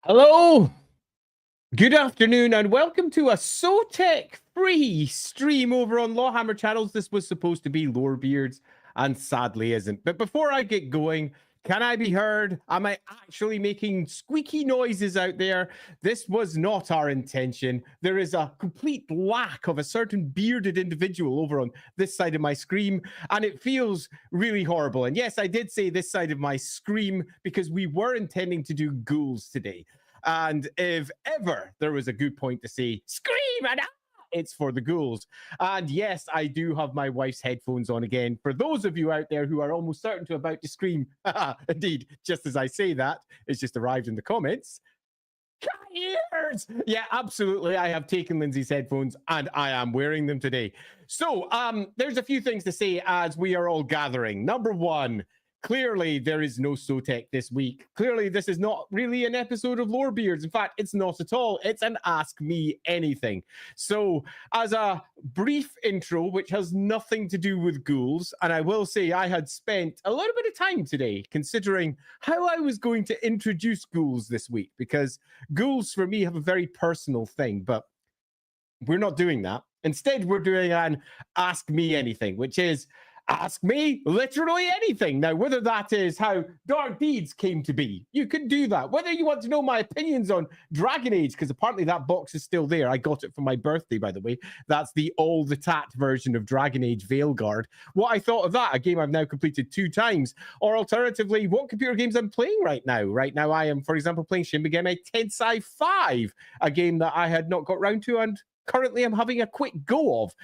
Hello, good afternoon, and welcome to a SoTech free stream over on LAWhammer channels. This was supposed to be Lorebeards, and sadly isn't. But before I get going, can I be heard? Am I actually making squeaky noises out there? This was not our intention. There is a complete lack of a certain bearded individual over on this side of my screen, and it feels really horrible. And yes, I did say this side of my screen because we were intending to do ghouls today. And if ever there was a good point to say, scream and it's for the ghouls. And yes, I do have my wife's headphones on again. For those of you out there who are almost certain to about to scream, indeed, just as I say that, it's just arrived in the comments. Ears! Yeah, absolutely. I have taken Lindsay's headphones and I am wearing them today. So there's a few things to say as we are all gathering. Number one, clearly, there is no SoTech this week. Clearly, this is not really an episode of Lorebeards. In fact, it's not at all. It's an Ask Me Anything. So, as a brief intro, which has nothing to do with ghouls, and I will say I had spent a little bit of time today considering how I was going to introduce ghouls this week, because ghouls for me have a very personal thing, but we're not doing that. Instead, we're doing an Ask Me Anything, which is ask me literally anything. Now, whether that is how Dark Deeds came to be, you can do that. Whether you want to know my opinions on Dragon Age, because apparently that box is still there. I got it for my birthday, by the way. That's the All the Tat version of Dragon Age Veilguard. What I thought of that, a game I've now completed 2 times. Or alternatively, what computer games I'm playing right now. Right now, I am, for example, playing Shin Megami Tensei 5, a game that I had not got round to and currently I'm having a quick go of.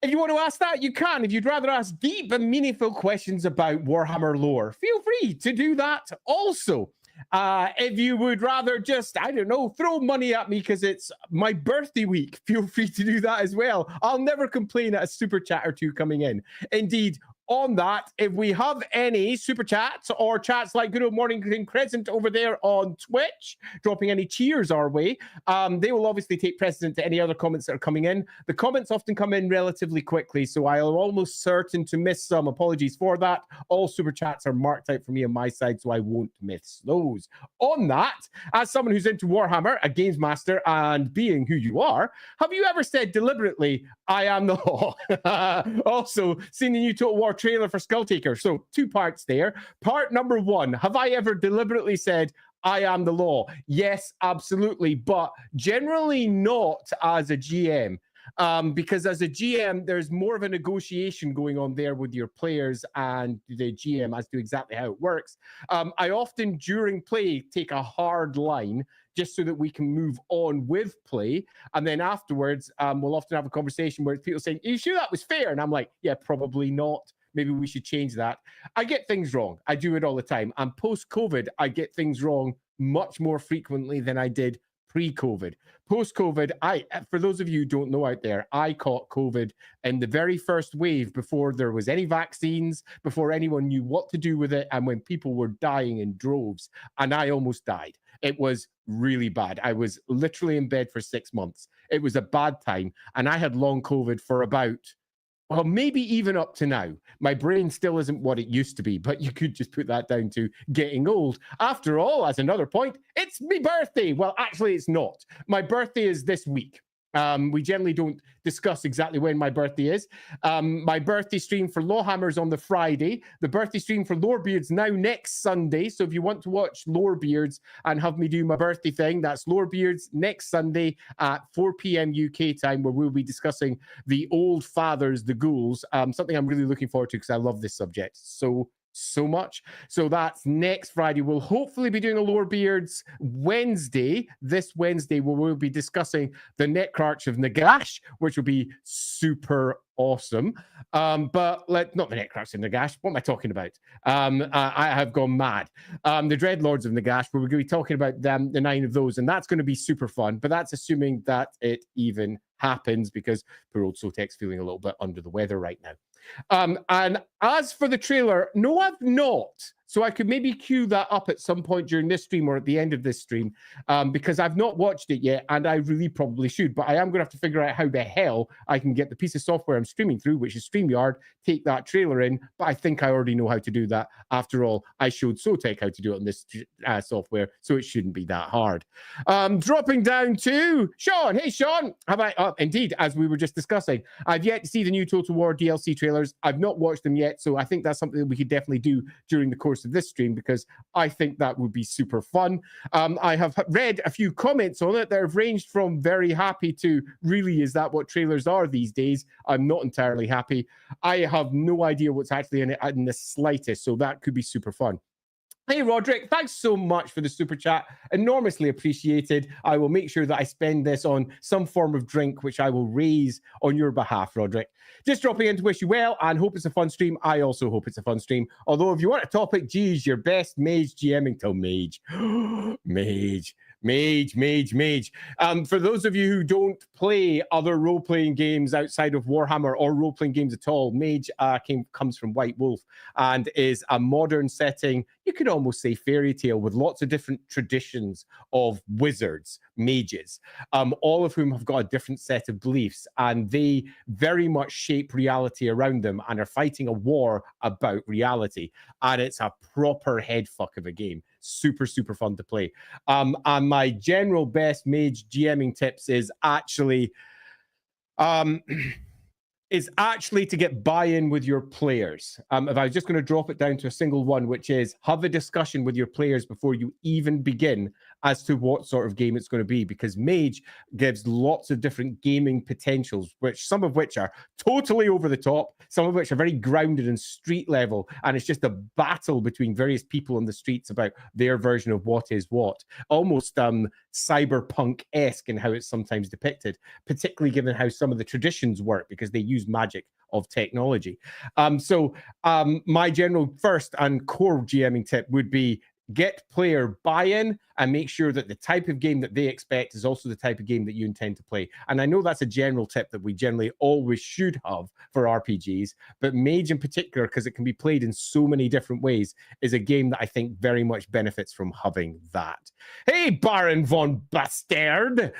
If you want to ask that, you can. If you'd rather ask deep and meaningful questions about Warhammer lore, feel free to do that also. If you would rather just, I don't know, throw money at me because it's my birthday week, feel free to do that as well. I'll never complain at a super chat or two coming in. Indeed, on that, if we have any super chats or chats like Good Old Morning King Crescent over there on Twitch, dropping any cheers our way, they will obviously take precedent to any other comments that are coming in. The comments often come in relatively quickly, so I'll almost certain to miss some. Apologies for that. All super chats are marked out for me on my side, so I won't miss those. On that, as someone who's into Warhammer, a games master, and being who you are, have you ever said deliberately, I am the law? Also, seen the new Total War trailer for Skulltaker. So 2 parts there. Part number 1, have I ever deliberately said, I am the law? Yes, absolutely. But generally not as a GM. Because as a GM, there's more of a negotiation going on there with your players and the GM as to exactly how it works. I often, during play, take a hard line just so that we can move on with play. And then afterwards, we'll often have a conversation where people saying, are you sure that was fair? And I'm like, yeah, probably not. Maybe we should change that. I get things wrong. I do it all the time. And post-COVID, I get things wrong much more frequently than I did pre-COVID. Post-COVID, for those of you who don't know out there, I caught COVID in the very first wave before there was any vaccines, before anyone knew what to do with it, and when people were dying in droves, and I almost died. It was really bad. I was literally in bed for 6 months. It was a bad time, and I had long COVID for about, well, maybe even up to now. My brain still isn't what it used to be, but you could just put that down to getting old. After all, as another point, it's my birthday. Well, actually, it's not. My birthday is this week. We generally don't discuss exactly when my birthday is. My birthday stream for LAWhammer is on the Friday. The birthday stream for Lorebeards now next Sunday. So if you want to watch Lorebeards and have me do my birthday thing, that's Lorebeards next Sunday at 4 p.m. UK time, where we'll be discussing the old fathers, the ghouls. Something I'm really looking forward to because I love this subject so much. So that's next Friday. We'll hopefully be doing a Lorebeards Wednesday, this Wednesday, where we'll be discussing the Necrarch of Nagash, which will be super awesome. But not the Necrarch of Nagash. What am I talking about? I have gone mad. The Dreadlords of Nagash, where we're going to be talking about them, the 9 of those, and that's going to be super fun. But that's assuming that it even happens, because poor old Sotek's feeling a little bit under the weather right now. And as for the trailer, no, I've not So I could maybe queue that up at some point during this stream or at the end of this stream, because I've not watched it yet, and I really probably should. But I am going to have to figure out how the hell I can get the piece of software I'm streaming through, which is StreamYard, take that trailer in. But I think I already know how to do that. After all, I showed SoTech how to do it on this software, so it shouldn't be that hard. Dropping down to Sean. Hey, Sean. Have I? Indeed, as we were just discussing, I've yet to see the new Total War DLC trailers. I've not watched them yet, so I think that's something that we could definitely do during the course of this stream, because I think that would be super fun. I have read a few comments on it that have ranged from very happy to really, is that what trailers are these days? I'm not entirely happy. I have no idea what's actually in it in the slightest, so that could be super fun. Hey, Roderick, thanks so much for the super chat. Enormously appreciated. I will make sure that I spend this on some form of drink, which I will raise on your behalf, Roderick. Just dropping in to wish you well and hope it's a fun stream. I also hope it's a fun stream. Although if you want a topic, geez, your best mage GMing till mage. Mage. For those of you who don't play other role-playing games outside of Warhammer or role-playing games at all, Mage comes from White Wolf and is a modern setting, you could almost say fairy tale, with lots of different traditions of wizards, mages, all of whom have got a different set of beliefs, and they very much shape reality around them and are fighting a war about reality. And it's a proper headfuck of a game. Super fun to play. And my general best mage GMing tips is actually to get buy-in with your players. If I was just going to drop it down to a single one, which is have a discussion with your players before you even begin as to what sort of game it's going to be, because Mage gives lots of different gaming potentials, some of which are totally over the top, some of which are very grounded and street level, and it's just a battle between various people on the streets about their version of what is what. Almost cyberpunk-esque in how it's sometimes depicted, particularly given how some of the traditions work, because they use magic of technology. My general first and core GMing tip would be get player buy-in and make sure that the type of game that they expect is also the type of game that you intend to play. And I know that's a general tip that we generally always should have for RPGs, but Mage in particular, because it can be played in so many different ways, is a game that I think very much benefits from having that. Hey, Baron von Bastard!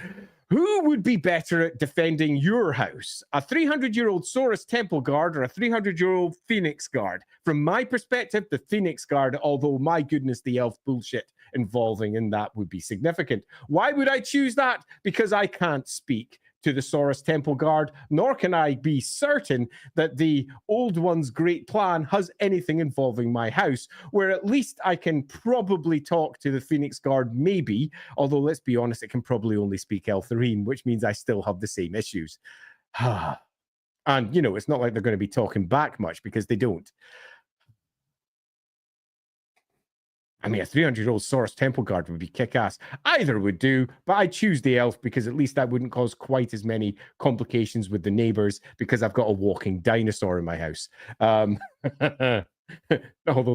Who would be better at defending your house? A 300-year-old Saurus Temple Guard or a 300-year-old Phoenix Guard? From my perspective, the Phoenix Guard, although my goodness, the elf bullshit involving in that would be significant. Why would I choose that? Because I can't speak to the Saurus Temple Guard, nor can I be certain that the Old One's great plan has anything involving my house, where at least I can probably talk to the Phoenix Guard, maybe, although let's be honest, it can probably only speak Eltharine, which means I still have the same issues. And, you know, it's not like they're going to be talking back much, because they don't. I mean, a 300-year-old Saurus Temple Guard would be kick-ass. Either would do, but I choose the elf because at least that wouldn't cause quite as many complications with the neighbors, because I've got a walking dinosaur in my house. Although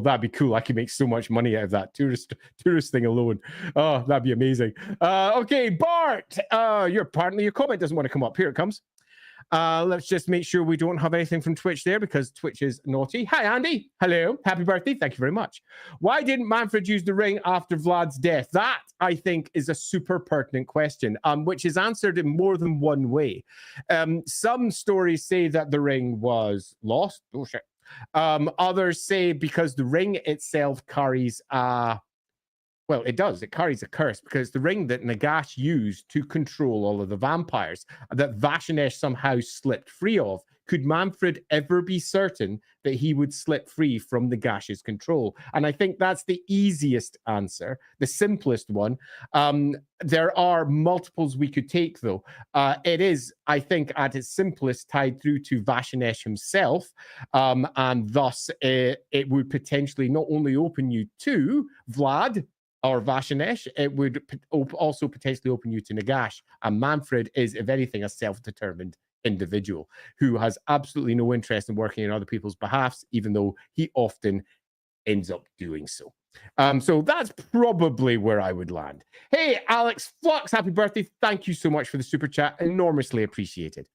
that'd be cool. I could make so much money out of that tourist thing alone. Oh, that'd be amazing. Okay, Bart, your comment doesn't want to come up. Here it comes. Let's just make sure we don't have anything from Twitch there, because Twitch is naughty. Hi, Andy. Hello. Happy birthday. Thank you very much. Why didn't Manfred use the ring after Vlad's death? That, I think, is a super pertinent question, which is answered in more than one way. Some stories say that the ring was lost. Bullshit. Others say because the ring itself carries well, it does. It carries a curse, because the ring that Nagash used to control all of the vampires that Vashanesh somehow slipped free of. Could Manfred ever be certain that he would slip free from Nagash's control? And I think that's the easiest answer, the simplest one. There are multiples we could take, though. It is, I think, at its simplest, tied through to Vashanesh himself, and thus it would potentially not only open you to Vlad or Vashanesh, it would also potentially open you to Nagash. And Manfred is, if anything, a self-determined individual who has absolutely no interest in working on other people's behalfs, even though he often ends up doing so. So that's probably where I would land. Hey, Alex Flux, happy birthday. Thank you so much for the super chat. Enormously appreciated.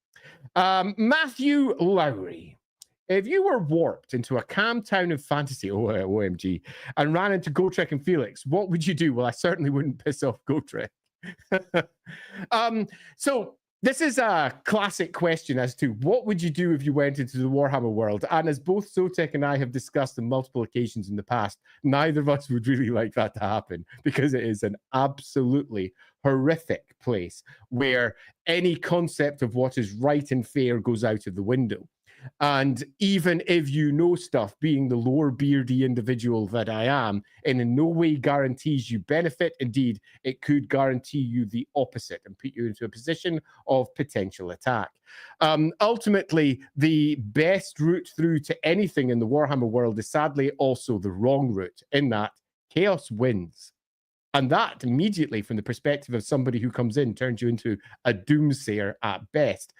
Matthew Lowry. If you were warped into a calm town of fantasy, OMG, and ran into Gotrek and Felix, what would you do? Well, I certainly wouldn't piss off Gotrek. So this is a classic question as to what would you do if you went into the Warhammer world? And as both Sotek and I have discussed on multiple occasions in the past, neither of us would really like that to happen because it is an absolutely horrific place where any concept of what is right and fair goes out of the window. And even if you know stuff, being the lower beardy individual that I am, in no way guarantees you benefit. Indeed, it could guarantee you the opposite and put you into a position of potential attack. Ultimately, the best route through to anything in the Warhammer world is sadly also the wrong route, in that chaos wins. And that immediately, from the perspective of somebody who comes in, turns you into a doomsayer at best.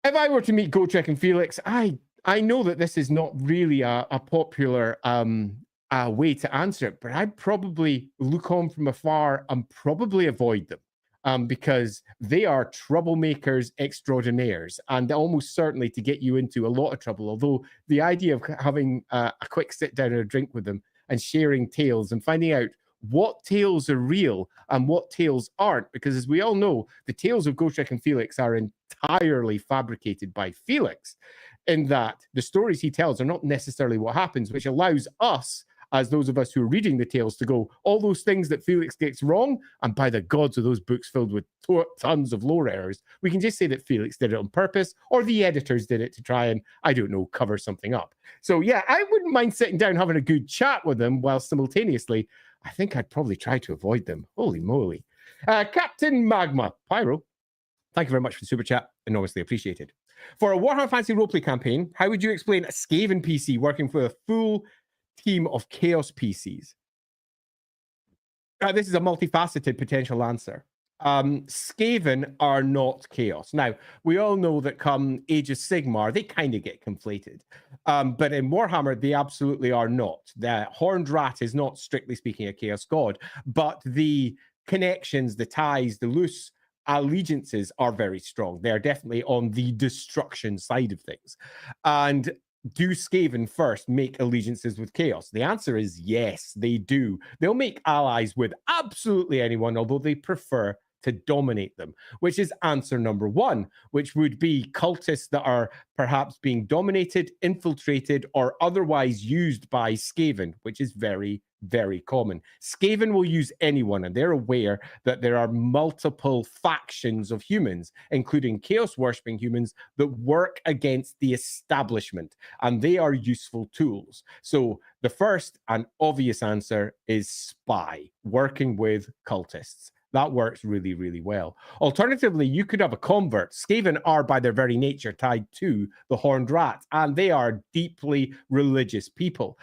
If I were to meet Gotrek and Felix, I know that this is not really a popular way to answer it, but I'd probably look on from afar and probably avoid them because they are troublemakers extraordinaires and almost certainly to get you into a lot of trouble. Although the idea of having a quick sit down and a drink with them and sharing tales and finding out what tales are real and what tales aren't, because as we all know, the tales of Gotrek and Felix are entirely fabricated by Felix, in that the stories he tells are not necessarily what happens, which allows us, as those of us who are reading the tales, to go, all those things that Felix gets wrong, and by the gods of those books filled with tons of lore errors, we can just say that Felix did it on purpose, or the editors did it to try and, I don't know, cover something up. So yeah, I wouldn't mind sitting down having a good chat with them, while simultaneously, I think I'd probably try to avoid them. Holy moly. Captain Magma, Pyro, thank you very much for the super chat. Enormously appreciated. For a Warhammer Fantasy roleplay campaign, how would you explain a Skaven PC working for a full team of Chaos PCs? This is a multifaceted potential answer. Skaven are not Chaos. Now, we all know that come Age of Sigmar, they kind of get conflated. But in Warhammer, they absolutely are not. The Horned Rat is not, strictly speaking, a Chaos God, but the connections, the ties, the loose allegiances are very strong. They're definitely on the destruction side of things. And do Skaven first make allegiances with Chaos? The answer is yes, they do. They'll make allies with absolutely anyone, although they prefer to dominate them, which is answer number one, which would be cultists that are perhaps being dominated, infiltrated, or otherwise used by Skaven, which is very, very common. Skaven will use anyone, and they're aware that there are multiple factions of humans, including chaos-worshipping humans, that work against the establishment, and they are useful tools. So the first and obvious answer is spy, working with cultists. That works really, really well. Alternatively, you could have a convert. Skaven are, by their very nature, tied to the Horned Rat, and they are deeply religious people.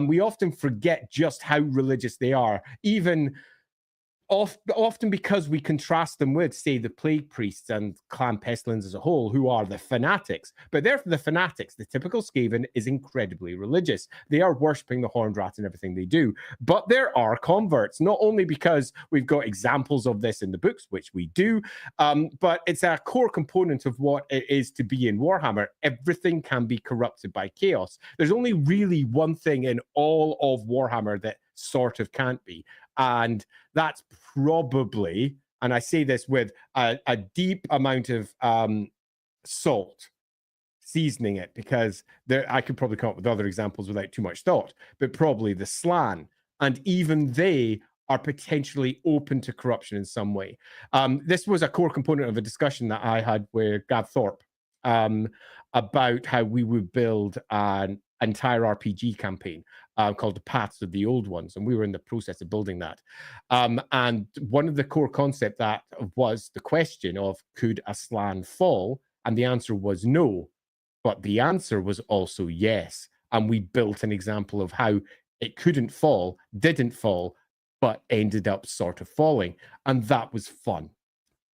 We often forget just how religious they are, even often because we contrast them with, say, the Plague Priests and Clan Pestilence as a whole, who are the fanatics. But they're the fanatics. The typical Skaven is incredibly religious. They are worshipping the Horned Rat in everything they do. But there are converts, not only because we've got examples of this in the books, which we do, but it's a core component of what it is to be in Warhammer. Everything can be corrupted by chaos. There's only really one thing in all of Warhammer that sort of can't be. And that's probably, and I say this with a deep amount of salt, seasoning it, because I could probably come up with other examples without too much thought, but probably the Slann. And even they are potentially open to corruption in some way. This was a core component of a discussion that I had with Gav Thorpe about how we would build an entire RPG campaign called The Paths of the Old Ones, and we were in the process of building that. And one of the core concepts that was the question of, could a Slann fall? And the answer was no, but the answer was also yes. And we built an example of how it couldn't fall, didn't fall, but ended up sort of falling. And that was fun.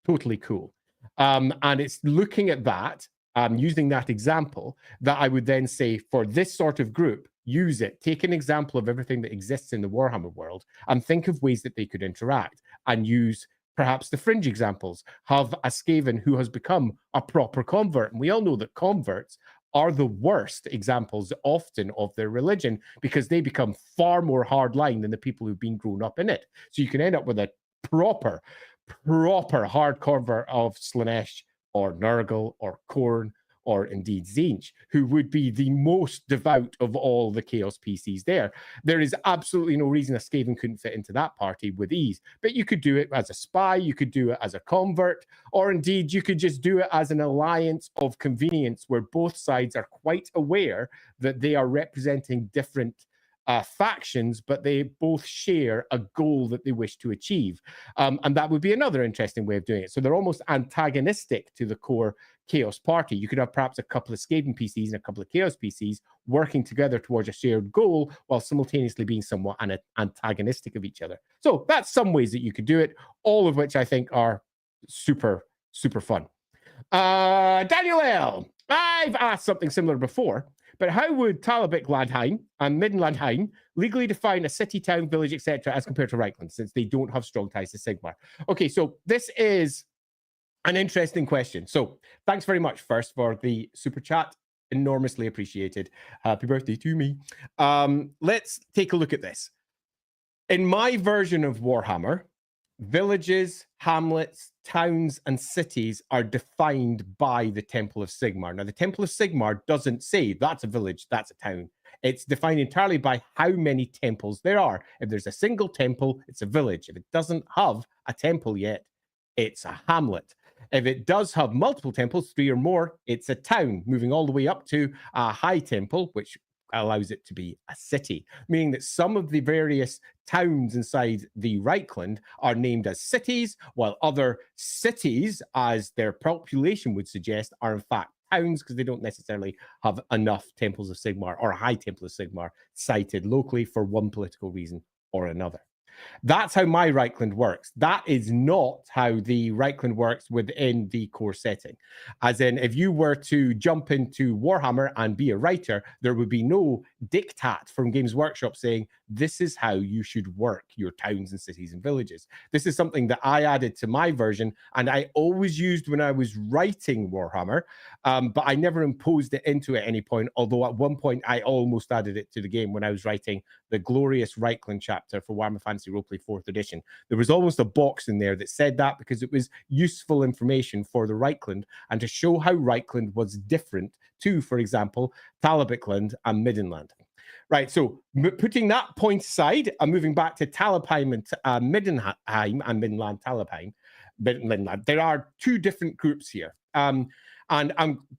Totally cool. And it's looking at that, using that example, that I would then say, for this sort of group, use it. Take an example of everything that exists in the Warhammer world and think of ways that they could interact, and use perhaps the fringe examples. Have a Skaven who has become a proper convert. And we all know that converts are the worst examples often of their religion, because they become far more hardline than the people who've been grown up in it. So you can end up with a proper hardcover of Slaanesh or Nurgle or Khorne or indeed Tzeentch, who would be the most devout of all the Chaos PCs there. There is absolutely no reason a Skaven couldn't fit into that party with ease. But you could do it as a spy, you could do it as a convert, or indeed you could just do it as an alliance of convenience where both sides are quite aware that they are representing different factions, but they both share a goal that they wish to achieve. And that would be another interesting way of doing it. So they're almost antagonistic to the core Chaos party. You could have perhaps a couple of Skaven PCs and a couple of Chaos PCs working together towards a shared goal while simultaneously being somewhat antagonistic of each other. So that's some ways that you could do it, all of which I think are super, super fun. Daniel L., I've asked something similar before, but how would Talabheim Landheim and Middenlandheim legally define a city, town, village, etc., as compared to Reichland, since they don't have strong ties to Sigmar? Okay, so this is an interesting question. So thanks very much first for the super chat. Enormously appreciated. Happy birthday to me. Let's take a look at this. In my version of Warhammer, villages, hamlets, towns, and cities are defined by the Temple of Sigmar. Now, the Temple of Sigmar doesn't say that's a village, that's a town. It's defined entirely by how many temples there are. If there's a single temple, it's a village. If it doesn't have a temple yet, it's a hamlet. If it does have multiple temples, 3 or more, it's a town, moving all the way up to a high temple, which allows it to be a city, meaning that some of the various towns inside the Reichland are named as cities, while other cities, as their population would suggest, are in fact towns, because they don't necessarily have enough temples of Sigmar or a high temple of Sigmar cited locally for one political reason or another. That's how my Reichland works. That is not how the Reichland works within the core setting. As in, if you were to jump into Warhammer and be a writer, there would be no diktat from Games Workshop saying, this is how you should work your towns and cities and villages. This is something that I added to my version, and I always used when I was writing Warhammer, but I never imposed it into it at any point, although at one point I almost added it to the game when I was writing the glorious Reichland chapter for Warhammer Fantasy Roleplay 4th edition. There was almost a box in there that said that because it was useful information for the Reichland and to show how Reichland was different to, for example, Talabheim and Middenland. Right, so putting that point aside and moving back to Talabheim and Middenheim and Middenland Talabheim, Middenland, there are two different groups here. And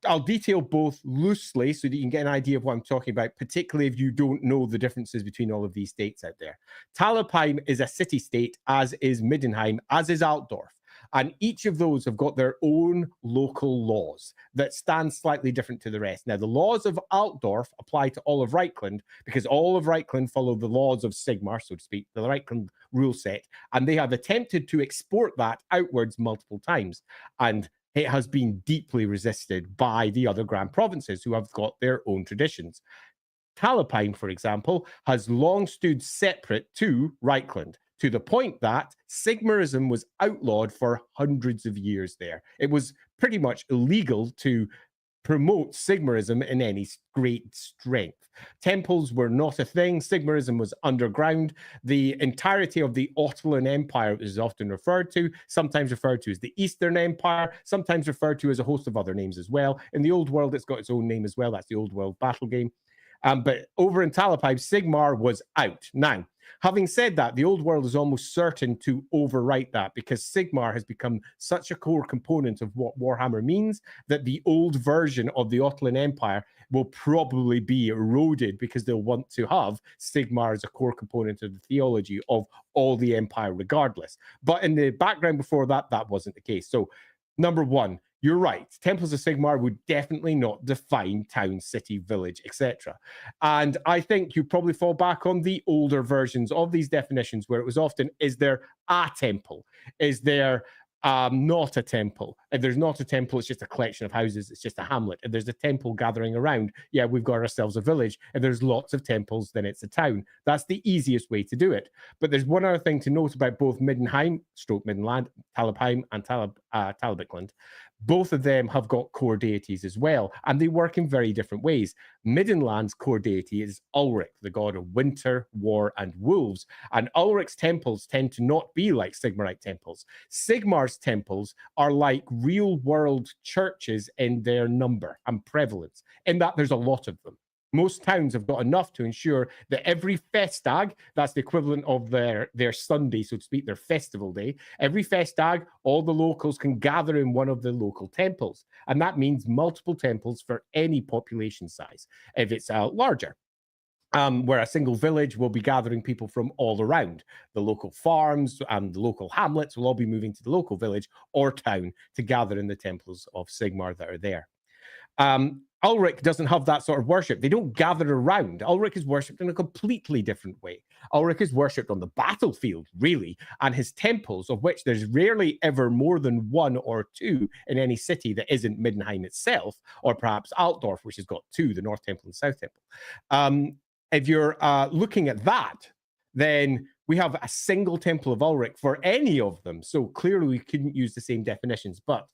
I'll detail both loosely so that you can get an idea of what I'm talking about, particularly if you don't know the differences between all of these states out there. Talabheim is a city-state, as is Middenheim, as is Altdorf. And each of those have got their own local laws that stand slightly different to the rest. Now, the laws of Altdorf apply to all of Reichland because all of Reichland follow the laws of Sigmar, so to speak, the Reichland rule set, and they have attempted to export that outwards multiple times. And it has been deeply resisted by the other Grand Provinces who have got their own traditions. Talabheim, for example, has long stood separate to Reichland, to the point that Sigmarism was outlawed for hundreds of years there. It was pretty much illegal to promote Sigmarism in any great strength. Temples were not a thing. Sigmarism was underground. The entirety of the Ottoman Empire is often referred to, sometimes referred to as the Eastern Empire, sometimes referred to as a host of other names as well. In the Old World, it's got its own name as well. That's the Old World battle game. But over in Talabheim, Sigmar was out. Now, having said that, the Old World is almost certain to overwrite that because Sigmar has become such a core component of what Warhammer means that the old version of the Ottoman Empire will probably be eroded because they'll want to have Sigmar as a core component of the theology of all the Empire regardless. But in the background before that, that wasn't the case. So, number one, you're right. Temples of Sigmar would definitely not define town, city, village, etc. And I think you probably fall back on the older versions of these definitions where it was often, is there a temple? Is there not a temple? If there's not a temple, it's just a collection of houses. It's just a hamlet. If there's a temple gathering around, yeah, we've got ourselves a village. If there's lots of temples, then it's a town. That's the easiest way to do it. But there's one other thing to note about both Middenheim, Middenland, Talabheim, and Talabheim. both of them have got core deities as well, and they work in very different ways. Middenland's core deity is Ulrich, the god of winter, war, and wolves. And Ulrich's temples tend to not be like Sigmarite temples. Sigmar's temples are like real-world churches in their number and prevalence, in that there's a lot of them. Most towns have got enough to ensure that every festag, that's the equivalent of their Sunday, so to speak, their festival day, every festag, all the locals can gather in one of the local temples. And that means multiple temples for any population size, if it's larger. Where a single village will be gathering people from all around. The local farms and the local hamlets will all be moving to the local village or town to gather in the temples of Sigmar that are there. Ulrich doesn't have that sort of worship. They don't gather around. Ulrich is worshipped in a completely different way. Ulrich is worshipped on the battlefield, really, and his temples, of which there's rarely ever more than one or two in any city that isn't Middenheim itself, or perhaps Altdorf, which has got two, the North Temple and South Temple. If you're looking at that, then we have a single Temple of Ulrich for any of them. So clearly we couldn't use the same definitions, but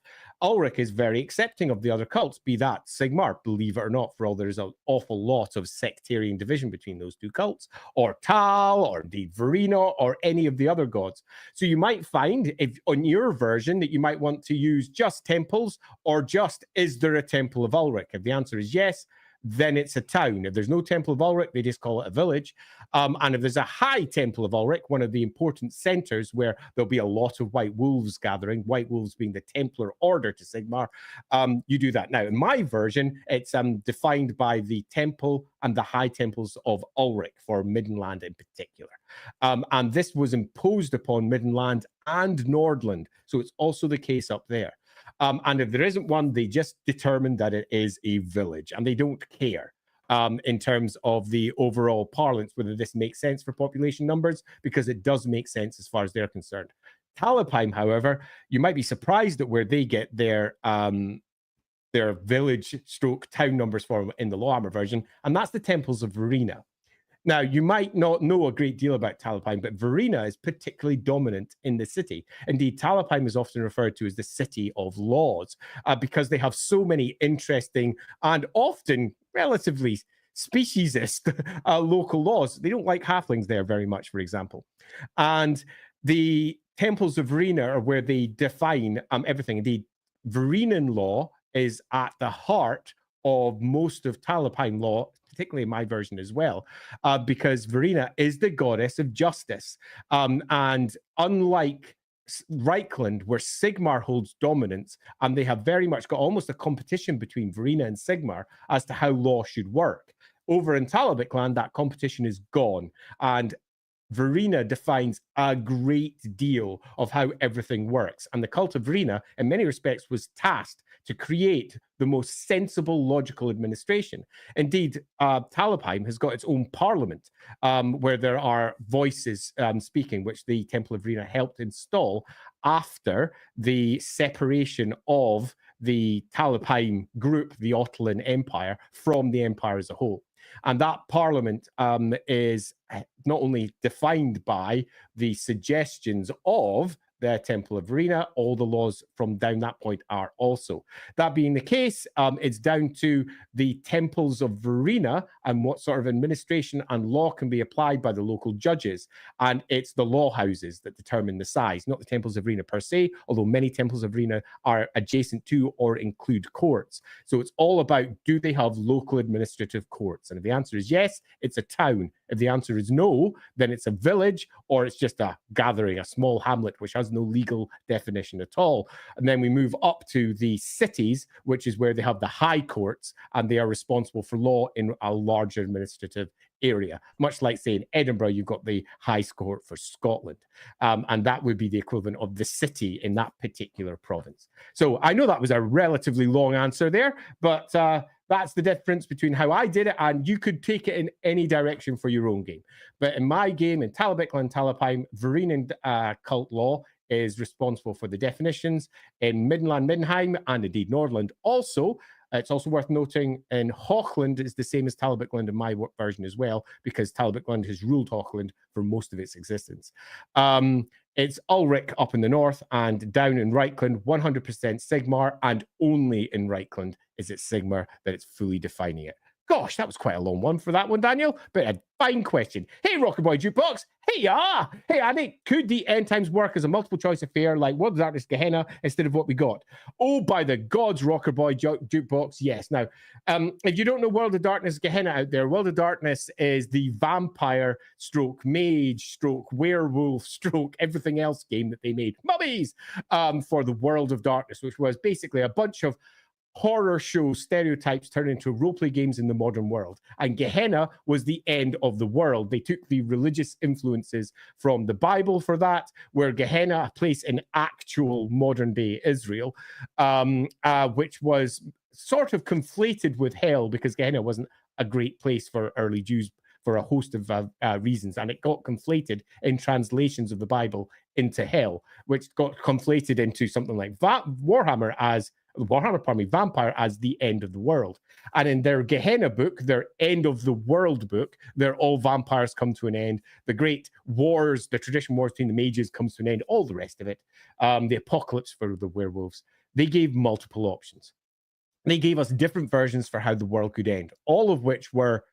Ulrich is very accepting of the other cults, be that Sigmar, believe it or not, for all there's an awful lot of sectarian division between those two cults, or Tal, or indeed Verena, or any of the other gods. So you might find, if on your version, that you might want to use just temples, or just, is there a Temple of Ulrich? If the answer is yes, then it's a town. If there's no Temple of Ulrich, they just call it a village. And if there's a high Temple of Ulrich, one of the important centers where there'll be a lot of white wolves gathering, white wolves being the Templar order to Sigmar, you do that. Now, in my version, it's defined by the temple and the high temples of Ulrich for Middenland in particular. And this was imposed upon Middenland and Nordland. So it's also the case up there. And if there isn't one, they just determine that it is a village, and they don't care in terms of the overall parlance, whether this makes sense for population numbers, because it does make sense as far as they're concerned. Talabheim, however, you might be surprised at where they get their village stroke town numbers from in the LAWhammer version, and that's the temples of Verena. Now, you might not know a great deal about Talabheim, but Verena is particularly dominant in the city. Indeed, Talabheim is often referred to as the city of laws because they have so many interesting and often relatively speciesist local laws. They don't like halflings there very much, for example. And the temples of Verena are where they define everything. Indeed, Verenan law is at the heart of most of Talabheim law, particularly in my version as well, because Verena is the goddess of justice. And unlike Reichland, where Sigmar holds dominance, and they have very much got almost a competition between Verena and Sigmar as to how law should work. Over in Talabheim, that competition is gone, and Verena defines a great deal of how everything works. And the cult of Verena, in many respects, was tasked to create the most sensible, logical administration. Indeed, Talabheim has got its own parliament, where there are voices speaking, which the Temple of Verena helped install after the separation of the Talabheim group, the Ottoman Empire, from the empire as a whole. And that parliament is not only defined by the suggestions of the Temple of Verena, all the laws from down that point are also. That being the case, it's down to the temples of Verena and what sort of administration and law can be applied by the local judges. And it's the law houses that determine the size, not the temples of Verena per se, although many temples of Verena are adjacent to or include courts. So it's all about, do they have local administrative courts? And if the answer is yes, it's a town. If the answer is no, then it's a village, or it's just a gathering, a small hamlet, which has no legal definition at all. And then we move up to the cities, which is where they have the high courts, and they are responsible for law in a larger administrative area. Much like, say, in Edinburgh, you've got the High Court for Scotland. And that would be the equivalent of the city in that particular province. So I know that was a relatively long answer there, but that's the difference between how I did it, and you could take it in any direction for your own game. But in my game, in Talabheim and Talabheim, Verenan cult law is responsible for the definitions. In Middenland, Middenheim, and indeed Nordland also, it's also worth noting in Hochland is the same as Talabheim in my version as well, because Talabheim has ruled Hochland for most of its existence. It's Ulrich up in the north, and down in Reichland, 100% Sigmar, and only in Reichland is it Sigmar that it's fully defining it. Gosh, that was quite a long one for that one, Daniel, but a fine question. Hey, Rocker Boy Jukebox. Hey, Hey, Andy, could the end times work as a multiple choice affair like World of Darkness Gehenna instead of what we got? Oh, by the gods, Rocker Boy Jukebox, yes. Now, if you don't know World of Darkness Gehenna out there, World of Darkness is the vampire stroke mage stroke werewolf stroke everything else game that they made, mummies, for the World of Darkness, which was basically a bunch of horror show stereotypes turned into roleplay games in the modern world. And Gehenna was the end of the world. They took the religious influences from the Bible for that, where Gehenna, a place in actual modern day Israel, which was sort of conflated with hell because Gehenna wasn't a great place for early Jews for a host of reasons. And it got conflated in translations of the Bible into hell, which got conflated into something like Warhammer, Vampire as the end of the world. And in their Gehenna book, their end of the world book, they're all vampires come to an end. The great wars, the traditional wars between the mages comes to an end, all the rest of it. The apocalypse for the werewolves. They gave multiple options. They gave us different versions for how the world could end, all of which were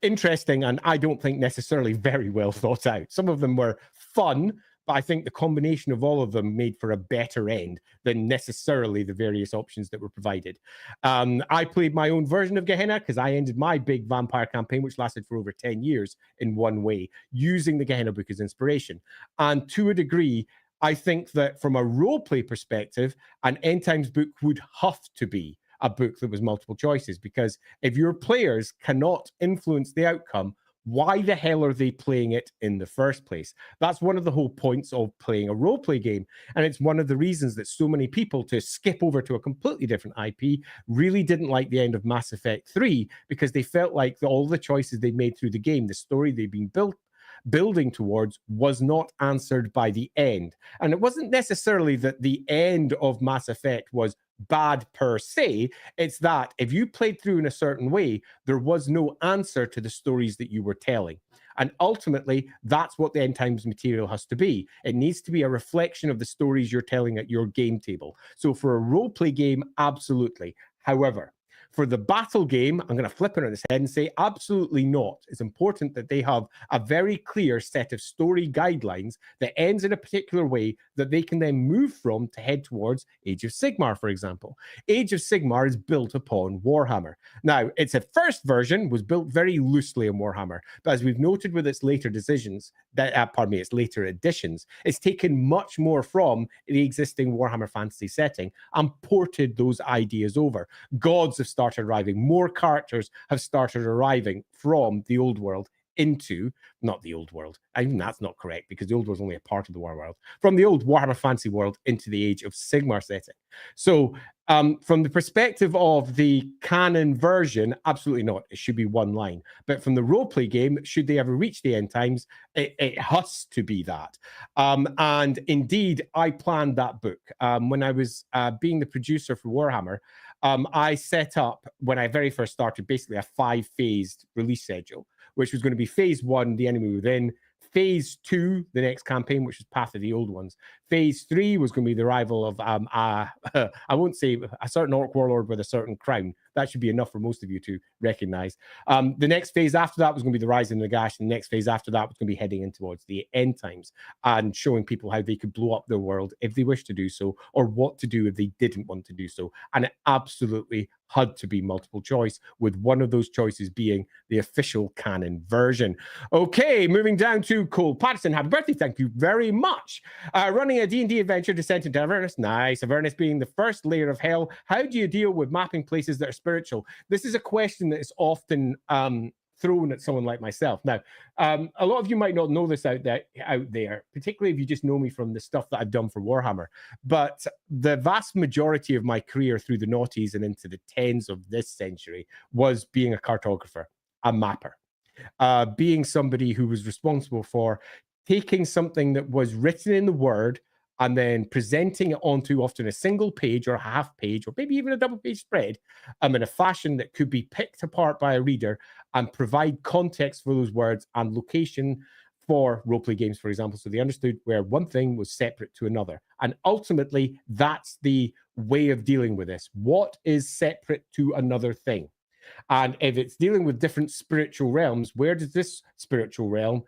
interesting and I don't think necessarily very well thought out. Some of them were fun, but I think the combination of all of them made for a better end than necessarily the various options that were provided. I played my own version of Gehenna because I ended my big vampire campaign, which lasted for over 10 years, in one way, using the Gehenna book as inspiration. And to a degree, I think that from a roleplay perspective, an end times book would have to be a book that was multiple choices, because if your players cannot influence the outcome, why the hell are they playing it in the first place? That's one of the whole points of playing a roleplay game. And it's one of the reasons that so many people, to skip over to a completely different IP, really didn't like the end of Mass Effect 3, because they felt like all the choices they made through the game, the story they've been building towards, was not answered by the end. And it wasn't necessarily that the end of Mass Effect was bad per se. It's that if you played through in a certain way, there was no answer to the stories that you were telling. And ultimately, that's what the end times material has to be. It needs to be a reflection of the stories you're telling at your game table. So for a roleplay game, absolutely. However, for the battle game, I'm going to flip it on its head and say absolutely not. It's important that they have a very clear set of story guidelines that ends in a particular way that they can then move from to head towards Age of Sigmar, for example. Age of Sigmar is built upon Warhammer. Now, its first version was built very loosely on Warhammer, but as we've noted with its later decisions, its later editions, it's taken much more from the existing Warhammer Fantasy setting and ported those ideas over. Gods have started arriving. More characters have started arriving from the old world into, not the old world, even that's not correct, because the old world is only a part of the war world, from the old Warhammer Fantasy world into the Age of Sigmar setting. So from the perspective of the canon version, absolutely not. It should be one line. But from the roleplay game, should they ever reach the end times, it has to be that. And indeed, I planned that book. When I was being the producer for Warhammer, I set up, when I very first started, basically a 5-phased release schedule, which was going to be phase 1, the enemy within; phase 2, the next campaign, which was Path of the Old Ones; phase 3 was going to be the arrival of I won't say a certain orc warlord with a certain crown. That should be enough for most of you to recognize. The next phase after that was going to be the Rise in Nagash, and the next phase after that was going to be heading in towards the end times and showing people how they could blow up their world if they wish to do so, or what to do if they didn't want to do so. And it absolutely had to be multiple choice, with one of those choices being the official canon version. Okay, moving down to Cole Patterson. Happy birthday, thank you very much. Running a D&D adventure, Descent into Avernus. Nice. Avernus being the first layer of hell. How do you deal with mapping places that are spiritual? This is a question that is often thrown at someone like myself. Now, a lot of you might not know this out there, particularly if you just know me from the stuff that I've done for Warhammer. But the vast majority of my career through the noughties and into the tens of this century was being a cartographer, a mapper, being somebody who was responsible for taking something that was written in the Word and then presenting it onto often a single page or a half page or maybe even a double page spread in a fashion that could be picked apart by a reader and provide context for those words and location for roleplay games, for example. So they understood where one thing was separate to another. And ultimately, that's the way of dealing with this. What is separate to another thing? And if it's dealing with different spiritual realms, where does this spiritual realm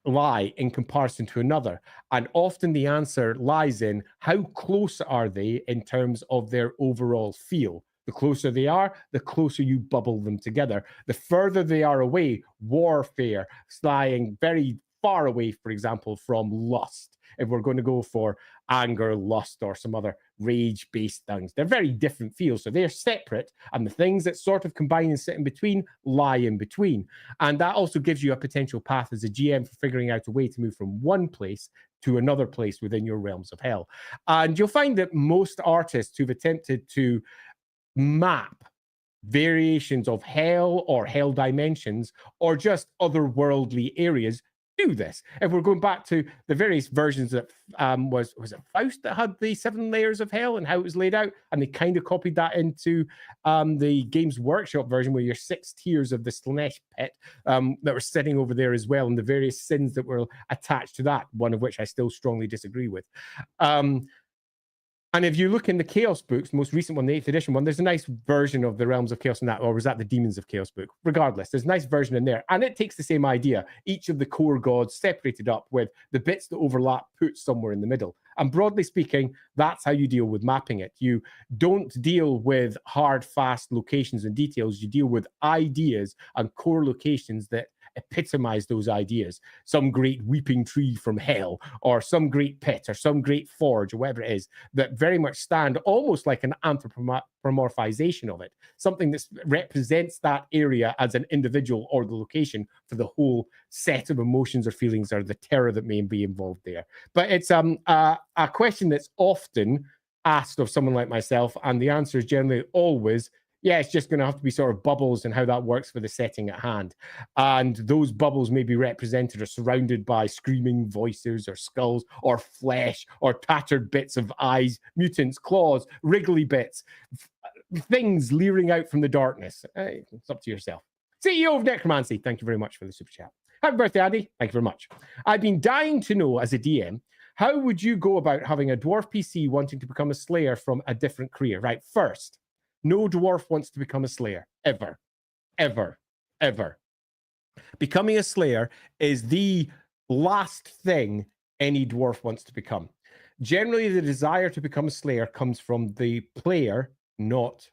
lie in comparison to another? And often the answer lies in how close are they in terms of their overall feel. The closer they are, the closer you bubble them together. The further they are away, warfare, lying very far away, for example, from lust. If we're going to go for anger, lust, or some other rage-based things, they're very different feels. So they're separate, and the things that sort of combine and sit in between lie in between. And that also gives you a potential path as a GM for figuring out a way to move from one place to another place within your realms of hell. And you'll find that most artists who've attempted to map variations of hell or hell dimensions or just otherworldly areas do this. If we're going back to the various versions that was it Faust that had the 7 layers of hell and how it was laid out, and they kind of copied that into the Games Workshop version, where you're 6 tiers of the Slanesh pit that were sitting over there as well, and the various sins that were attached to that, one of which I still strongly disagree with. And if you look in the Chaos books, the most recent one, the 8th edition one, there's a nice version of the Realms of Chaos in that, or was that the Demons of Chaos book? Regardless, there's a nice version in there. And it takes the same idea. Each of the core gods separated up with the bits that overlap put somewhere in the middle. And broadly speaking, that's how you deal with mapping it. You don't deal with hard, fast locations and details. You deal with ideas and core locations that epitomize those ideas. Some great weeping tree from hell, or some great pit, or some great forge, or whatever it is, that very much stand almost like an anthropomorphization of it. Something that represents that area as an individual or the location for the whole set of emotions or feelings or the terror that may be involved there. But it's a question that's often asked of someone like myself, and the answer is generally always, yeah, it's just going to have to be sort of bubbles and how that works for the setting at hand. And those bubbles may be represented or surrounded by screaming voices or skulls or flesh or tattered bits of eyes, mutants, claws, wriggly bits, things leering out from the darkness. It's up to yourself. CEO of Necromancy, thank you very much for the super chat. Happy birthday, Andy. Thank you very much. I've been dying to know, as a DM, how would you go about having a dwarf PC wanting to become a slayer from a different career? Right, first, no dwarf wants to become a slayer, ever, ever, ever. Becoming a slayer is the last thing any dwarf wants to become. Generally, the desire to become a slayer comes from the player, not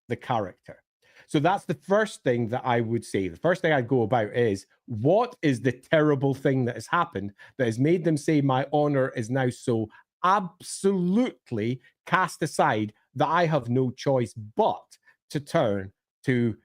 the character. So that's the first thing that I would say. The first thing I'd go about is, what is the terrible thing that has happened that has made them say my honor is now so absolutely cast aside that I have no choice but to turn to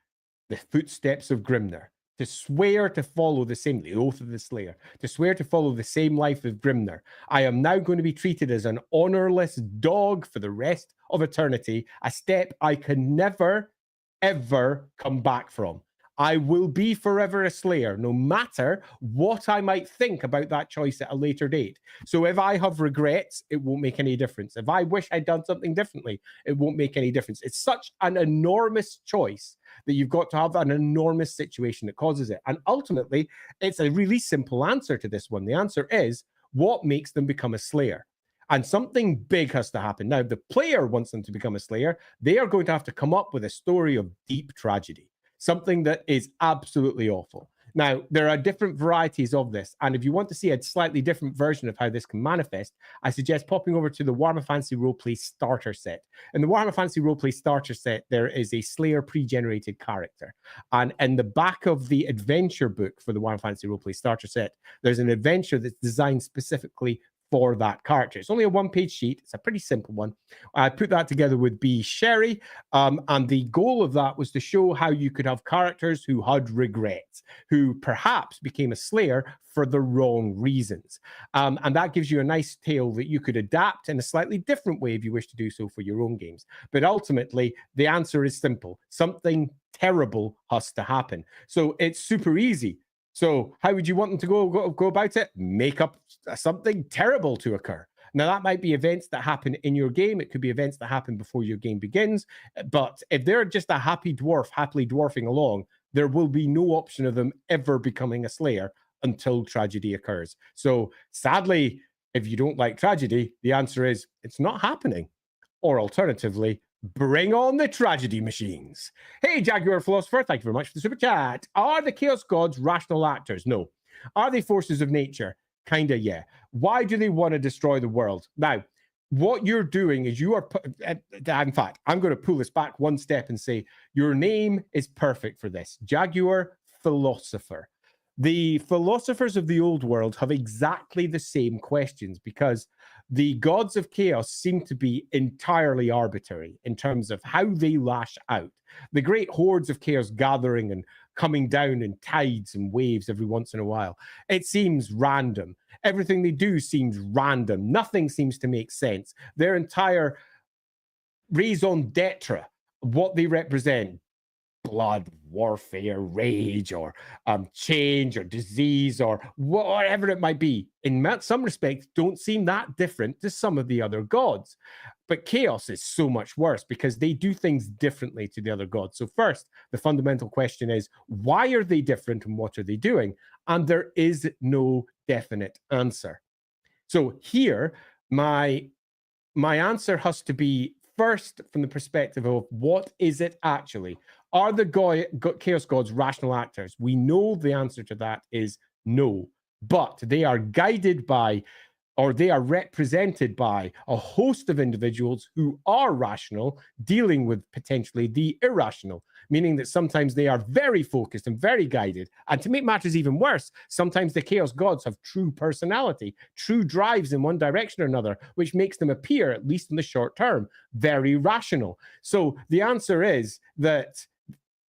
the footsteps of Grimner, to swear to follow the same, the oath of the slayer, to swear to follow the same life as Grimner. I am now going to be treated as an honorless dog for the rest of eternity, a step I can never, ever come back from. I will be forever a slayer, no matter what I might think about that choice at a later date. So if I have regrets, it won't make any difference. If I wish I'd done something differently, it won't make any difference. It's such an enormous choice that you've got to have an enormous situation that causes it. And ultimately, it's a really simple answer to this one. The answer is, what makes them become a slayer? And something big has to happen. Now, the player wants them to become a slayer. They are going to have to come up with a story of deep tragedy, something that is absolutely awful. Now, there are different varieties of this, and if you want to see a slightly different version of how this can manifest, I suggest popping over to the Warhammer Fantasy Roleplay Starter Set. In the Warhammer Fantasy Roleplay Starter Set, there is a Slayer pre-generated character, and in the back of the adventure book for the Warhammer Fantasy Roleplay Starter Set, there's an adventure that's designed specifically for that character. It's only a 1-page sheet. It's a pretty simple one. I put that together with B. Sherry, and the goal of that was to show how you could have characters who had regrets, who perhaps became a slayer for the wrong reasons. And that gives you a nice tale that you could adapt in a slightly different way if you wish to do so for your own games. But ultimately, the answer is simple. Something terrible has to happen. So it's super easy. So how would you want them to go about it? Make up something terrible to occur. Now, that might be events that happen in your game. It could be events that happen before your game begins. But if they're just a happy dwarf, happily dwarfing along, there will be no option of them ever becoming a slayer until tragedy occurs. So sadly, if you don't like tragedy, the answer is it's not happening. Or alternatively, bring on the tragedy machines. Hey, Jaguar Philosopher, thank you very much for the super chat. Are the Chaos Gods rational actors? No. Are they forces of nature? Kinda, yeah. Why do they want to destroy the world? Now, what you're doing is you are, in fact, I'm going to pull this back one step and say your name is perfect for this. Jaguar Philosopher. The philosophers of the old world have exactly the same questions because the gods of chaos seem to be entirely arbitrary in terms of how they lash out. The great hordes of chaos gathering and coming down in tides and waves every once in a while. It seems random. Everything they do seems random. Nothing seems to make sense. Their entire raison d'etre, what they represent, blood, warfare, rage, or change, or disease, or whatever it might be, in some respects, don't seem that different to some of the other gods. But chaos is so much worse because they do things differently to the other gods. So first, the fundamental question is, why are they different and what are they doing? And there is no definite answer. So here, my answer has to be first from the perspective of what is it actually? Are the Chaos Gods rational actors? We know the answer to that is no, but they are guided by, or they are represented by a host of individuals who are rational, dealing with potentially the irrational, meaning that sometimes they are very focused and very guided. And to make matters even worse, sometimes the Chaos Gods have true personality, true drives in one direction or another, which makes them appear, at least in the short term, very rational. So the answer is that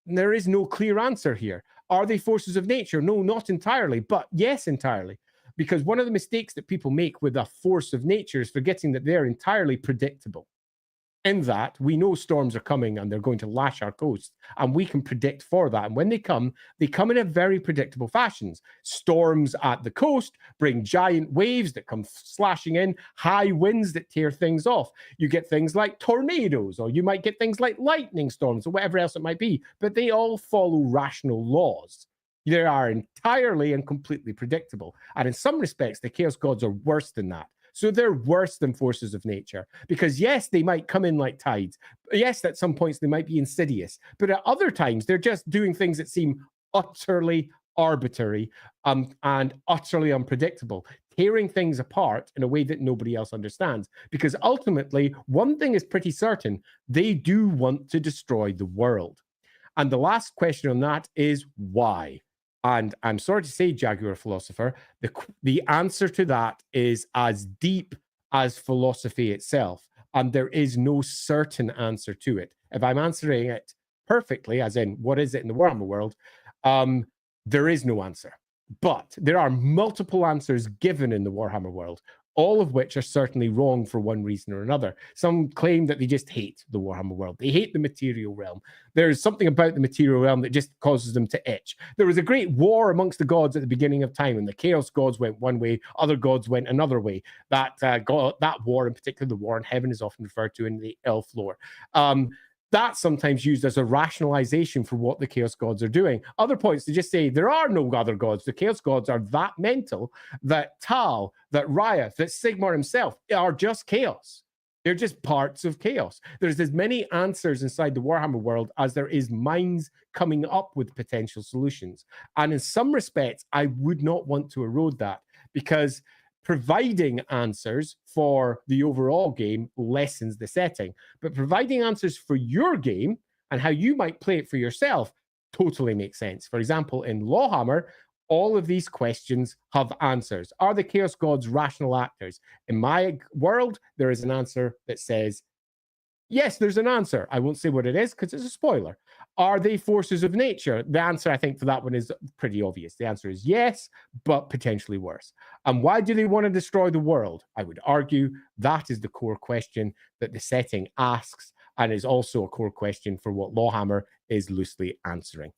there is no clear answer here. Are they forces of nature? No, not entirely, but yes, entirely. Because one of the mistakes that people make with a force of nature is forgetting that they're entirely predictable. In that, we know storms are coming and they're going to lash our coast, and we can predict for that. And when they come in a very predictable fashions. Storms at the coast bring giant waves that come slashing in, high winds that tear things off. You get things like tornadoes, or you might get things like lightning storms, or whatever else it might be, but they all follow rational laws. They are entirely and completely predictable. And in some respects, the Chaos Gods are worse than that. So they're worse than forces of nature because, yes, they might come in like tides. Yes, at some points they might be insidious. But at other times, they're just doing things that seem utterly arbitrary and utterly unpredictable, tearing things apart in a way that nobody else understands. Because ultimately, one thing is pretty certain. They do want to destroy the world. And the last question on that is why? And I'm sorry to say, Jaguar Philosopher, the answer to that is as deep as philosophy itself. And there is no certain answer to it. If I'm answering it perfectly, as in what is it in the Warhammer world, there is no answer. But there are multiple answers given in the Warhammer world, all of which are certainly wrong for one reason or another. Some claim that they just hate the Warhammer world. They hate the material realm. There's something about the material realm that just causes them to itch. There was a great war amongst the gods at the beginning of time, and the Chaos Gods went one way, other gods went another way. That war, in particular, the war in heaven, is often referred to in the elf lore. That's sometimes used as a rationalization for what the Chaos Gods are doing. Other points, they just say there are no other gods. The Chaos Gods are that mental that Tal, that Raya, that Sigmar himself are just chaos. They're just parts of chaos. There's as many answers inside the Warhammer world as there is minds coming up with potential solutions. And in some respects, I would not want to erode that because providing answers for the overall game lessens the setting, but providing answers for your game and how you might play it for yourself totally makes sense. For example, in LAWhammer, all of these questions have answers. Are the Chaos Gods rational actors? In my world, there is an answer that says, yes, there's an answer. I won't say what it is because it's a spoiler. Are they forces of nature? The answer, I think, for that one is pretty obvious. The answer is yes, but potentially worse. And why do they want to destroy the world? I would argue that is the core question that the setting asks and is also a core question for what LAWhammer is loosely answering.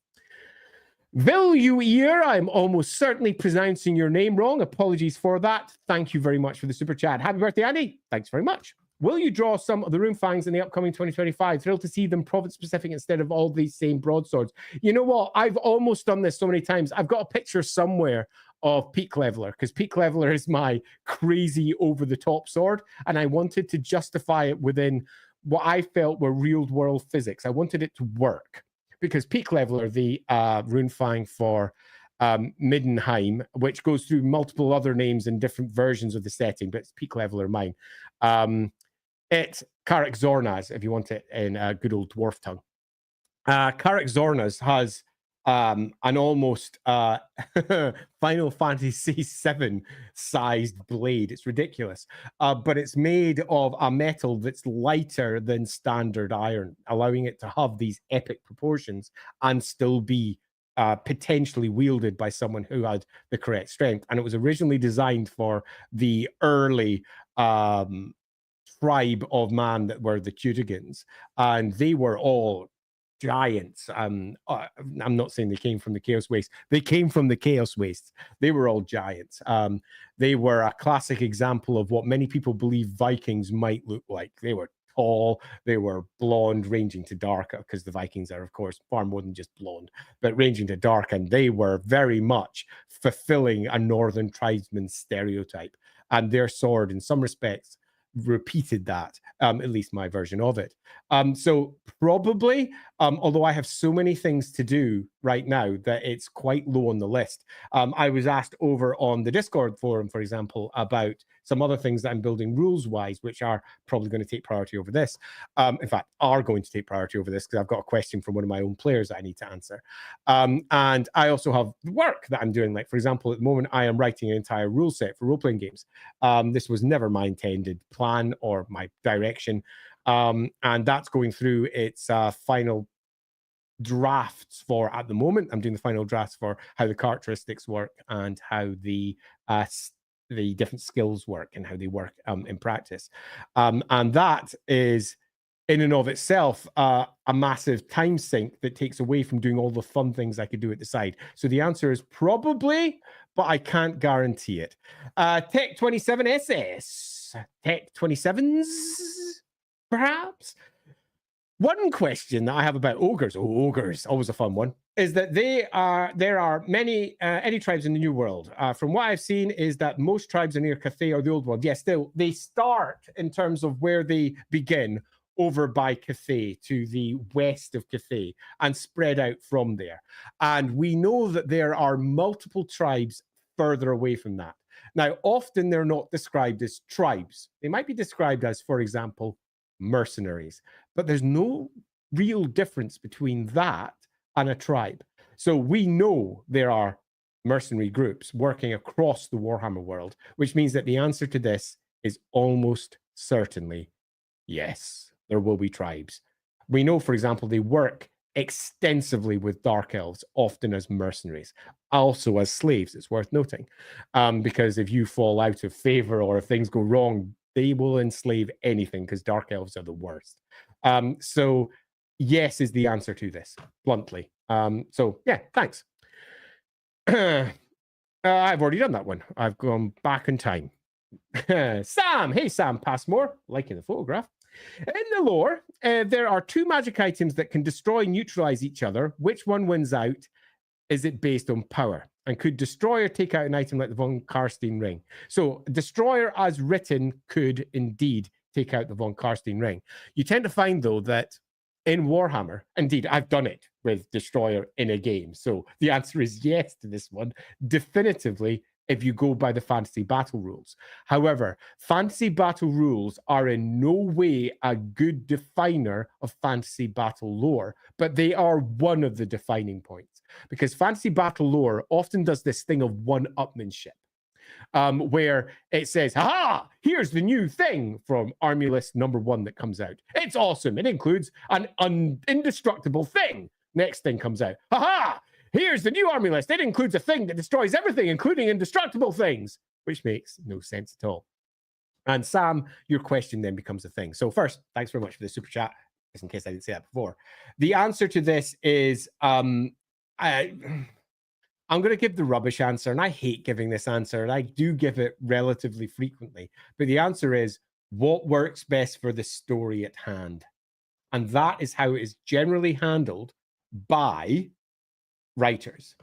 Villuir, I'm almost certainly pronouncing your name wrong. Apologies for that. Thank you very much for the super chat. Happy birthday, Andy. Thanks very much. Will you draw some of the Runefangs in the upcoming 2025? Thrilled to see them province-specific instead of all these same broadswords. You know what? I've almost done this so many times. I've got a picture somewhere of Peak Leveler, because Peak Leveler is my crazy over-the-top sword, and I wanted to justify it within what I felt were real-world physics. I wanted it to work, because Peak Leveler, the runefang for Middenheim, which goes through multiple other names in different versions of the setting, but it's Peak Leveler mine. It's Karak Zornaz, if you want it in a good old dwarf tongue. Karak Zornaz has an almost Final Fantasy VII sized blade. It's ridiculous, but it's made of a metal that's lighter than standard iron, allowing it to have these epic proportions and still be potentially wielded by someone who had the correct strength. And it was originally designed for the early tribe of man that were the Tutigans, and they were all giants. I'm not saying they came from the Chaos Wastes. They came from the Chaos Wastes. They were all giants. They were a classic example of what many people believe Vikings might look like. They were tall, they were blonde, ranging to dark, because the Vikings are, of course, far more than just blonde, but ranging to dark, and they were very much fulfilling a northern tribesman stereotype. And their sword, in some respects, repeated that, at least my version of it. So probably, although I have so many things to do right now that it's quite low on the list. I was asked over on the Discord forum, for example, about some other things that I'm building rules-wise, which are probably going to take priority over this. In fact, are going to take priority over this, because I've got a question from one of my own players that I need to answer. And I also have work that I'm doing. Like, for example, at the moment, I am writing an entire rule set for role-playing games. This was never my intended plan or my direction. And that's going through its final drafts for, at the moment, I'm doing the final drafts for how the characteristics work and how the different skills work and how they work in practice. And that is, in and of itself, a massive time sink that takes away from doing all the fun things I could do at the side. So the answer is probably, but I can't guarantee it. Tech 27 SS, Tech 27s, perhaps. One question that I have about ogres, ogres, always a fun one, is that there are many, any tribes in the New World. From what I've seen is that most tribes are near Cathay or the Old World. Yes, they start in terms of where they begin over by Cathay to the west of Cathay and spread out from there. And we know that there are multiple tribes further away from that. Now, often they're not described as tribes. They might be described as, for example, mercenaries, but there's no real difference between that and a tribe. So we know there are mercenary groups working across the Warhammer world, which means that the answer to this is almost certainly yes, there will be tribes. We know, for example, they work extensively with dark elves, often as mercenaries, also as slaves. It's worth noting, because if you fall out of favor or if things go wrong, they will enslave anything, because dark elves are the worst. So yes is the answer to this, bluntly. So yeah, thanks. I've already done that one. I've gone back in time. Sam, hey Sam Passmore, liking the photograph. In the lore, there are two magic items that can destroy and neutralize each other. Which one wins out? Is it based on power? And could Destroyer take out an item like the Von Karstein Ring? So Destroyer, as written, could indeed take out the Von Karstein Ring. You tend to find, though, that in Warhammer, indeed, I've done it with Destroyer in a game. So the answer is yes to this one, definitively, if you go by the fantasy battle rules. However, fantasy battle rules are in no way a good definer of fantasy battle lore, but they are one of the defining points, because fantasy battle lore often does this thing of one-upmanship, where it says, "Ha! Here's the new thing from Army List #1 that comes out. It's awesome. It includes an indestructible thing." Next thing comes out. "Ha! Here's the new army list. It includes a thing that destroys everything, including indestructible things," which makes no sense at all. And Sam, your question then becomes a thing. So first, thanks very much for the super chat, just in case I didn't say that before. The answer to this is, I'm going to give the rubbish answer, and I hate giving this answer, and I do give it relatively frequently. But the answer is, what works best for the story at hand? And that is how it is generally handled by writers.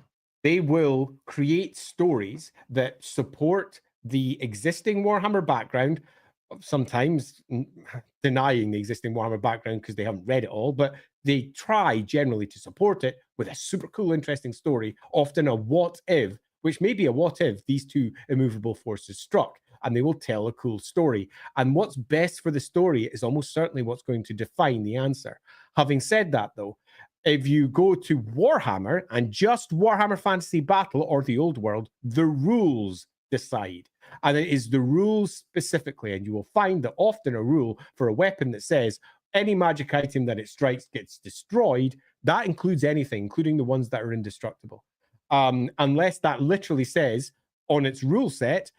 they will create stories that support the existing Warhammer background, sometimes denying the existing Warhammer background because they haven't read it all, but they try generally to support it with a super cool, interesting story, often a what if, which may be a what if these two immovable forces struck, and they will tell a cool story. And what's best for the story is almost certainly what's going to define the answer. Having said that, though, if you go to Warhammer and just Warhammer Fantasy Battle or the Old World, the rules decide. And it is the rules specifically, and you will find that often a rule for a weapon that says any magic item that it strikes gets destroyed, that includes anything, including the ones that are indestructible. Unless that literally says on its rule set,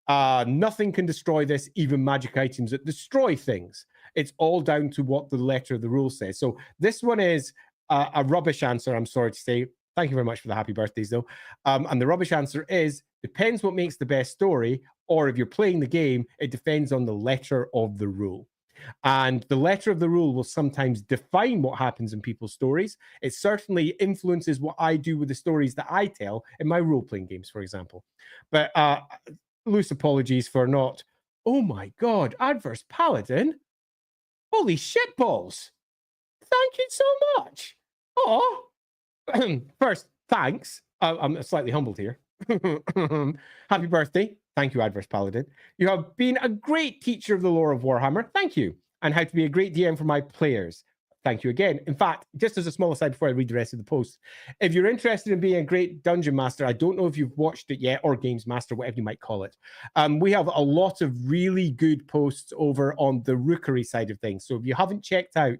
nothing can destroy this, even magic items that destroy things. It's all down to what the letter of the rule says. So this one is a rubbish answer, I'm sorry to say. Thank you very much for the happy birthdays, though. And the rubbish answer is, depends what makes the best story, or if you're playing the game, it depends on the letter of the rule. And the letter of the rule will sometimes define what happens in people's stories. It certainly influences what I do with the stories that I tell in my role-playing games, for example. But loose apologies for not... Oh my God, Adverse Paladin? Holy shitballs! Thank you so much. Oh, first, thanks. I'm slightly humbled here. Happy birthday. Thank you, Adverse Paladin. You have been a great teacher of the lore of Warhammer. Thank you. And how to be a great DM for my players. Thank you again. In fact, just as a small aside before I read the rest of the post, if you're interested in being a great dungeon master, I don't know if you've watched it yet, or games master, whatever you might call it. We have a lot of really good posts over on the Rookery side of things. So if you haven't checked out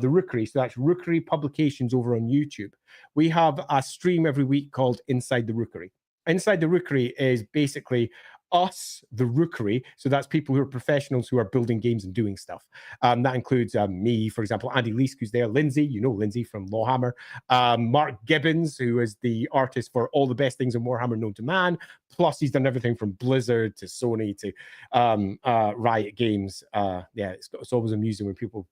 the Rookery, so that's Rookery Publications over on YouTube, we have a stream every week called Inside the Rookery. Inside the Rookery is basically us, the Rookery. So that's people who are professionals who are building games and doing stuff. That includes me, for example, Andy Leask, who's there, Lindsay, you know Lindsay from LAWhammer, Mark Gibbons, who is the artist for all the best things in Warhammer known to man. Plus, he's done everything from Blizzard to Sony to Riot Games. Yeah, it's always amusing when people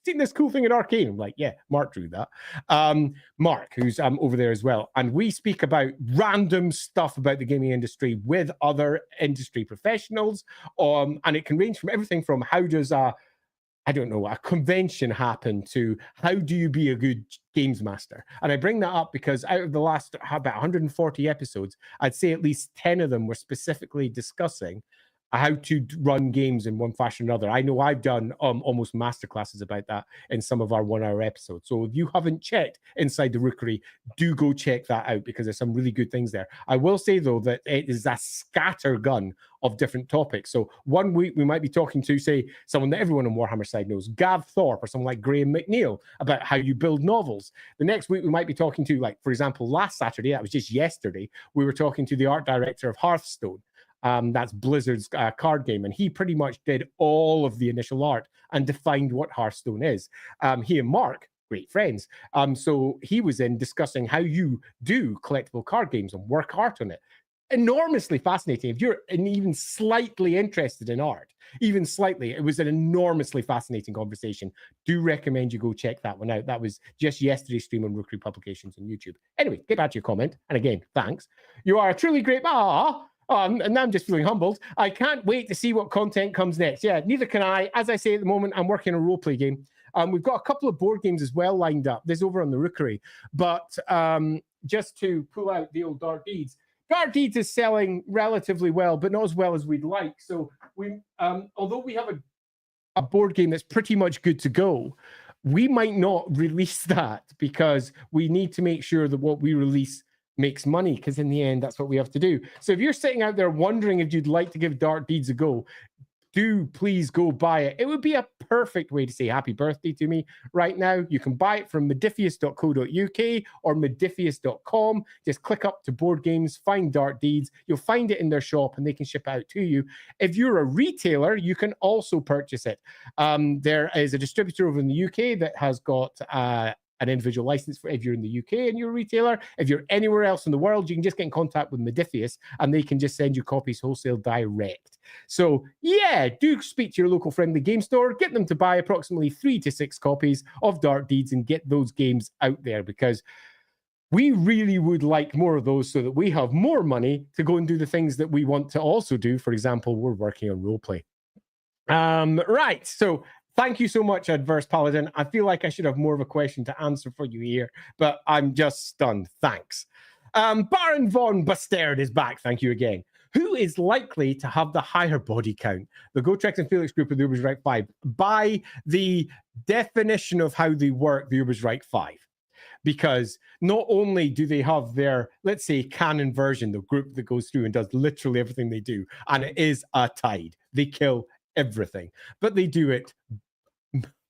seen this cool thing in Arcane. I'm like, yeah, Mark drew that. Mark, who's over there as well. And we speak about random stuff about the gaming industry with other industry professionals. And it can range from everything from how does a convention happen to how do you be a good games master. And I bring that up because out of the last about 140 episodes, I'd say at least 10 of them were specifically discussing how to run games in one fashion or another. I know I've done almost masterclasses about that in some of our 1-hour episodes. So if you haven't checked Inside the Rookery, do go check that out because there's some really good things there. I will say, though, that it is a scattergun of different topics. So one week we might be talking to, say, someone that everyone on Warhammer side knows, Gav Thorpe, or someone like Graham McNeil, about how you build novels. The next week we might be talking to, like, for example, last Saturday, that was just yesterday, we were talking to the art director of Hearthstone. That's Blizzard's card game, and he pretty much did all of the initial art and defined what Hearthstone is. He and Mark, great friends. So he was in discussing how you do collectible card games and work art on it. Enormously fascinating. If you're even slightly interested in art, even slightly, it was an enormously fascinating conversation. Do recommend you go check that one out. That was just yesterday's stream on Rookery Publications on YouTube. Anyway, get back to your comment. And again, thanks. You are a truly great... and now I'm just feeling humbled. I can't wait to see what content comes next. Yeah, neither can I. As I say at the moment, I'm working on a roleplay game. We've got a couple of board games as well lined up. There's over on the Rookery. But just to pull out the old Dark Deeds, Dark Deeds is selling relatively well, but not as well as we'd like. So we, although we have a board game that's pretty much good to go, we might not release that because we need to make sure that what we release makes money, because in the end, that's what we have to do. So if you're sitting out there wondering if you'd like to give Dark Deeds a go, do please go buy it. It would be a perfect way to say happy birthday to me right now. You can buy it from modifius.co.uk or modifius.com. Just click up to board games, find Dark Deeds. You'll find it in their shop and they can ship it out to you. If you're a retailer, you can also purchase it. There is a distributor over in the UK that has got an individual license for if you're in the UK and you're a retailer. If you're anywhere else in the world, you can just get in contact with Modifius and they can just send you copies wholesale direct. So yeah, do speak to your local friendly game store, get them to buy approximately 3 to 6 copies of Dark Deeds and get those games out there, because We really would like more of those so that we have more money to go and do the things that we want to also do. For example, we're working on roleplay. Right. So thank you so much, Adverse Paladin. I feel like I should have more of a question to answer for you here, but I'm just stunned. Thanks. Baron von Bastard is back. Thank you again. Who is likely to have the higher body count? The Gotrek and Felix group of the Ubersreich 5. By the definition of how they work, the Ubersreich 5. Because not only do they have their, let's say, canon version, the group that goes through and does literally everything they do, and it is a tide. They kill everything, but they do it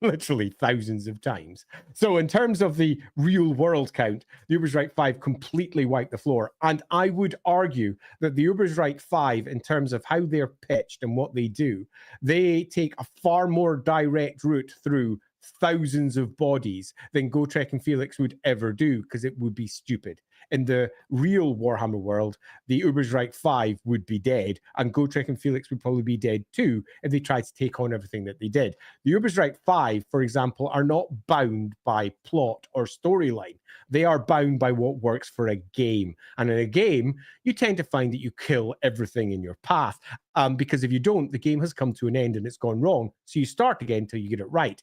literally thousands of times. So in terms of the real world count, the Ubersreich 5 completely wiped the floor. And I would argue that the Ubersreich 5, in terms of how they're pitched and what they do, they take a far more direct route through thousands of bodies than Gotrek and Felix would ever do, because it would be stupid. In the real Warhammer world, the Ubersreich 5 would be dead, and Gotrek and Felix would probably be dead too if they tried to take on everything that they did. The Ubersreich 5, for example, are not bound by plot or storyline. They are bound by what works for a game. And in a game, you tend to find that you kill everything in your path, because if you don't, the game has come to an end and it's gone wrong. So you start again until you get it right.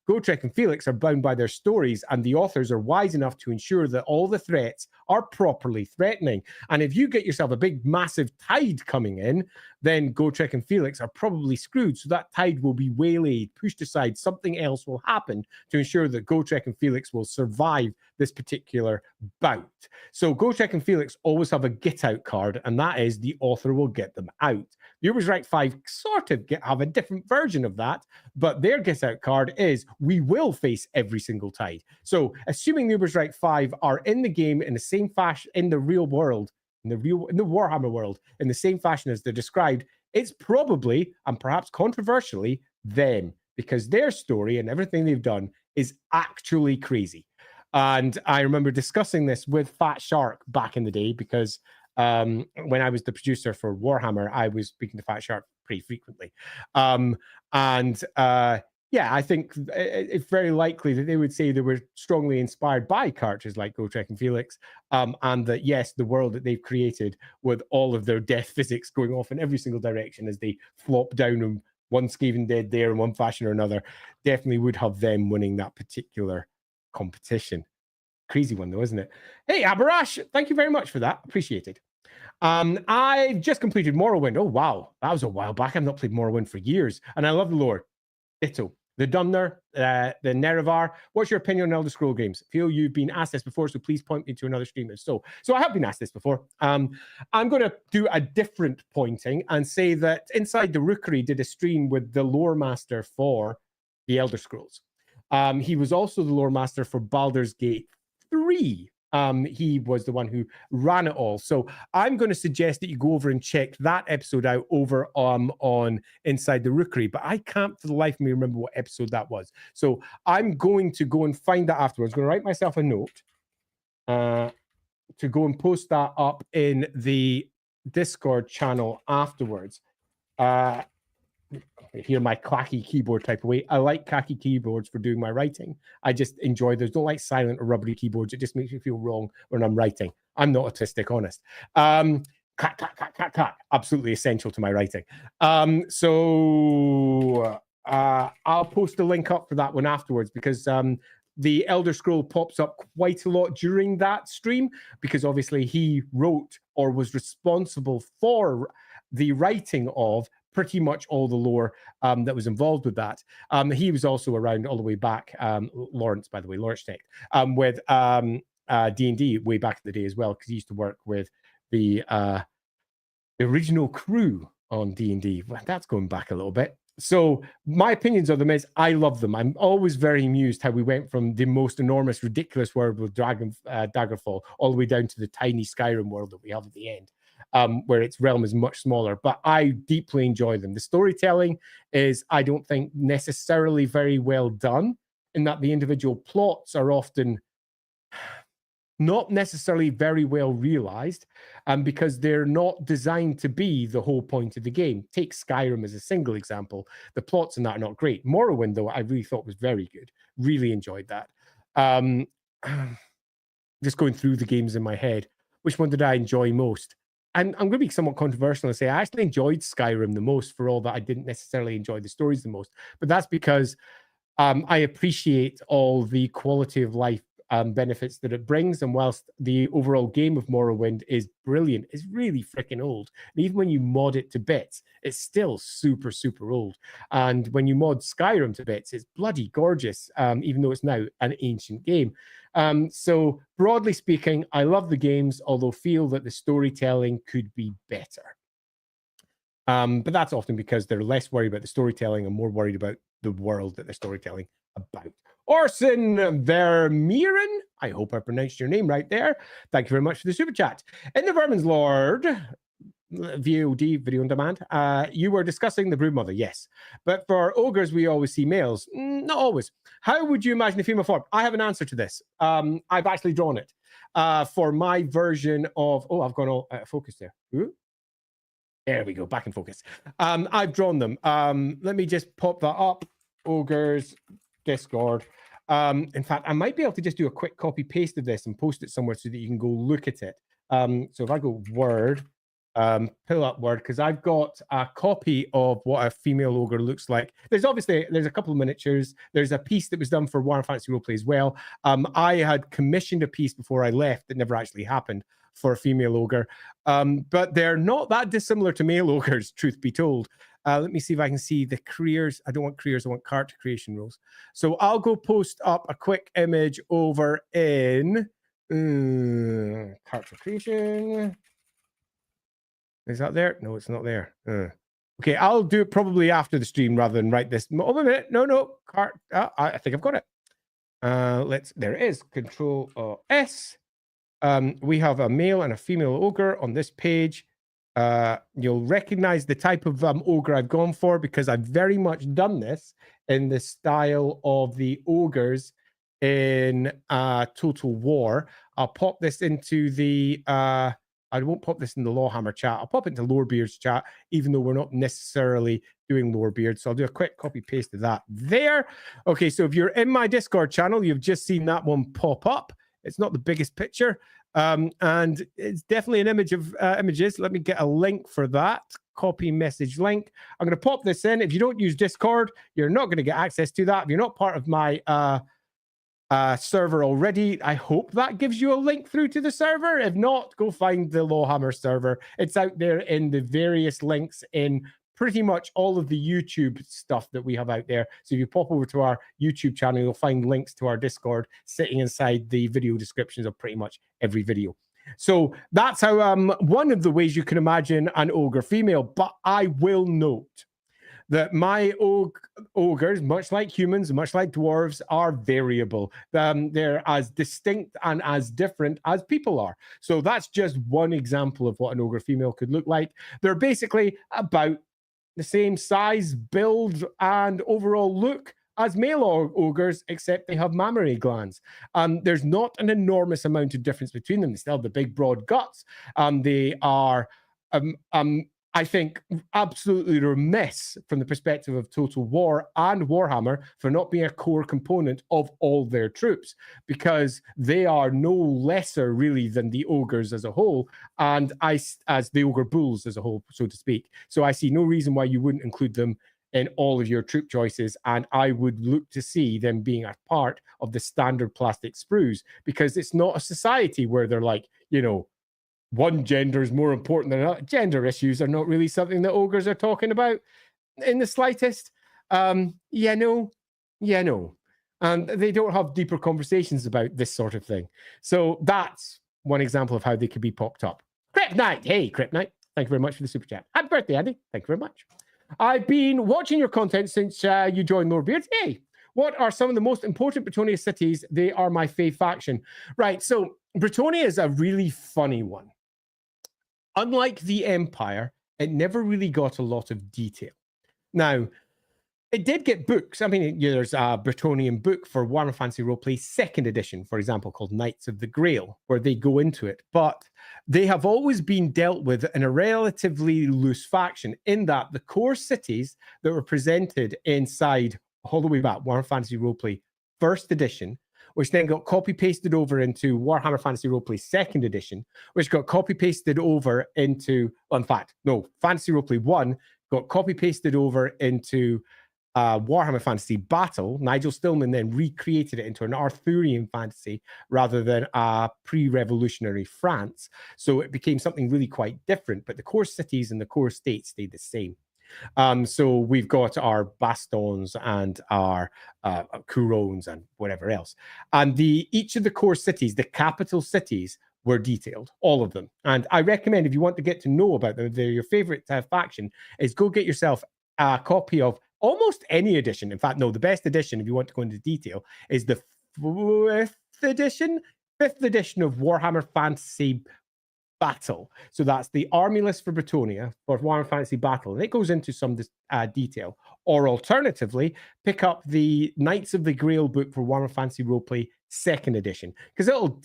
Gotrek and Felix are bound by their stories, and the authors are wise enough to ensure that all the threats are properly threatening. And if you get yourself a big, massive tide coming in, then Gotrek and Felix are probably screwed. So that tide will be waylaid, pushed aside. Something else will happen to ensure that Gotrek and Felix will survive this particular bout. So Gotrek and Felix always have a get out card, and that is the author will get them out. The Ubersreich 5 sort of have a different version of that, but their get out card is we will face every single tide. So assuming the Ubersreich 5 are in the game in the same fashion, in the real world, in the Warhammer world, in the same fashion as they're described, it's probably, and perhaps controversially, them, because their story and everything they've done is actually crazy. And I remember discussing this with Fat Shark back in the day, because when I was the producer for Warhammer, I was speaking to Fat Shark pretty frequently. Yeah, I think it's very likely that they would say they were strongly inspired by characters like Gotrek and Felix, and that, yes, the world that they've created with all of their death physics going off in every single direction as they flop down and one Skaven dead there in one fashion or another, definitely would have them winning that particular competition. Crazy one, though, isn't it? Hey, Abarash, thank you very much for that. Appreciated. I've just completed Morrowind. Oh, wow. That was a while back. I've not played Morrowind for years, and I love the lore. Ditto. The Dunmer, the Nerevar. What's your opinion on Elder Scroll games? I feel you've been asked this before, so please point me to another streamer. So I have been asked this before. I'm going to do a different pointing and say that Inside the Rookery did a stream with the lore master for the Elder Scrolls. He was also the lore master for Baldur's Gate 3. He was the one who ran it all. So I'm going to suggest that you go over and check that episode out over on Inside the Rookery, but I can't for the life of me remember what episode that was. So I'm going to go and find that afterwards. I'm going to write myself a note to go and post that up in the Discord channel afterwards. Hear my clacky keyboard type away. I like clacky keyboards for doing my writing. I just enjoy those. Don't like silent or rubbery keyboards. It just makes me feel wrong when I'm writing. I'm not autistic, honest. Clack, clack, clack, clack, clack. Absolutely essential to my writing. I'll post a link up for that one afterwards, because the Elder Scroll pops up quite a lot during that stream, because obviously he wrote or was responsible for the writing of pretty much all the lore that was involved with that. He was also around all the way back, Lawrence, by the way, Lawrence Tech, with D&D way back in the day as well, because he used to work with the original crew on D&D. Well, that's going back a little bit. So my opinions of them is I love them. I'm always very amused how we went from the most enormous, ridiculous world with Daggerfall all the way down to the tiny Skyrim world that we have at the end. Where its realm is much smaller, but I deeply enjoy them. The storytelling is, I don't think, necessarily very well done, in that the individual plots are often not necessarily very well realized, because they're not designed to be the whole point of the game. Take Skyrim as a single example. The plots in that are not great. Morrowind, though, I really thought was very good. Really enjoyed that. just going through the games in my head, which one did I enjoy most? I'm going to be somewhat controversial and say I actually enjoyed Skyrim the most, for all that I didn't necessarily enjoy the stories the most. But that's because I appreciate all the quality of life benefits that it brings. And whilst the overall game of Morrowind is brilliant, it's really freaking old. And even when you mod it to bits, it's still super, super old. And when you mod Skyrim to bits, it's bloody gorgeous, even though it's now an ancient game. So broadly speaking, I love the games, although feel that the storytelling could be better. But that's often because they're less worried about the storytelling and more worried about the world that they're storytelling about. Orson Vermeeren, I hope I pronounced your name right there. Thank you very much for the super chat. In the Vermin's Lord, VOD, video on demand, you were discussing the broodmother, yes. But for ogres, we always see males. Not always. How would you imagine a female form? I have an answer to this. I've actually drawn it for my version of... Oh, I've gone all out of focus there. Ooh. There we go, back in focus. I've drawn them. Let me just pop that up. Ogres, Discord. In fact, I might be able to just do a quick copy paste of this and post it somewhere so that you can go look at it. So if I go Word, pull up Word, because I've got a copy of what a female ogre looks like. There's a couple of miniatures. There's a piece that was done for Warhammer Fantasy Roleplay as well. I had commissioned a piece before I left that never actually happened for a female ogre. But they're not that dissimilar to male ogres, truth be told. Let me see if I can see the careers. I don't want careers, I want character creation rules. So I'll go post up a quick image over in character creation. Is that there? No, it's not there. Okay, I'll do it probably after the stream rather than write this. Oh, a minute. No. I think I've got it. There it is. Control S. We have a male and a female ogre on this page. You'll recognize the type of ogre I've gone for because I've very much done this in the style of the ogres in Total War. I'll pop this into the... I won't pop this in the LAWhammer chat. I'll pop it into Lorebeard's chat, even though we're not necessarily doing Lorebeard. So I'll do a quick copy paste of that there. Okay, so if you're in my Discord channel, you've just seen that one pop up. It's not the biggest picture, and it's definitely an image of images. Let me get a link for that. Copy message link. I'm going to pop this in. If you don't use Discord, you're not going to get access to that. If you're not part of my server already, I hope that gives you a link through to the server. If not, go find the LAWhammer server. It's out there in the various links in pretty much all of the YouTube stuff that we have out there. So if you pop over to our YouTube channel, you'll find links to our Discord sitting inside the video descriptions of pretty much every video. So that's how one of the ways you can imagine an ogre female. But I will note that my ogres, much like humans, much like dwarves, are variable. They're as distinct and as different as people are. So that's just one example of what an ogre female could look like. They're basically about the same size, build, and overall look as male ogres, except they have mammary glands. There's not an enormous amount of difference between them. They still have the big, broad guts. They are... I think absolutely remiss from the perspective of Total War and Warhammer for not being a core component of all their troops, because they are no lesser really than the ogres as a whole, and as the ogre bulls as a whole, so to speak. So I see no reason why you wouldn't include them in all of your troop choices, and I would look to see them being a part of the standard plastic sprues, because it's not a society where they're like, you know, one gender is more important than another. Gender issues are not really something that ogres are talking about in the slightest. No. And they don't have deeper conversations about this sort of thing. So that's one example of how they could be popped up. Crip Knight. Hey, Crip Knight. Thank you very much for the super chat. Happy birthday, Andy. Thank you very much. I've been watching your content since you joined Lorebeard. Hey, what are some of the most important Bretonnia cities? They are my fave faction. Right, so Bretonnia is a really funny one. Unlike the Empire, it never really got a lot of detail. Now, it did get books. I mean, there's a Bretonnian book for Warhammer Fantasy Roleplay 2nd edition, for example, called Knights of the Grail, where they go into it. But they have always been dealt with in a relatively loose faction, in that the core cities that were presented inside, all the way back, Warhammer Fantasy Roleplay 1st edition, which then got copy-pasted over into Warhammer Fantasy Roleplay 2nd edition, which got copy-pasted over into, well, in fact, no, Fantasy Roleplay 1 got copy-pasted over into Warhammer Fantasy Battle. Nigel Stillman then recreated it into an Arthurian fantasy rather than a pre-revolutionary France. So it became something really quite different, but the core cities and the core states stayed the same. So we've got our Bastons and our Couronnes and whatever else. And each of the core cities, the capital cities, were detailed, all of them. And I recommend, if you want to get to know about them, if they're your favorite faction, is go get yourself a copy of almost any edition. In fact, no, the best edition, if you want to go into detail, is the 5th edition of Warhammer Fantasy Battle. So that's the army list for Bretonnia for Warhammer Fantasy Battle, and it goes into some detail. Or alternatively, pick up the Knights of the Grail book for Warhammer Fantasy Roleplay 2nd edition, because it'll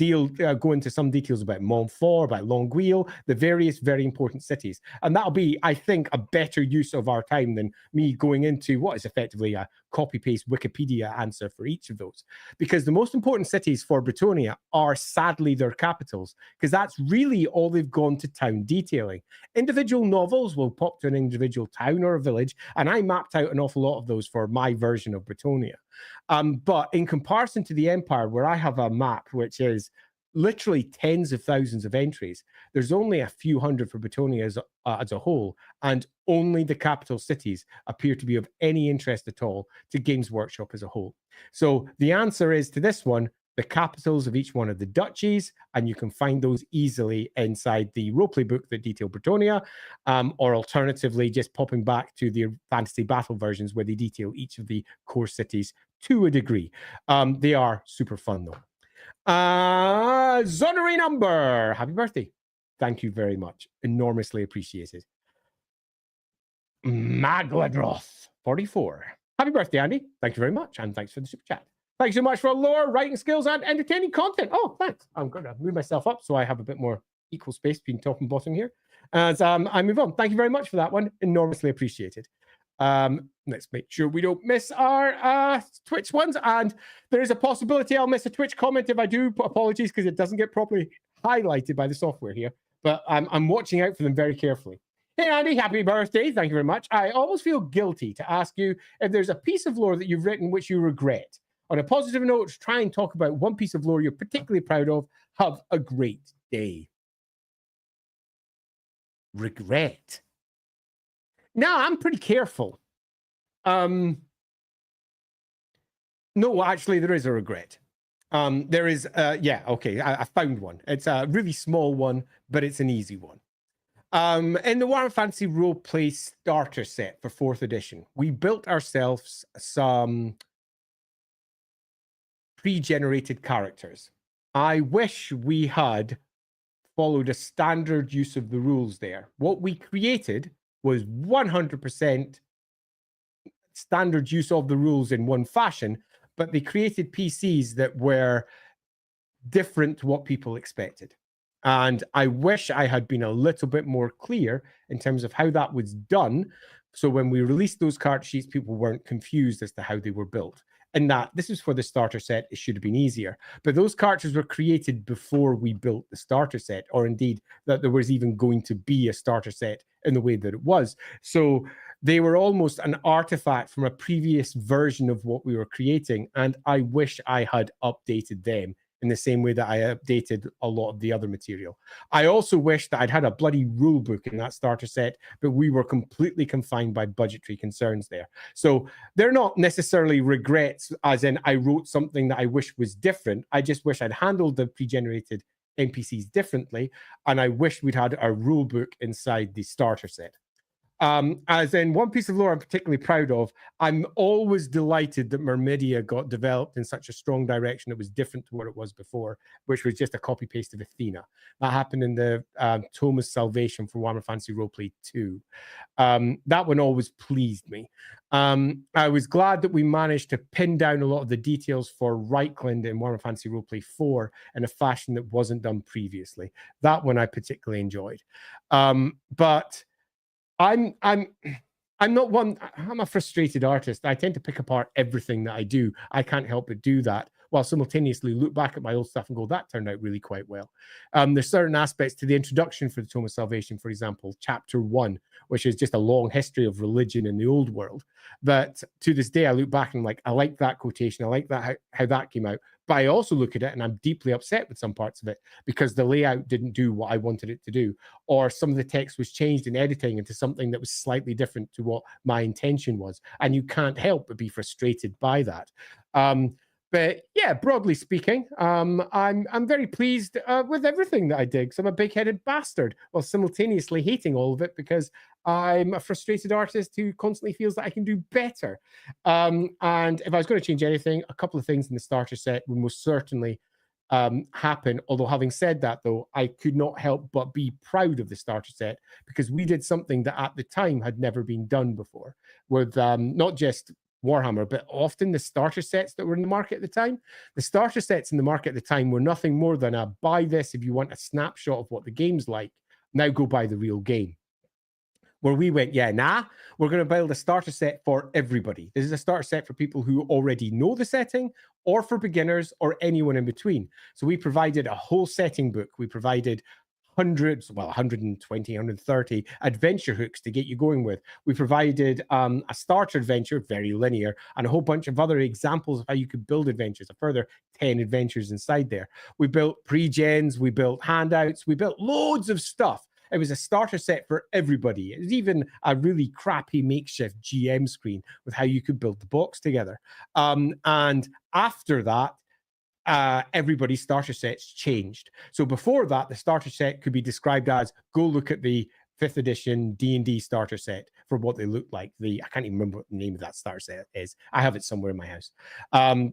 go into some details about Montfort, about Longueuil, the various very important cities. And that'll be, I think, a better use of our time than me going into what is effectively a copy-paste Wikipedia answer for each of those. Because the most important cities for Bretonnia are sadly their capitals, because that's really all they've gone to town detailing. Individual novels will pop to an individual town or a village, and I mapped out an awful lot of those for my version of Bretonnia. But in comparison to the Empire, where I have a map which is literally tens of thousands of entries, there's only a few hundred for Bretonnia as a whole, and only the capital cities appear to be of any interest at all to Games Workshop as a whole. So the answer is, to this one, the capitals of each one of the duchies, and you can find those easily inside the roleplay book that detail Bretonnia, or alternatively, just popping back to the fantasy battle versions where they detail each of the core cities to a degree. They are super fun, though. Zonnery number, happy birthday. Thank you very much. Enormously appreciated. Magladroth, 44. Happy birthday, Andy. Thank you very much, and thanks for the super chat. Thanks so much for lore, writing skills, and entertaining content. Oh, thanks. I'm going to move myself up so I have a bit more equal space between top and bottom here as I move on. Thank you very much for that one. Enormously appreciated. Let's make sure we don't miss our Twitch ones. And there is a possibility I'll miss a Twitch comment. If I do, apologies, because it doesn't get properly highlighted by the software here. But I'm watching out for them very carefully. Hey, Andy, happy birthday. Thank you very much. I always feel guilty to ask you if there's a piece of lore that you've written which you regret. On a positive note, try and talk about one piece of lore you're particularly proud of. Have a great day. Regret. No, I'm pretty careful. No, actually, there is a regret. There is, yeah, okay, I found one. It's a really small one, but it's an easy one. In the Warhammer Fantasy Roleplay starter set for 4th edition, we built ourselves some pre-generated characters. I wish we had followed a standard use of the rules there. What we created was 100% standard use of the rules in one fashion, but they created PCs that were different to what people expected. And I wish I had been a little bit more clear in terms of how that was done. So when we released those card sheets, people weren't confused as to how they were built. And that this is for the starter set, it should have been easier. But those characters were created before we built the starter set, or indeed that there was even going to be a starter set in the way that it was. So they were almost an artifact from a previous version of what we were creating. And I wish I had updated them in the same way that I updated a lot of the other material. I also wish that I'd had a bloody rule book in that starter set, but we were completely confined by budgetary concerns there. So they're not necessarily regrets, as in I wrote something that I wish was different. I just wish I'd handled the pre-generated NPCs differently, and I wish we'd had a rule book inside the starter set. As in one piece of lore I'm particularly proud of, I'm always delighted that Myrmidia got developed in such a strong direction that was different to what it was before, which was just a copy-paste of Athena. That happened in the Tome of Salvation for Warhammer Fantasy Roleplay 2. That one always pleased me. I was glad that we managed to pin down a lot of the details for Reichland in Warhammer Fantasy Roleplay 4 in a fashion that wasn't done previously. That one I particularly enjoyed. But I'm not one. I'm a frustrated artist. I tend to pick apart everything that I do. I can't help but do that. while simultaneously look back at my old stuff and go, that turned out really quite well. There's certain aspects to the introduction for the Tome of Salvation, for example, chapter 1, which is just a long history of religion in the old world, that to this day I look back and I'm like, I like that quotation, I like that how that came out. But I also look at it and I'm deeply upset with some parts of it because the layout didn't do what I wanted it to do, or some of the text was changed in editing into something that was slightly different to what my intention was. And you can't help but be frustrated by that. But yeah, broadly speaking, I'm very pleased with everything that I did. So I'm a big-headed bastard while simultaneously hating all of it because I'm a frustrated artist who constantly feels that I can do better. And if I was going to change anything, a couple of things in the starter set would most certainly happen. Although having said that, though, I could not help but be proud of the starter set because we did something that at the time had never been done before with not just Warhammer, but often the starter sets that were in the market at the time. The starter sets in the market at the time were nothing more than a buy this if you want a snapshot of what the game's like. Now go buy the real game. Where we went, yeah, nah, we're going to build a starter set for everybody. This is a starter set for people who already know the setting, or for beginners, or anyone in between. So we provided a whole setting book. We provided hundreds, well, 120, 130 adventure hooks to get you going with. We provided a starter adventure, very linear, and a whole bunch of other examples of how you could build adventures, a further 10 adventures inside there. We built pre-gens, we built handouts, we built loads of stuff. It was a starter set for everybody. It was even a really crappy makeshift GM screen with how you could build the box together. And after that, everybody's starter sets changed. So before that, the starter set could be described as, go look at the 5th edition D&D starter set for what they look like. I can't even remember what the name of that starter set is. I have it somewhere in my house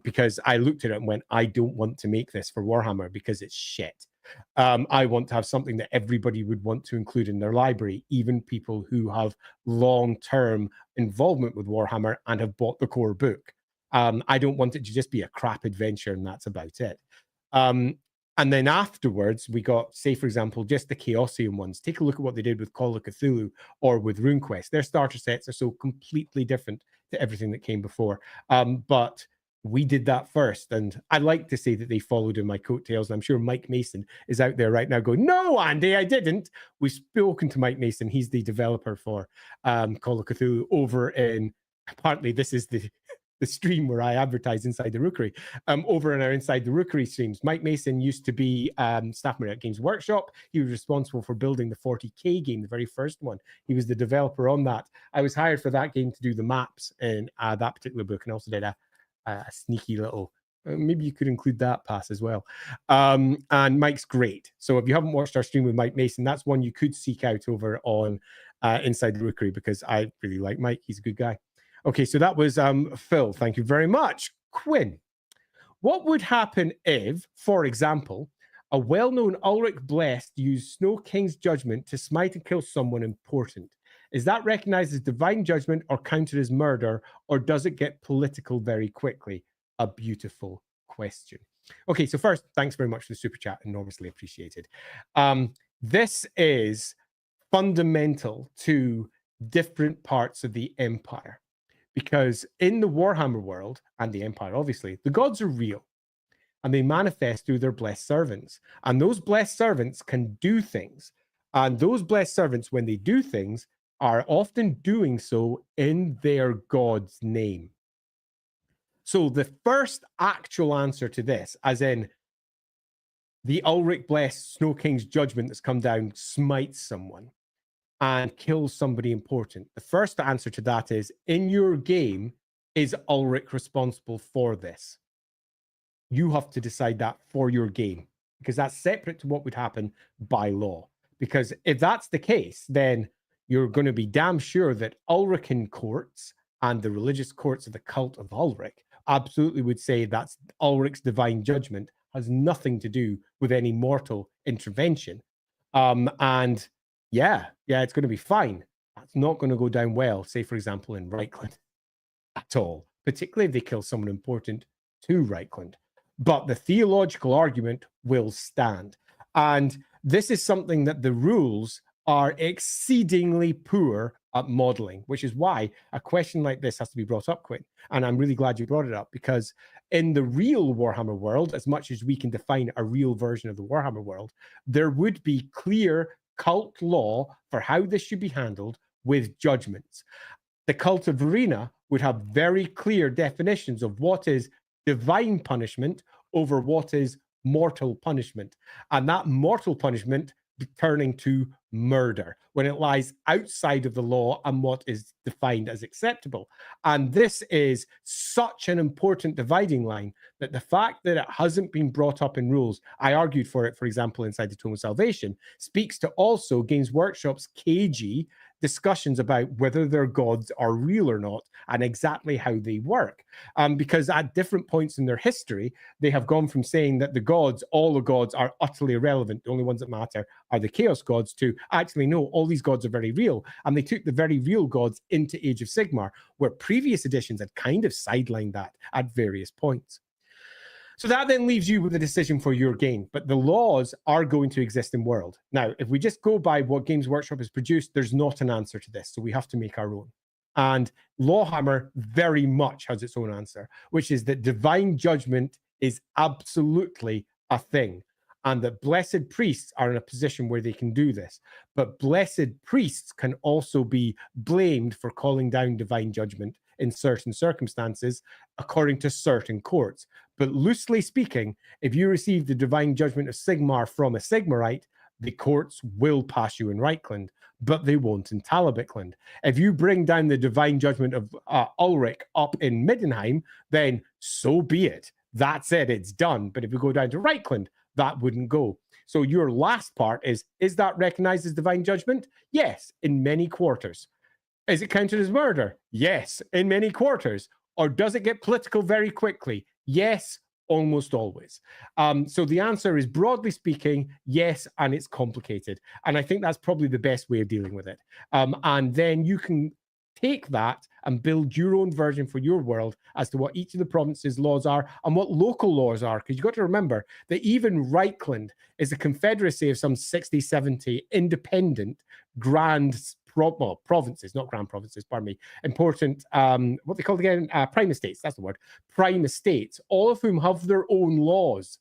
because I looked at it and went, I don't want to make this for Warhammer because it's shit. I want to have something that everybody would want to include in their library, even people who have long-term involvement with Warhammer and have bought the core book. I don't want it to just be a crap adventure and that's about it. And then afterwards, we got, say, for example, just the Chaosium ones. Take a look at what they did with Call of Cthulhu or with RuneQuest. Their starter sets are so completely different to everything that came before. But we did that first, and I like to say that they followed in my coattails. And I'm sure Mike Mason is out there right now going, no, Andy, I didn't. We've spoken to Mike Mason. He's the developer for Call of Cthulhu over in, partly this is the stream where I advertise Inside the Rookery. Over in our Inside the Rookery streams, Mike Mason used to be staff member at Games Workshop. He was responsible for building the 40K game, the very first one. He was the developer on that. I was hired for that game to do the maps in that particular book, and also did a sneaky little, maybe you could include that pass as well. And Mike's great. So if you haven't watched our stream with Mike Mason, that's one you could seek out over on Inside the Rookery, because I really like Mike. He's a good guy. Okay, so that was Phil. Thank you very much. Quinn, what would happen if, for example, a well-known Ulrich Blessed used Snow King's Judgment to smite and kill someone important? Is that recognized as divine judgment or counted as murder, or does it get political very quickly? A beautiful question. Okay, so first, thanks very much for the super chat, enormously appreciated. This is fundamental to different parts of the Empire, because in the Warhammer world, and the Empire obviously, the gods are real, and they manifest through their blessed servants. And those blessed servants can do things. And those blessed servants, when they do things, are often doing so in their God's name. So the first actual answer to this, as in the Ulrich Blessed Snow King's Judgment that's come down, smites someone and kills somebody important. The first answer to that is, in your game, is Ulrich responsible for this? You have to decide that for your game, because that's separate to what would happen by law. Because if that's the case, then you're going to be damn sure that Ulrican courts and the religious courts of the cult of Ulrich absolutely would say that's Ulrich's divine judgment, has nothing to do with any mortal intervention. And yeah, it's going to be fine. That's not going to go down well, say, for example, in Reichland at all, particularly if they kill someone important to Reichland. But the theological argument will stand. And this is something that the rules are exceedingly poor modeling, which is why a question like this has to be brought up, Quinn. And I'm really glad you brought it up, because in the real Warhammer world, as much as we can define a real version of the Warhammer world, there would be clear cult law for how this should be handled with judgments. The cult of Arena would have very clear definitions of what is divine punishment over what is mortal punishment. And that mortal punishment turning to murder when it lies outside of the law and what is defined as acceptable. And this is such an important dividing line that the fact that it hasn't been brought up in rules, I argued for it, for example, inside the Tome of Salvation, speaks to also Games Workshop's cagey discussions about whether their gods are real or not and exactly how they work. Because at different points in their history, they have gone from saying that the gods, all the gods are utterly irrelevant, the only ones that matter are the Chaos gods, to actually, no, all these gods are very real. And they took the very real gods into Age of Sigmar, where previous editions had kind of sidelined that at various points. So that then leaves you with a decision for your game. But the laws are going to exist in world. Now, if we just go by what Games Workshop has produced, there's not an answer to this. So we have to make our own. And LAWhammer very much has its own answer, which is that divine judgment is absolutely a thing. And that blessed priests are in a position where they can do this. But blessed priests can also be blamed for calling down divine judgment in certain circumstances, according to certain courts. But loosely speaking, if you receive the divine judgment of Sigmar from a Sigmarite, the courts will pass you in Reichland, but they won't in Talabicland. If you bring down the divine judgment of Ulrich up in Middenheim, then so be it. That's it, it's done. But if you go down to Reichland, that wouldn't go. So your last part is that recognized as divine judgment? Yes, in many quarters. Is it counted as murder? Yes, in many quarters. Or does it get political very quickly? Yes, almost always. So the answer is, broadly speaking, yes, and it's complicated. And I think that's probably the best way of dealing with it. And then you can take that and build your own version for your world as to what each of the provinces' laws are and what local laws are. Because you've got to remember that even Reichland is a confederacy of some 60, 70 independent grand provinces, not grand provinces, pardon me, important, what they call again, prime estates, that's the word, prime estates, all of whom have their own laws.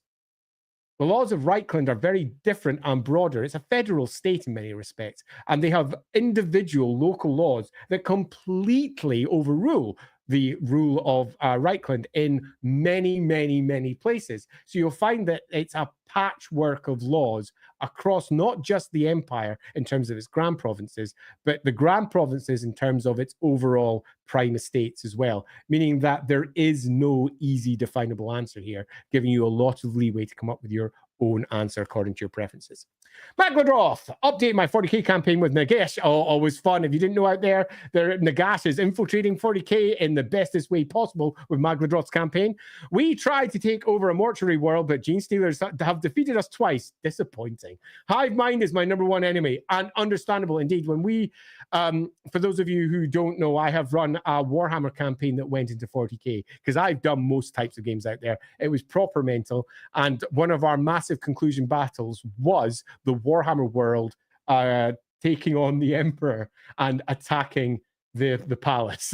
The laws of Reichland are very different and broader. It's a federal state in many respects, and they have individual local laws that completely overrule the rule of Reichland in many, many, many places. So you'll find that it's a patchwork of laws across not just the empire in terms of its grand provinces, but the grand provinces in terms of its overall prime estates as well, meaning that there is no easy definable answer here, giving you a lot of leeway to come up with your own answer according to your preferences. Magladroth, update my 40k campaign with Nagash. Oh, always fun. If you didn't know out there, Nagash is infiltrating 40k in the bestest way possible with Magladroth's campaign. We tried to take over a mortuary world, but Gene Stealers have defeated us twice. Disappointing. Hive Mind is my number one enemy, and understandable indeed. When we, for those of you who don't know, I have run a Warhammer campaign that went into 40k because I've done most types of games out there. It was proper mental, and one of our massive conclusion battles was the Warhammer world taking on the Emperor and attacking the palace.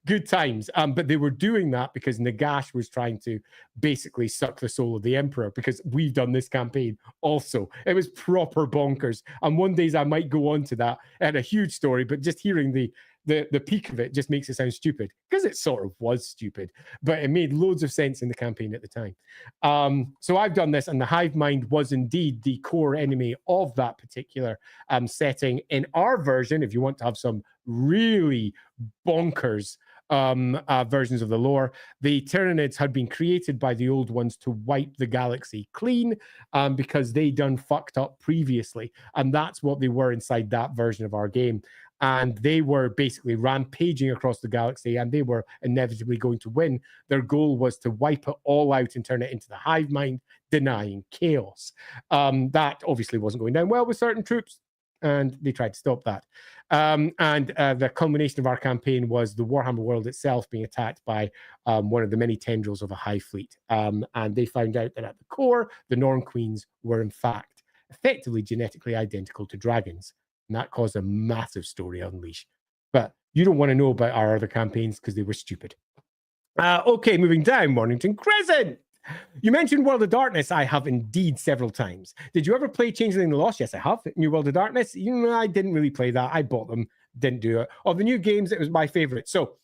Good times. But they were doing that because Nagash was trying to basically suck the soul of the Emperor, because we've done this campaign also. It was proper bonkers. And one days I might go on to that. I had a huge story, but just hearing the peak of it just makes it sound stupid, because it sort of was stupid, but it made loads of sense in the campaign at the time. So I've done this, and the Hive Mind was indeed the core enemy of that particular setting. In our version, if you want to have some really bonkers versions of the lore, the Tyranids had been created by the old ones to wipe the galaxy clean, because they done fucked up previously, and that's what they were inside that version of our game. And they were basically rampaging across the galaxy, and they were inevitably going to win. Their goal was to wipe it all out and turn it into the Hive Mind, denying chaos. That obviously wasn't going down well with certain troops, and they tried to stop that. And the culmination of our campaign was the Warhammer world itself being attacked by one of the many tendrils of a hive fleet. And they found out that at the core, the Norn Queens were in fact effectively genetically identical to dragons. And that caused a massive story unleash. But you don't want to know about our other campaigns because they were stupid. Okay, moving down, Mornington Crescent. You mentioned World of Darkness. I have indeed several times. Did you ever play Changeling and the Lost? Yes, I have. New World of Darkness. You know, I didn't really play that. I bought them, didn't do it. Of the new games, it was my favorite. So,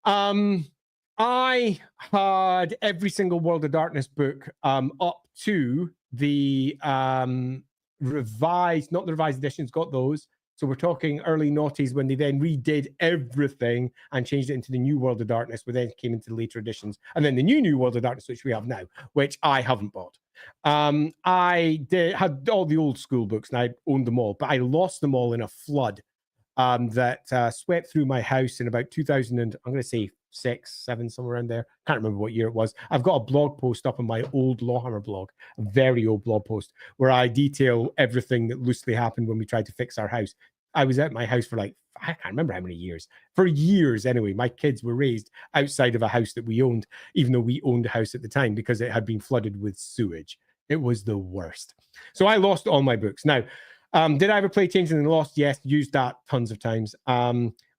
I had every single World of Darkness book up to the revised, not the revised editions, got those. So we're talking early noughties when they then redid everything and changed it into the new World of Darkness, which then came into the later editions. And then the new World of Darkness, which we have now, which I haven't bought. I had all the old school books and I owned them all, but I lost them all in a flood that swept through my house in about 2000 and I'm going to say 6, 7, somewhere around there. Can't remember what year it was. I've got a blog post up on my old LAWhammer blog, a very old blog post, where I detail everything that loosely happened when we tried to fix our house. I was at my house for like, I can't remember how many years. For years, anyway. My kids were raised outside of a house that we owned, even though we owned a house at the time, because it had been flooded with sewage. It was the worst. So I lost all my books. Now, did I ever play Changeling and Lost? Yes, used that tons of times.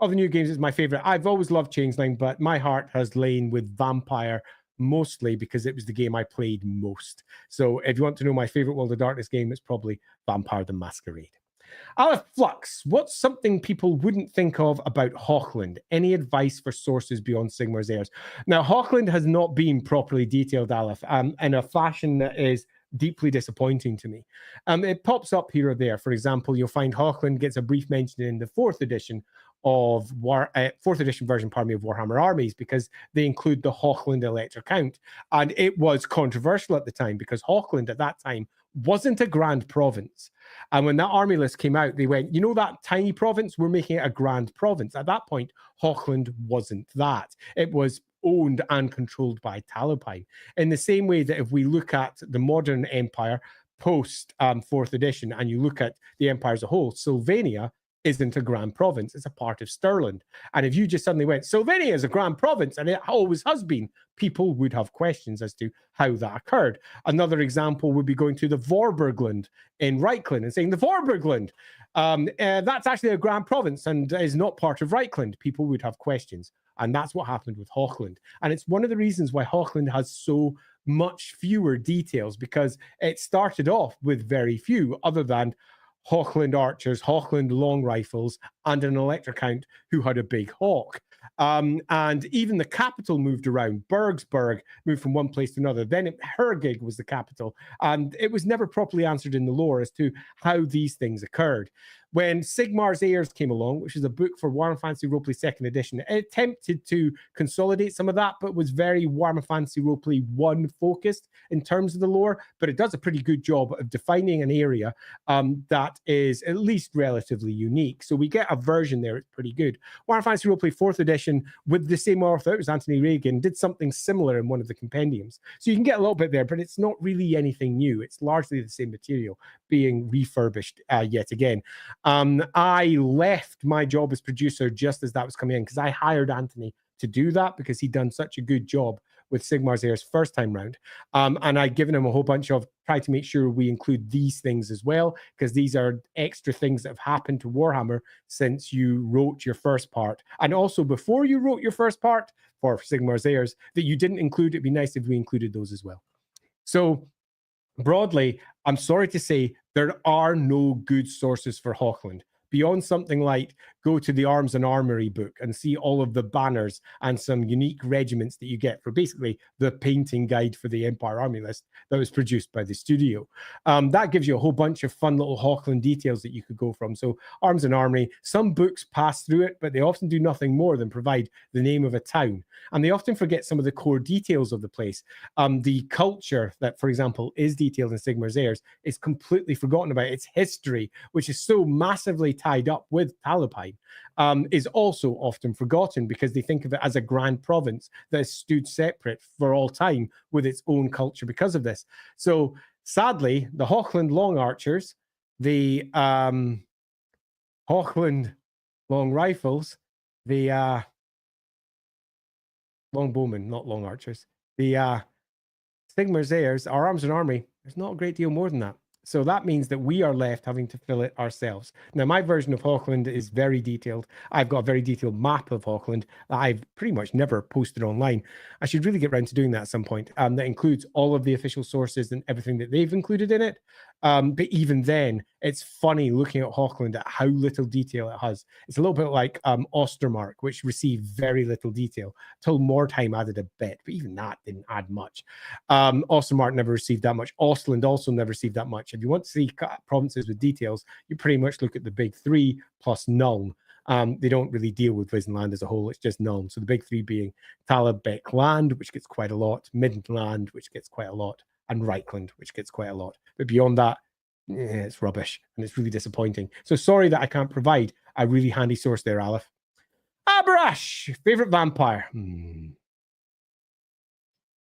Of the new games, it's my favorite. I've always loved Changeling, but my heart has lain with Vampire, mostly because it was the game I played most. So if you want to know my favorite World of Darkness game, it's probably Vampire the Masquerade. Aleph Flux, what's something people wouldn't think of about Hochland? Any advice for sources beyond Sigmar's Heirs? Now, Hochland has not been properly detailed, Aleph, in a fashion that is deeply disappointing to me. It pops up here or there. For example, you'll find Hochland gets a brief mention in the 4th edition of 4th edition version, pardon me, of Warhammer Armies, because they include the Hochland Elector count. And it was controversial at the time because Hochland at that time wasn't a grand province. And when that army list came out, they went, you know, that tiny province, we're making it a grand province. At that point, Hochland wasn't that. It was owned and controlled by Talabheim. In the same way that if we look at the modern empire post 4th edition and you look at the empire as a whole, Sylvania isn't a grand province, it's a part of Stirland. And if you just suddenly went, Sylvania is a grand province, and it always has been, people would have questions as to how that occurred. Another example would be going to the Vorburgland in Reichland and saying, the Vorburgland, that's actually a grand province and is not part of Reichland. People would have questions. And that's what happened with Hochland. And it's one of the reasons why Hochland has so much fewer details, because it started off with very few, other than Hochland archers, Hochland long rifles, and an elector count who had a big hawk. And even the capital moved around. Bergsburg moved from one place to another. Then Hergig was the capital. And it was never properly answered in the lore as to how these things occurred. When Sigmar's Heirs came along, which is a book for Warhammer Fantasy Roleplay 2nd edition, it attempted to consolidate some of that, but was very Warhammer Fantasy Roleplay 1 focused in terms of the lore. But it does a pretty good job of defining an area that is at least relatively unique. So we get a version there, it's pretty good. Warhammer Fantasy Roleplay 4th edition, with the same author, it was Anthony Reagan, did something similar in one of the compendiums. So you can get a little bit there, but it's not really anything new. It's largely the same material being refurbished yet again. I left my job as producer just as that was coming in, because I hired Anthony to do that because he'd done such a good job with Sigmar's Heirs first time round. And I'd given him a whole bunch of, try to make sure we include these things as well, because these are extra things that have happened to Warhammer since you wrote your first part. And also before you wrote your first part for Sigmar's Heirs that you didn't include. It'd be nice if we included those as well. So broadly, I'm sorry to say there are no good sources for Hochland. Beyond something like go to the Arms and Armory book and see all of the banners and some unique regiments that you get for basically the painting guide for the Empire Army list that was produced by the studio. That gives you a whole bunch of fun little Hochland details that you could go from. So Arms and Armory, some books pass through it, but they often do nothing more than provide the name of a town. And they often forget some of the core details of the place. The culture that, for example, is detailed in Sigmar's Heirs is completely forgotten about. Its history, which is so massively tied up with Talabheim, is also often forgotten because they think of it as a grand province that has stood separate for all time with its own culture because of this. So sadly, the Hochland Long Archers, the Hochland Long Rifles, the Long Bowmen, not Long Archers, the Sigmar's Heirs, our Arms and Army, there's not a great deal more than that. So that means that we are left having to fill it ourselves. Now, my version of Auckland is very detailed. I've got a very detailed map of Auckland that I've pretty much never posted online. I should really get around to doing that at some point. That includes all of the official sources and everything that they've included in it. But even then, it's funny looking at Auckland at how little detail it has. It's a little bit like Ostermark, which received very little detail till Mordheim added a bit, but even that didn't add much. Ostermark never received that much. Ostland also never received that much. If you want to see provinces with details, you pretty much look at the big three plus Nuln. They don't really deal with Wissenland as a whole. It's just Nuln. So the big three being Talabek Land, which gets quite a lot, Midland, which gets quite a lot, and Reichland, which gets quite a lot. But beyond that, it's rubbish, and it's really disappointing. So sorry that I can't provide a really handy source there, Aleph. Abarash, favorite vampire.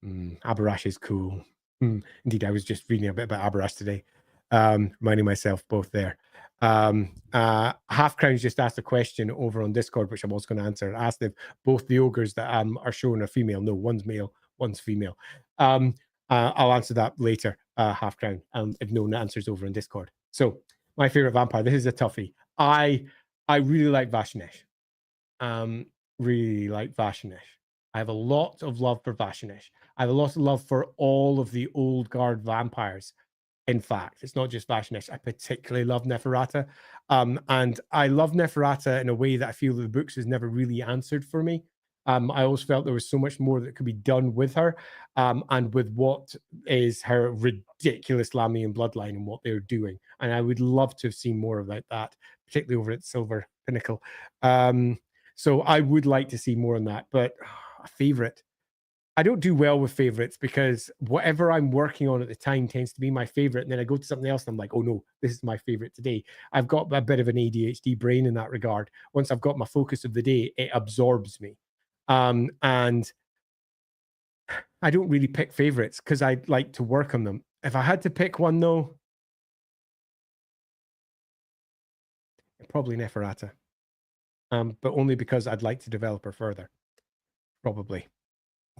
Abarash is cool. Indeed, I was just reading a bit about Abarash today, reminding myself both there. Half Crown's just asked a question over on Discord, which I'm also going to answer. I asked if both the ogres that are shown are female. No, one's male, one's female. I'll answer that later, Half Crown, if no one answers over in Discord. So, my favorite vampire. This is a toughie. I really like Vashanesh. Really like Vashanesh. I have a lot of love for Vashanesh. I have a lot of love for all of the old guard vampires. In fact, it's not just Vashanesh. I particularly love Neferata. And I love Neferata in a way that I feel that the books has never really answered for me. I always felt there was so much more that could be done with her, and with what is her ridiculous Lamian bloodline and what they're doing. And I would love to have seen more about that, particularly over at Silver Pinnacle. So I would like to see more on that. But a favorite. I don't do well with favorites because whatever I'm working on at the time tends to be my favorite. And then I go to something else and I'm like, oh no, this is my favorite today. I've got a bit of an ADHD brain in that regard. Once I've got my focus of the day, it absorbs me. And I don't really pick favorites because I like to work on them. If I had to pick one though, probably Neferata. But only because I'd like to develop her further. Probably.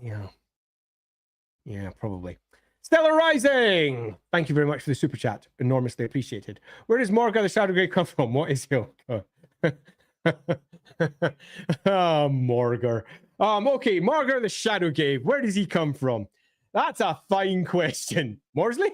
Yeah, probably. Stellar Rising! Thank you very much for the super chat. Enormously appreciated. Where does Morgar the Shadow Grave come from? What is he? Morgar. Okay, Morgar the Shadow Grave. Where does he come from? That's a fine question. Morsley?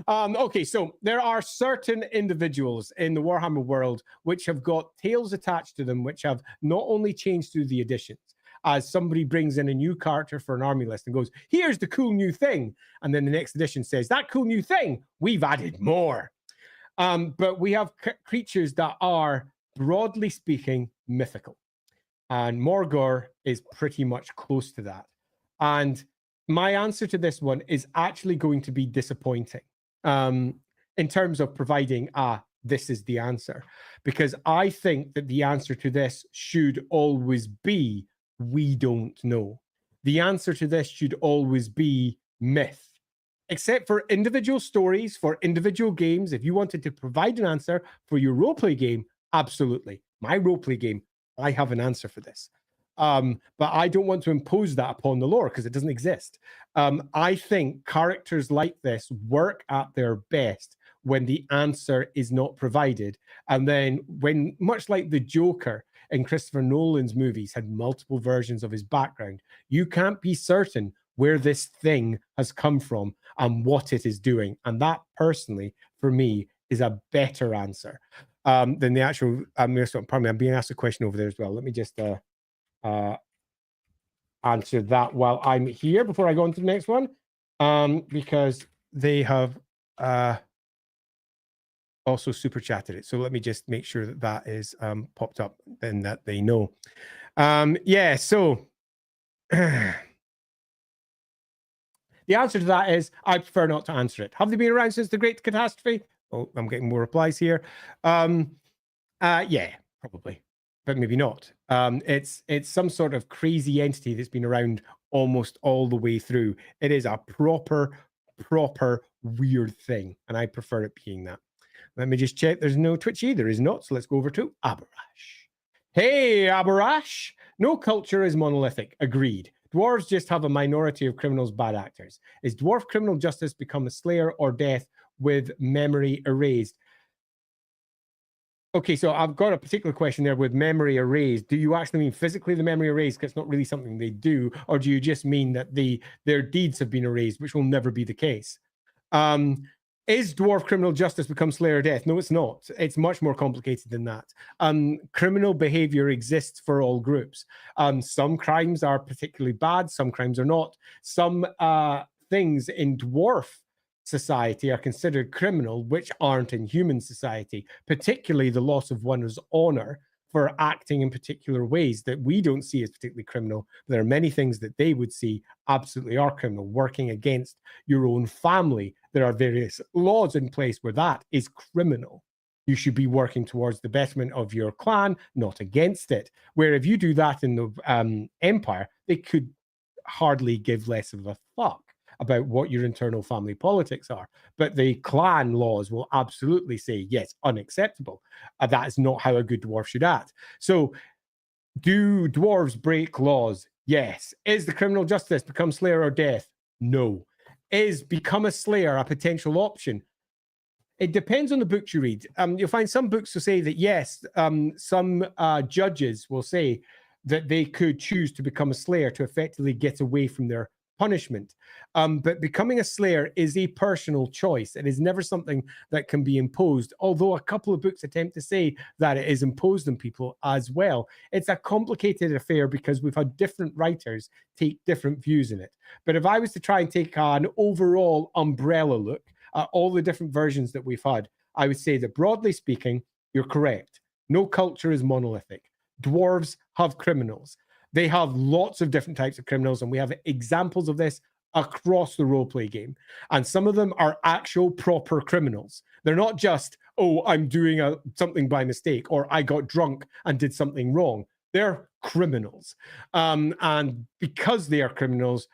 Okay, so there are certain individuals in the Warhammer world which have got tales attached to them, which have not only changed through the editions, as somebody brings in a new character for an army list and goes, here's the cool new thing. And then the next edition says, that cool new thing, we've added more. But we have creatures that are, broadly speaking, mythical. And Morgor is pretty much close to that. And my answer to this one is actually going to be disappointing in terms of providing, this is the answer. Because I think that the answer to this should always be, we don't know. The answer to this should always be myth. Except for individual stories, for individual games, if you wanted to provide an answer for your roleplay game, absolutely. My roleplay game, I have an answer for this. But I don't want to impose that upon the lore because it doesn't exist. I think characters like this work at their best when the answer is not provided. And then when, much like the Joker in Christopher Nolan's movies had multiple versions of his background, you can't be certain where this thing has come from and what it is doing. And that personally, for me, is a better answer than the actual, pardon me, I'm being asked a question over there as well. Let me just answer that while I'm here before I go on to the next one, because they have also super chatted it. So let me just make sure that that is popped up and that they know. Yeah, so the answer to that is I prefer not to answer it. Have they been around since the Great Catastrophe? Oh, I'm getting more replies here. Yeah, probably, but maybe not. It's some sort of crazy entity that's been around almost all the way through. It is a proper weird thing, and I prefer it being that. Let me just check. There's no Twitchy. There is not. So let's go over to Abarash. Hey, Abarash. No culture is monolithic. Agreed. Dwarves just have a minority of criminals, bad actors. Is dwarf criminal justice become a slayer or death with memory erased. Okay, so I've got a particular question there with memory erased. Do you actually mean physically the memory erased, because it's not really something they do, or do you just mean that their deeds have been erased, which will never be the case? Is dwarf criminal justice become slayer death? No, it's not. It's much more complicated than that. Criminal behavior exists for all groups. Some crimes are particularly bad, some crimes are not. Some things in dwarf society are considered criminal, which aren't in human society, particularly the loss of one's honor for acting in particular ways that we don't see as particularly criminal. There are many things that they would see absolutely are criminal. Working against your own family, there are various laws in place where that is criminal. You should be working towards the betterment of your clan, not against it. Where if you do that in the Empire, they could hardly give less of a fuck about what your internal family politics are. But the clan laws will absolutely say, yes, unacceptable. That is not how a good dwarf should act. So do dwarves break laws? Yes. Is the criminal justice become slayer or death? No. Is become a slayer a potential option? It depends on the books you read. You'll find some books will say that yes, some judges will say that they could choose to become a slayer to effectively get away from their punishment. But becoming a slayer is a personal choice. It is never something that can be imposed, although a couple of books attempt to say that it is imposed on people as well. It's a complicated affair because we've had different writers take different views in it. But if I was to try and take an overall umbrella look at all the different versions that we've had, I would say that broadly speaking, you're correct. No culture is monolithic. Dwarves have criminals. They have lots of different types of criminals, and we have examples of this across the roleplay game. And some of them are actual proper criminals. They're not just, oh, I'm doing something by mistake, or I got drunk and did something wrong. They're criminals. And because they are criminals,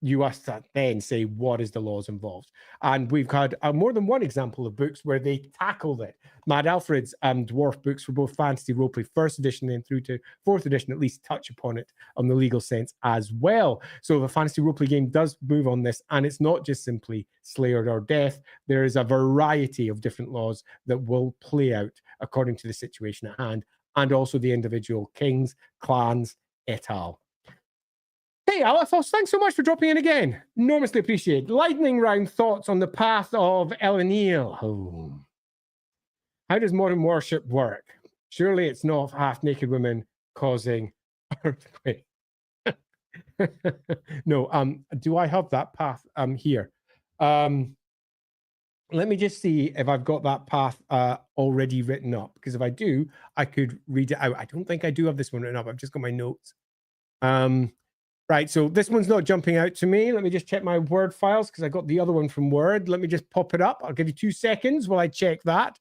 you have to then say, what is the laws involved? And we've had more than one example of books where they tackled it. Mad Alfred's dwarf books for both fantasy roleplay 1st edition and through to 4th edition at least touch upon it on the legal sense as well. So the fantasy roleplay game does move on this, and it's not just simply slayer or death. There is a variety of different laws that will play out according to the situation at hand, and also the individual kings, clans, et al. Hey, Alethos, thanks so much for dropping in again. Enormously appreciated. Lightning round thoughts on the path of Elenil. Oh. How does modern worship work? Surely it's not half-naked women causing earthquake. No, do I have that path here? Let me just see if I've got that path already written up, because if I do, I could read it out. I don't think I do have this one written up. I've just got my notes. Right, so this one's not jumping out to me. Let me just check my Word files, because I got the other one from Word. Let me just pop it up. I'll give you 2 seconds while I check that.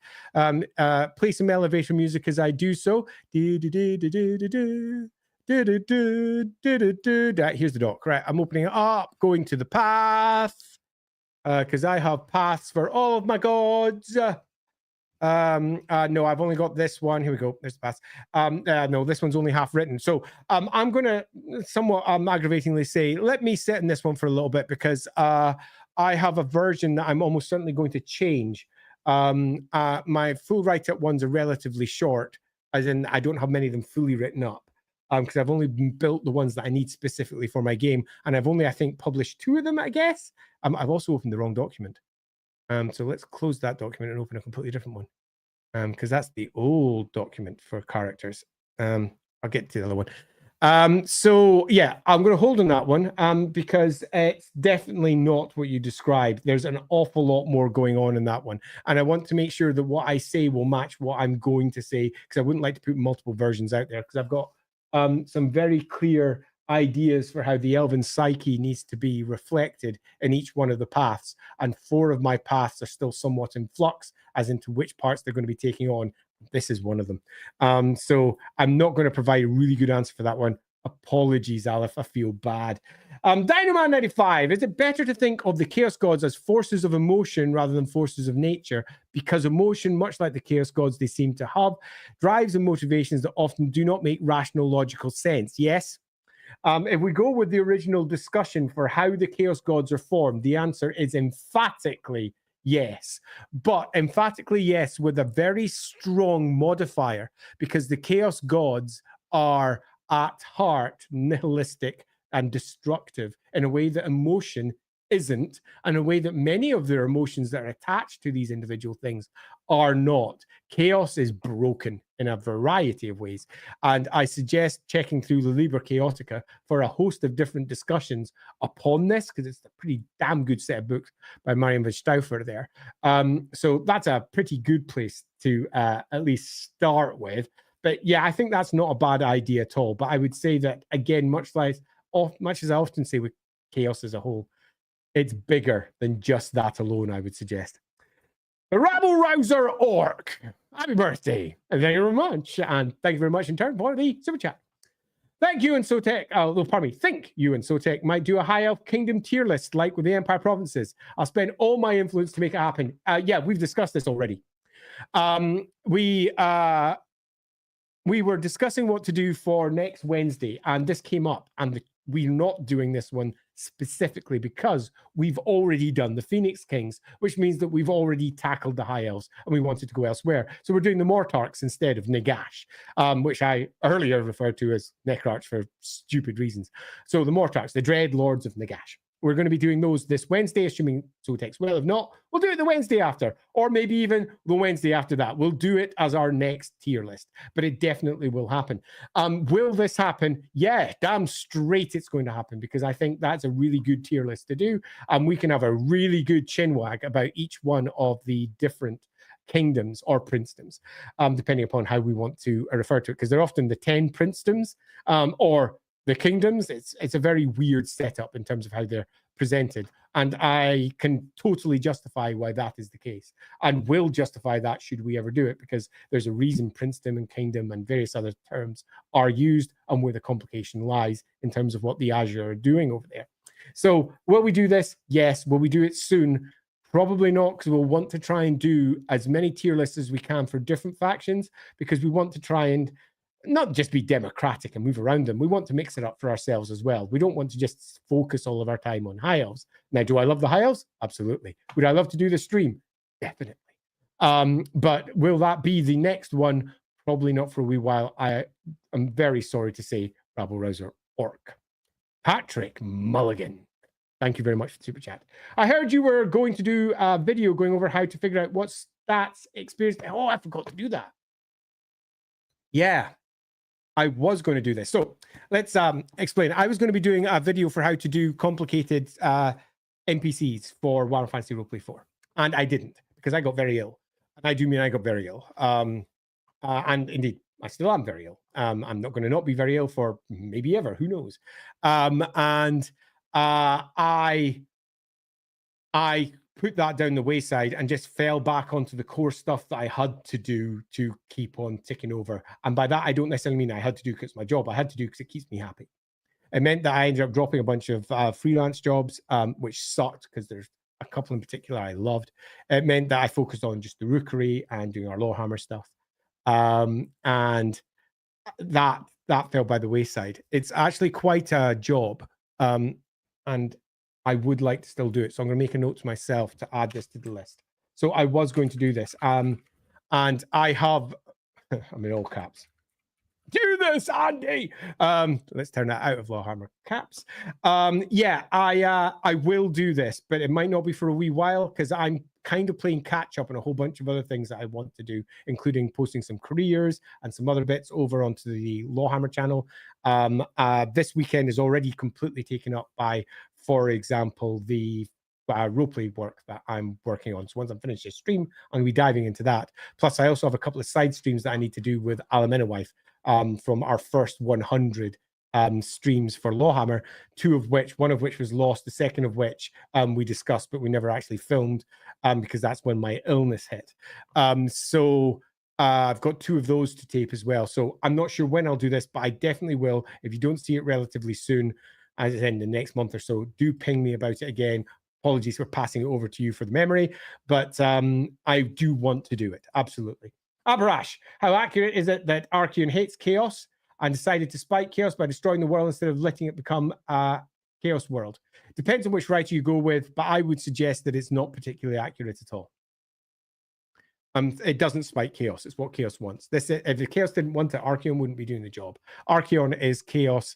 Play some elevator music as I do so. Here's the doc. Right, I'm opening it up, going to the path, because I have paths for all of my gods. No, I've only got this one. Here we go. There's the path. No, this one's only half written. So I'm going to somewhat aggravatingly say, let me sit in this one for a little bit, because I have a version that I'm almost certainly going to change. My full write-up ones are relatively short, as in I don't have many of them fully written up, because I've only built the ones that I need specifically for my game. And I've only, I think, published 2 of them, I guess. I've also opened the wrong document. So let's close that document and open a completely different one, because that's the old document for characters. I'll get to the other one. So yeah, I'm going to hold on that one, because it's definitely not what you described. There's an awful lot more going on in that one, and I want to make sure that what I say will match what I'm going to say, because I wouldn't like to put multiple versions out there, because I've got some very clear ideas for how the elven psyche needs to be reflected in each one of the paths, and 4 of my paths are still somewhat in flux as into which parts they're going to be taking on. This is one of them. So I'm not going to provide a really good answer for that one. Apologies, Aleph, I feel bad. Dynaman95, is it better to think of the chaos gods as forces of emotion rather than forces of nature, because emotion, much like the chaos gods they seem to have, drives and motivations that often do not make rational logical sense? Yes. If we go with the original discussion for how the chaos gods are formed, the answer is emphatically Yes, but emphatically yes, with a very strong modifier, because the Chaos Gods are at heart nihilistic and destructive in a way that emotion isn't, and a way that many of their emotions that are attached to these individual things are not. Chaos is broken in a variety of ways, and I suggest checking through the Liber Chaotica for a host of different discussions upon this, because it's a pretty damn good set of books by Marian Stauffer there. So that's a pretty good place to at least start with. But yeah, I think that's not a bad idea at all. But I would say that, again, much as I often say with Chaos as a whole, it's bigger than just that alone, I would suggest. The Rabble Rouser Orc. Happy birthday. And thank you very much. And thank you very much in turn for the super chat. Thank you and Sotek. Think you and Sotek might do a High Elf Kingdom tier list like with the Empire provinces. I'll spend all my influence to make it happen. Yeah, we've discussed this already. We were discussing what to do for next Wednesday, and this came up, and we're not doing this one specifically because we've already done the Phoenix Kings, which means that we've already tackled the High Elves and we wanted to go elsewhere. So we're doing the Mortarks instead of Nagash, which I earlier referred to as Necrarch for stupid reasons. So the Mortarks, the Dread Lords of Nagash. We're going to be doing those this Wednesday, assuming Sotex will. If not, we'll do it the Wednesday after, or maybe even the Wednesday after that. We'll do it as our next tier list, but it definitely will happen. Will this happen? Yeah, damn straight it's going to happen, because I think that's a really good tier list to do. And we can have a really good chinwag about each one of the different kingdoms or princedoms, depending upon how we want to refer to it, because they're often the 10 princedoms or the kingdoms. It's a very weird setup in terms of how they're presented, and I can totally justify why that is the case, and will justify that should we ever do it, because there's a reason princedom and kingdom and various other terms are used, and where the complication lies in terms of what the Azure are doing over there. So will we do this? Yes. Will we do it soon? Probably not, because we'll want to try and do as many tier lists as we can for different factions, because we want to try and not just be democratic and move around them. We want to mix it up for ourselves as well. We don't want to just focus all of our time on High Elves. Now, do I love the High Elves? Absolutely. Would I love to do the stream? Definitely. But will that be the next one? Probably not for a wee while. I am very sorry to say, Rabble Rouser Orc. Patrick Mulligan. Thank you very much for the super chat. I heard you were going to do a video going over how to figure out what stats experience. Oh, I forgot to do that. Yeah. I was going to do this. So let's explain. I was going to be doing a video for how to do complicated NPCs for Warhammer Fantasy Roleplay 4. And I didn't, because I got very ill. And I do mean I got very ill. And indeed, I still am very ill. I'm not going to not be very ill for maybe ever. Who knows? I put that down the wayside and just fell back onto the core stuff that I had to do to keep on ticking over. And by that, I don't necessarily mean I had to do because it's my job. I had to do because it keeps me happy. It meant that I ended up dropping a bunch of freelance jobs, which sucked because there's a couple in particular I loved. It meant that I focused on just the rookery and doing our LAWhammer stuff. And that fell by the wayside. It's actually quite a job. And I would like to still do it. So I'm going to make a note to myself to add this to the list. So I was going to do this. And I have, I'm in all caps. Do this, Andy. Let's turn that out of LAWhammer caps. Yeah, I will do this, but it might not be for a wee while because I'm kind of playing catch up on a whole bunch of other things that I want to do, including posting some careers and some other bits over onto the LAWhammer channel. This weekend is already completely taken up by, for example, the roleplay work that I'm working on. So once I'm finished this stream, I'm going to be diving into that. Plus, I also have a couple of side streams that I need to do with Alaminawife from our first 100 streams for LAWhammer, one of which was lost, the second of which we discussed, but we never actually filmed because that's when my illness hit. So I've got 2 of those to tape as well. So I'm not sure when I'll do this, but I definitely will. If you don't see it relatively soon, as in the next month or so, do ping me about it again. Apologies for passing it over to you for the memory, but I do want to do it. Absolutely. Abarash, how accurate is it that Archeon hates chaos and decided to spike chaos by destroying the world instead of letting it become Chaos World. Depends on which writer you go with, but I would suggest that it's not particularly accurate at all. It doesn't spike chaos. It's what chaos wants. If the chaos didn't want it, Archaon wouldn't be doing the job. Archaon is chaos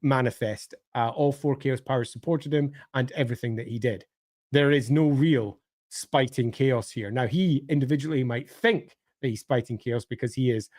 manifest. All 4 chaos powers supported him and everything that he did. There is no real spiting chaos here. Now, he individually might think that he's spiting chaos because he is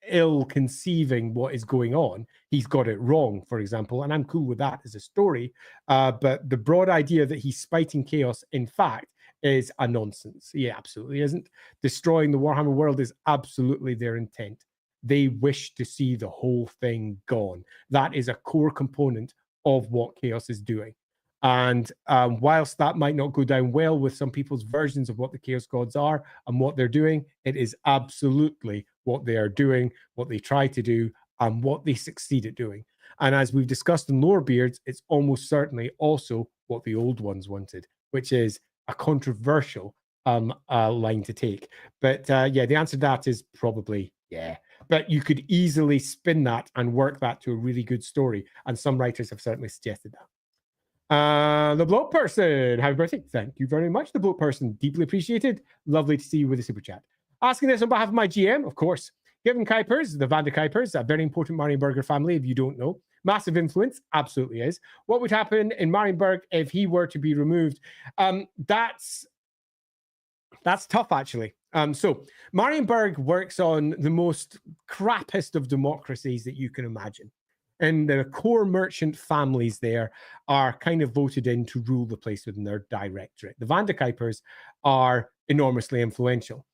ill conceiving what is going on. He's got it wrong, for example, and I'm cool with that as a story. But the broad idea that he's spiting chaos, in fact, is a nonsense. He absolutely isn't. Destroying the Warhammer world is absolutely their intent. They wish to see the whole thing gone. That is a core component of what chaos is doing. And whilst that might not go down well with some people's versions of what the Chaos Gods are and what they're doing, it is absolutely what they are doing, what they try to do, and what they succeed at doing. And as we've discussed in Lorebeards, it's almost certainly also what the old ones wanted, which is a controversial line to take. But yeah, the answer to that is probably yeah. But you could easily spin that and work that to a really good story. And some writers have certainly suggested that. The bloke person, happy birthday. Thank you very much, the bloke person. Deeply appreciated. Lovely to see you with a super chat. Asking this on behalf of my GM, of course. Given Kuipers, the Van de Kuipers, a very important Marienburger family, if you don't know. Massive influence, absolutely is. What would happen in Marienburg if he were to be removed? That's tough, actually. So Marienburg works on the most crappiest of democracies that you can imagine. And the core merchant families there are kind of voted in to rule the place within their directorate. The Van de Kuipers are enormously influential.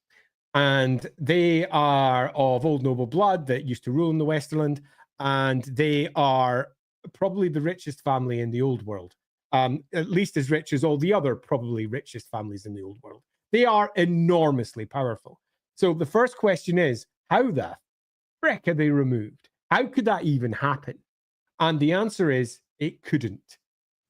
And they are of old noble blood that used to rule in the Westerland. And they are probably the richest family in the old world. At least as rich as all the other probably richest families in the old world. They are enormously powerful. So the first question is, how the frick are they removed? How could that even happen? And the answer is, it couldn't.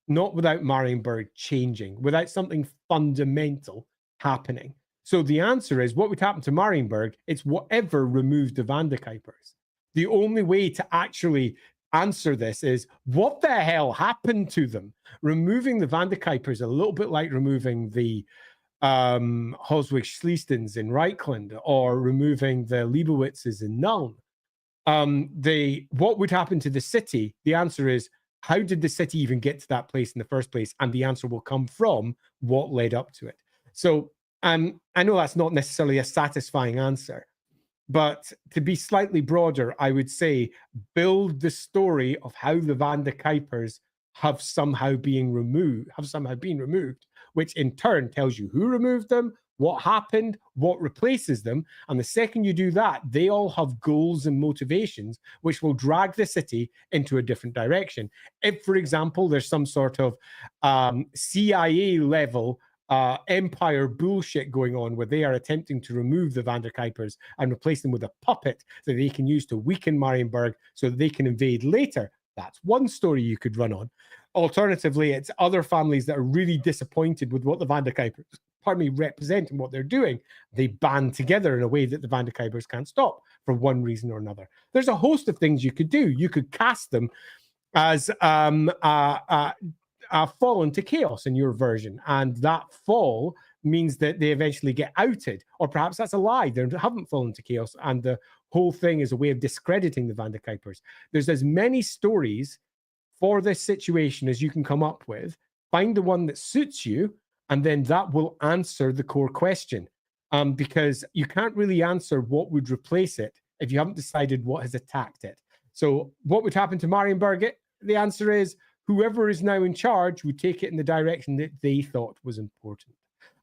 Not without Marienburg changing, without something fundamental happening. So the answer is, what would happen to Marienburg? It's whatever removed the Van de Kuipers. The only way to actually answer this is, what the hell happened to them? Removing the Van de Kuipers is a little bit like removing the Hoswig Schliestens in Reichland or removing the Leibowitzes in Nuln. What would happen to the city? The answer is, how did the city even get to that place in the first place? And the answer will come from what led up to it. So I know that's not necessarily a satisfying answer, but to be slightly broader, I would say build the story of how the Van de Kuipers have somehow been removed, which in turn tells you who removed them, what happened, what replaces them. And the second you do that, they all have goals and motivations which will drag the city into a different direction. If, for example, there's some sort of CIA level empire bullshit going on where they are attempting to remove the Van der Kuipers and replace them with a puppet that they can use to weaken Marienburg so that they can invade later, that's one story you could run on. Alternatively, it's other families that are really disappointed with what the Van der Kuipers, represent and what they're doing. They band together in a way that the Van der Kuipers can't stop for one reason or another. There's a host of things you could do. You could cast them as fall into chaos in your version, and that fall means that they eventually get outed, or perhaps that's a lie, they haven't fallen to chaos and the whole thing is a way of discrediting the Van der Kuipers. There's as many stories for this situation as you can come up with. Find the one that suits you, and then that will answer the core question, because you can't really answer what would replace it if you haven't decided what has attacked it. So what would happen to Marienburg? The answer is, whoever is now in charge would take it in the direction that they thought was important.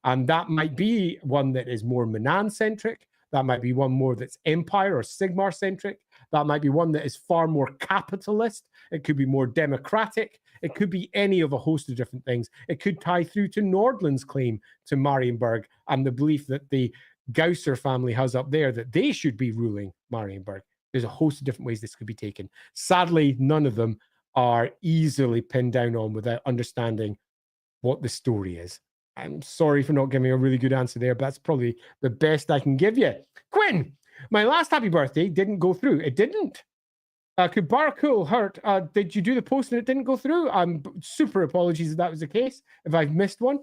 And that might be one that is more Manan-centric. That might be one more that's Empire or Sigmar-centric. That might be one that is far more capitalist. It could be more democratic. It could be any of a host of different things. It could tie through to Nordland's claim to Marienburg and the belief that the Gausser family has up there that they should be ruling Marienburg. There's a host of different ways this could be taken. Sadly, none of them are easily pinned down on without understanding what the story is. I'm sorry for not giving a really good answer there, but that's probably the best I can give you. Quinn, my last happy birthday didn't go through. It didn't. Could Barakul hurt? Did you do the post and it didn't go through? Super apologies if that was the case, if I've missed one.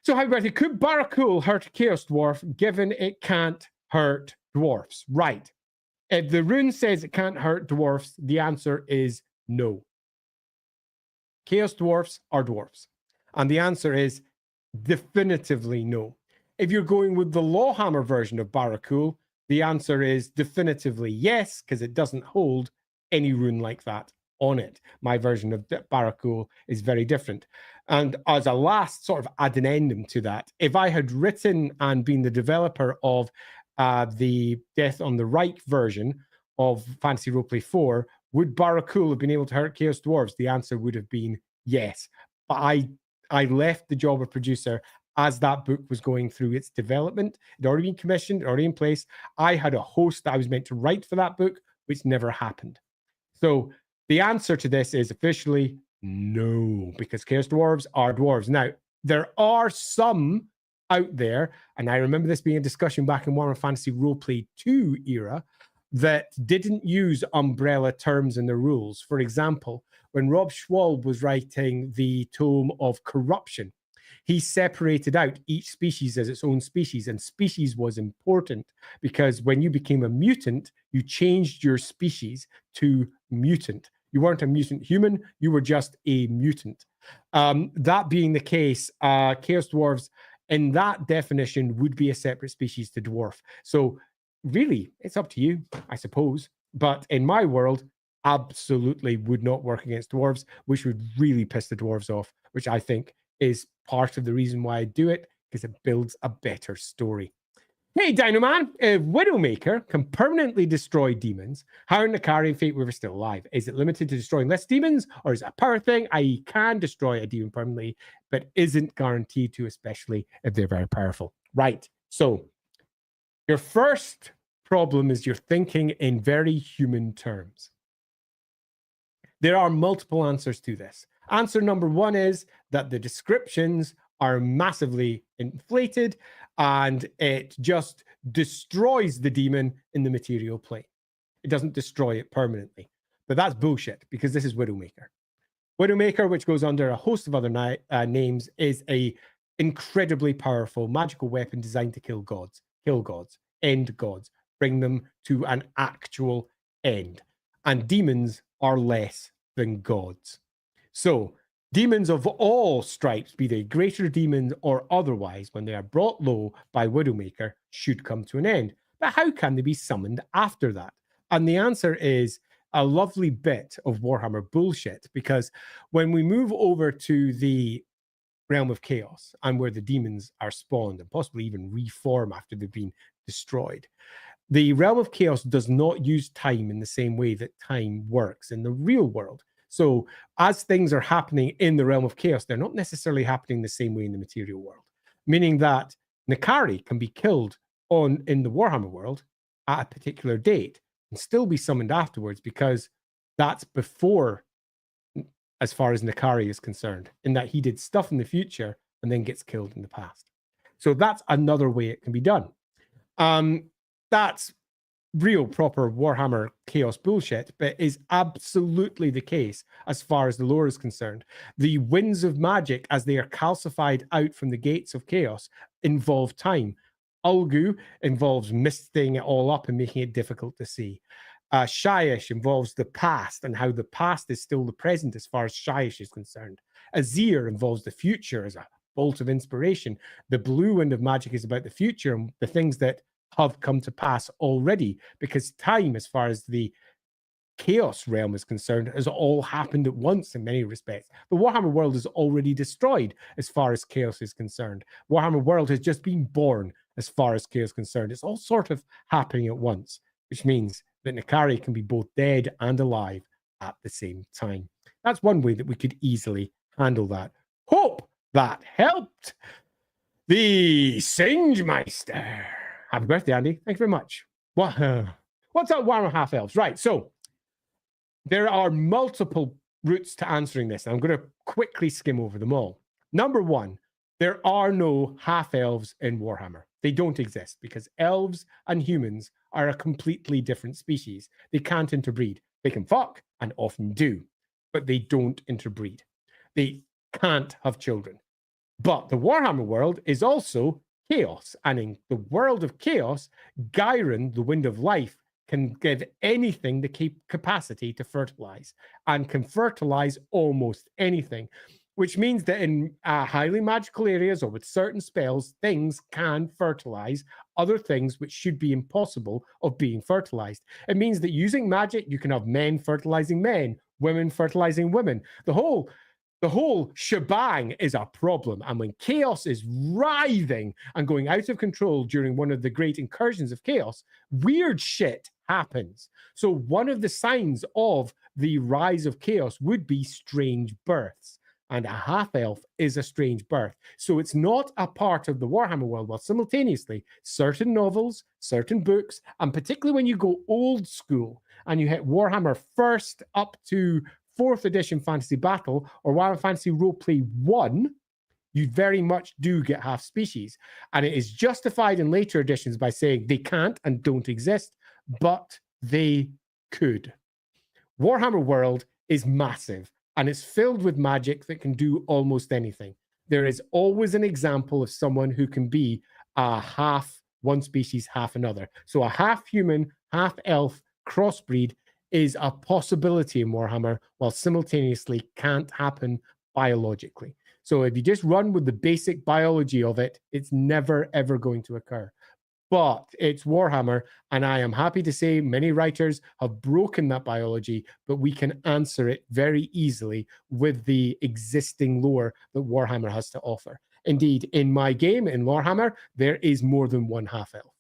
So, hypothetically, could Barakul hurt a Chaos Dwarf given it can't hurt dwarfs? Right. If the rune says it can't hurt dwarfs, the answer is no. Chaos Dwarfs are dwarfs. And the answer is definitively no. If you're going with the LAWhammer version of Barakul, the answer is definitively yes, because it doesn't hold any rune like that on it. My version of Barakul is very different. And as a last sort of addendum to that, if I had written and been the developer of the Death on the Reich version of Fantasy Roleplay 4, would Barakul have been able to hurt Chaos Dwarves? The answer would have been yes. But I left the job of producer as that book was going through its development. It had already been commissioned, already in place. I had a host that I was meant to write for that book, which never happened. So the answer to this is officially no, because Chaos Dwarves are dwarves. Now, there are some out there, and I remember this being a discussion back in Warhammer Fantasy Roleplay 2 era, that didn't use umbrella terms in the rules. For example, when Rob Schwalb was writing the Tome of Corruption, he separated out each species as its own species, and species was important because when you became a mutant, you changed your species to mutant. You weren't a mutant human, you were just a mutant. That being the case, Chaos Dwarves, in that definition, would be a separate species to dwarf. So really, it's up to you, I suppose. But in my world, absolutely would not work against dwarves, which would really piss the dwarves off, which I think is part of the reason why I do it, because it builds a better story. Hey, Dino Man, if Widowmaker can permanently destroy demons, how in Nakari and Fate Weaver still alive? Is it limited to destroying less demons, or is it a power thing, i.e. can destroy a demon permanently, but isn't guaranteed to, especially if they're very powerful? Right, so your first problem is you're thinking in very human terms. There are multiple answers to this. Answer number one is that the descriptions are massively inflated and it just destroys the demon in the material plane. It doesn't destroy it permanently. But that's bullshit, because this is Widowmaker. Widowmaker, which goes under a host of other names, is a incredibly powerful magical weapon designed to kill gods, end gods, bring them to an actual end. And demons are less than gods. So demons of all stripes, be they greater demons or otherwise, when they are brought low by Widowmaker, should come to an end. But how can they be summoned after that? And the answer is a lovely bit of Warhammer bullshit, because when we move over to the Realm of Chaos and where the demons are spawned and possibly even reform after they've been destroyed, the Realm of Chaos does not use time in the same way that time works in the real world. So as things are happening in the Realm of Chaos, they're not necessarily happening the same way in the material world, meaning that Nakari can be killed in the Warhammer world at a particular date and still be summoned afterwards, because that's before, as far as Nakari is concerned, in that he did stuff in the future and then gets killed in the past. So that's another way it can be done. That's real proper Warhammer Chaos bullshit, but is absolutely the case as far as the lore is concerned. The winds of magic, as they are calcified out from the gates of chaos, involve time. Ulgu involves misting it all up and making it difficult to see. Shyish involves the past and how the past is still the present as far as Shyish is concerned. Azir involves the future as a bolt of inspiration. The blue wind of magic is about the future and the things that have come to pass already, because time, as far as the chaos realm is concerned, has all happened at once in many respects. The Warhammer world is already destroyed as far as chaos is concerned. Warhammer world has just been born as far as chaos is concerned. It's all sort of happening at once, which means that Nakari can be both dead and alive at the same time. That's one way that we could easily handle that. Hope that helped. The Singemeister. Happy birthday, Andy. Thank you very much. What's up, Warhammer Half Elves? Right, so there are multiple routes to answering this. I'm going to quickly skim over them all. Number one, there are no half elves in Warhammer. They don't exist because elves and humans are a completely different species. They can't interbreed. They can fuck, and often do, but they don't interbreed. They can't have children. But the Warhammer world is also chaos. And in the world of chaos, Gyron, the wind of life, can give anything the capacity to fertilize and can fertilize almost anything, which means that in highly magical areas or with certain spells, things can fertilize other things which should be impossible of being fertilized. It means that using magic, you can have men fertilizing men, women fertilizing women. The whole shebang is a problem. And when chaos is writhing and going out of control during one of the great incursions of chaos, weird shit happens. So one of the signs of the rise of chaos would be strange births. And a half-elf is a strange birth. So it's not a part of the Warhammer world, while simultaneously certain novels, certain books, and particularly when you go old school and you hit Warhammer first up to 4th edition Fantasy Battle or Warhammer Fantasy Roleplay 1, you very much do get half species. And it is justified in later editions by saying they can't and don't exist, but they could. Warhammer world is massive and it's filled with magic that can do almost anything. There is always an example of someone who can be a half one species, half another. So a half human, half elf crossbreed is a possibility in Warhammer, while simultaneously can't happen biologically. So if you just run with the basic biology of it, it's never, ever going to occur. But it's Warhammer, and I am happy to say many writers have broken that biology, but we can answer it very easily with the existing lore that Warhammer has to offer. Indeed, in my game, in LAWhammer, there is more than one half-elf.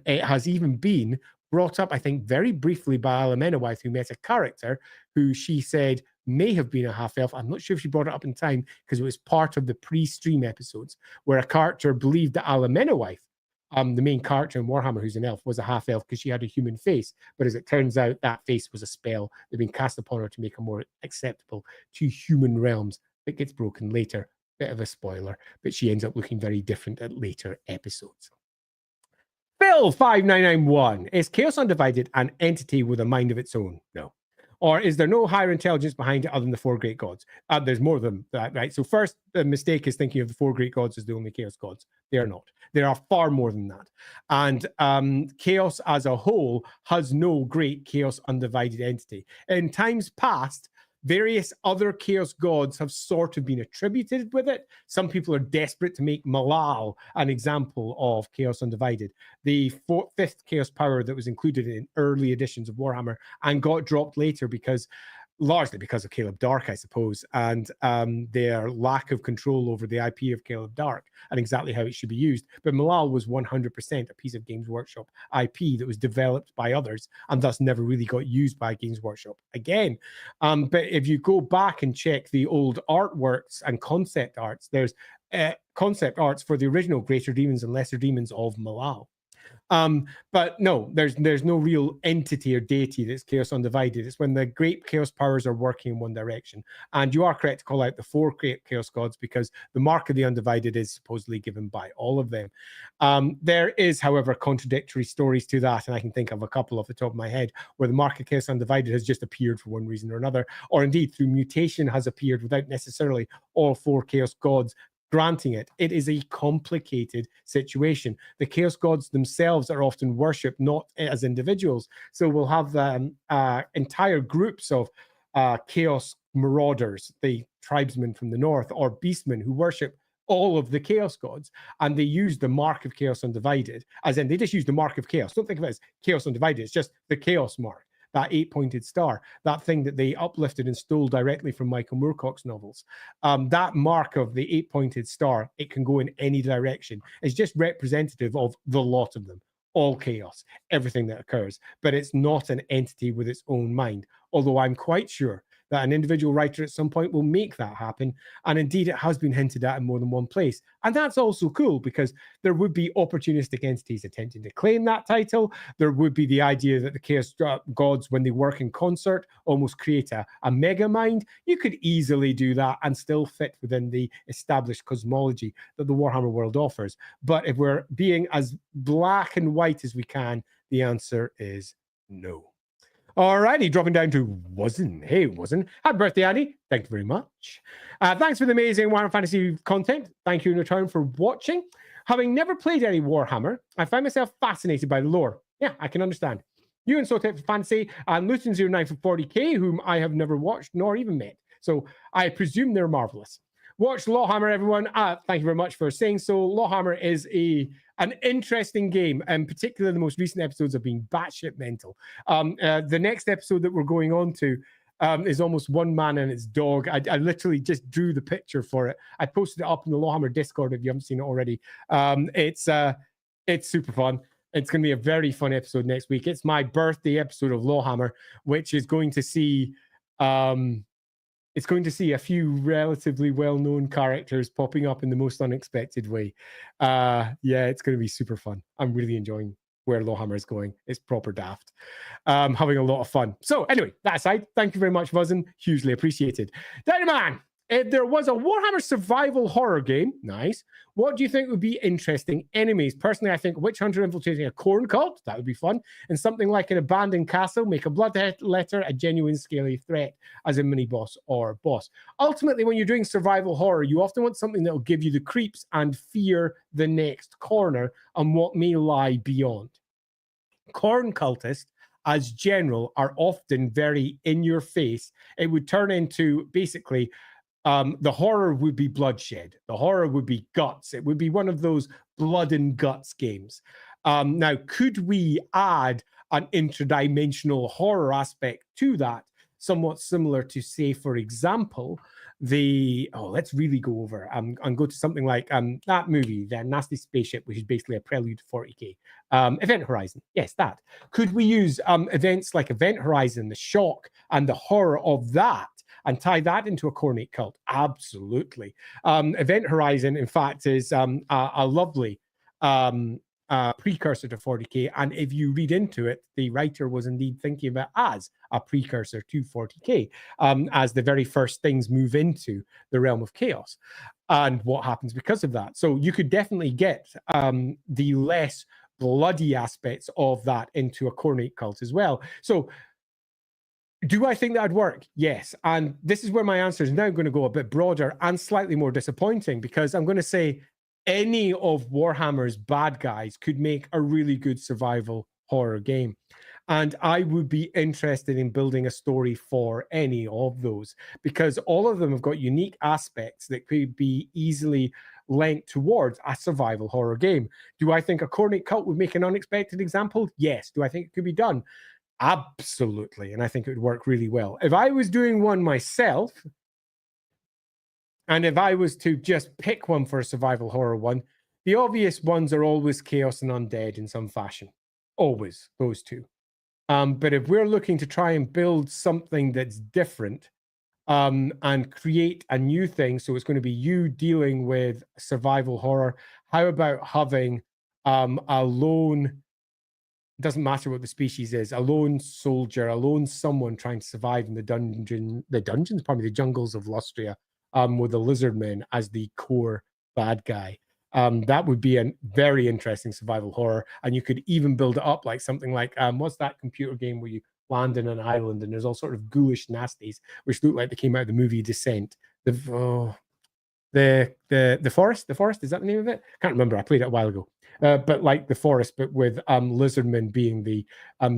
It has even been brought up, I think, very briefly by Alamenowith, who met a character who she said may have been a half-elf. I'm not sure if she brought it up in time because it was part of the pre-stream episodes where a character believed that Alamenowith, the main character in Warhammer, who's an elf, was a half-elf because she had a human face. But as it turns out, that face was a spell that had been cast upon her to make her more acceptable to human realms. It gets broken later. Bit of a spoiler, but she ends up looking very different at later episodes. Phil5991, is Chaos Undivided an entity with a mind of its own? No. Or is there no higher intelligence behind it other than the four great gods? There's more than that, right? So first, the mistake is thinking of the four great gods as the only chaos gods. They are not. There are far more than that. And chaos as a whole has no great chaos undivided entity. In times past, various other chaos gods have sort of been attributed with it. Some people are desperate to make Malal an example of chaos undivided, the fifth chaos power that was included in early editions of Warhammer and got dropped later largely because of Caleb Dark, I suppose, and their lack of control over the IP of Caleb Dark and exactly how it should be used. But Malal was 100% a piece of Games Workshop IP that was developed by others and thus never really got used by Games Workshop again. But if you go back and check the old artworks and concept arts, there's concept arts for the original Greater Demons and Lesser Demons of Malal. But no, there's no real entity or deity that's chaos undivided. It's when the great chaos powers are working in one direction. And you are correct to call out the four great chaos gods because the mark of the undivided is supposedly given by all of them. There is, however, contradictory stories to that, and I can think of a couple off the top of my head where the mark of chaos undivided has just appeared for one reason or another, or indeed through mutation has appeared without necessarily all four chaos gods granting it. It is a complicated situation. The chaos gods themselves are often worshipped not as individuals. So we'll have entire groups of chaos marauders, the tribesmen from the north, or beastmen who worship all of the chaos gods, and they use the mark of chaos undivided, as in they just use the mark of chaos. Don't think of it as chaos undivided. It's just the chaos mark. That 8-pointed star, that thing that they uplifted and stole directly from Michael Moorcock's novels. That mark of the 8-pointed star, it can go in any direction. It's just representative of the lot of them, all chaos, everything that occurs. But it's not an entity with its own mind, although I'm quite sure that an individual writer at some point will make that happen. And indeed, it has been hinted at in more than one place. And that's also cool because there would be opportunistic entities attempting to claim that title. There would be the idea that the chaos gods, when they work in concert, almost create a mega mind. You could easily do that and still fit within the established cosmology that the Warhammer world offers. But if we're being as black and white as we can, the answer is no. Alrighty, dropping down to Wasn't. Hey, Wasn't. Happy birthday, Andy. Thank you very much. Thanks for the amazing Warhammer Fantasy content. Thank you in return for watching. Having never played any Warhammer, I find myself fascinated by the lore. Yeah, I can understand. You and Sotep for Fantasy and Luton09 for 40k, whom I have never watched nor even met. So I presume they're marvelous. Watch LAWhammer, everyone. Thank you very much for saying so. LAWhammer is an interesting game, and particularly the most recent episodes have been batshit mental. The next episode that we're going on to is almost one man and its dog. I literally just drew the picture for it. I posted it up in the LAWhammer Discord if you haven't seen it already. It's super fun. It's going to be a very fun episode next week. It's my birthday episode of LAWhammer, which is going to see it's going to see a few relatively well-known characters popping up in the most unexpected way. Yeah, it's going to be super fun. I'm really enjoying where LAWhammer is going. It's proper daft. Having a lot of fun. So anyway, that aside, thank you very much, Buzzin. Hugely appreciated. Dynaman, if there was a Warhammer survival horror game, nice, what do you think would be interesting enemies? Personally, I think Witch Hunter infiltrating a corn cult, that would be fun, and something like an abandoned castle, make a bloodletter a genuine scaly threat as a mini-boss or boss. Ultimately, when you're doing survival horror, you often want something that will give you the creeps and fear the next corner and what may lie beyond. Corn cultists, as general, are often very in your face. It would turn into basically the horror would be bloodshed. The horror would be guts. It would be one of those blood and guts games. Now, could we add an interdimensional horror aspect to that, somewhat similar to, say, for example, let's really go over and go to something like that movie, The Nasty Spaceship, which is basically a prelude to 40k. Event Horizon, yes, that. Could we use events like Event Horizon, the shock and the horror of that, and tie that into a cornate cult? Absolutely. Event Horizon, in fact, is a lovely precursor to 40k. And if you read into it, the writer was indeed thinking of it as a precursor to 40k, as the very first things move into the realm of chaos and what happens because of that. So you could definitely get the less bloody aspects of that into a cornate cult as well. So do I think that would work? Yes. And this is where my answer is now going to go a bit broader and slightly more disappointing, because I'm going to say any of Warhammer's bad guys could make a really good survival horror game. And I would be interested in building a story for any of those, because all of them have got unique aspects that could be easily lent towards a survival horror game. Do I think a cornate cult would make an unexpected example? Yes. Do I think it could be done? Absolutely. And I think it would work really well. If I was doing one myself, and if I was to just pick one for a survival horror one, the obvious ones are always chaos and undead in some fashion. Always, those two. But if we're looking to try and build something that's different and create a new thing, so it's going to be you dealing with survival horror, how about having a lone, doesn't matter what the species is, a lone soldier, a lone someone trying to survive in the jungles of Lustria, with the lizardmen as the core bad guy. That would be a very interesting survival horror, and you could even build it up like something like what's that computer game where you land in an island and there's all sort of ghoulish nasties which look like they came out of the movie Descent. The forest, is that the name of it? Can't remember. I played it a while ago. But like the forest, but with lizardmen being the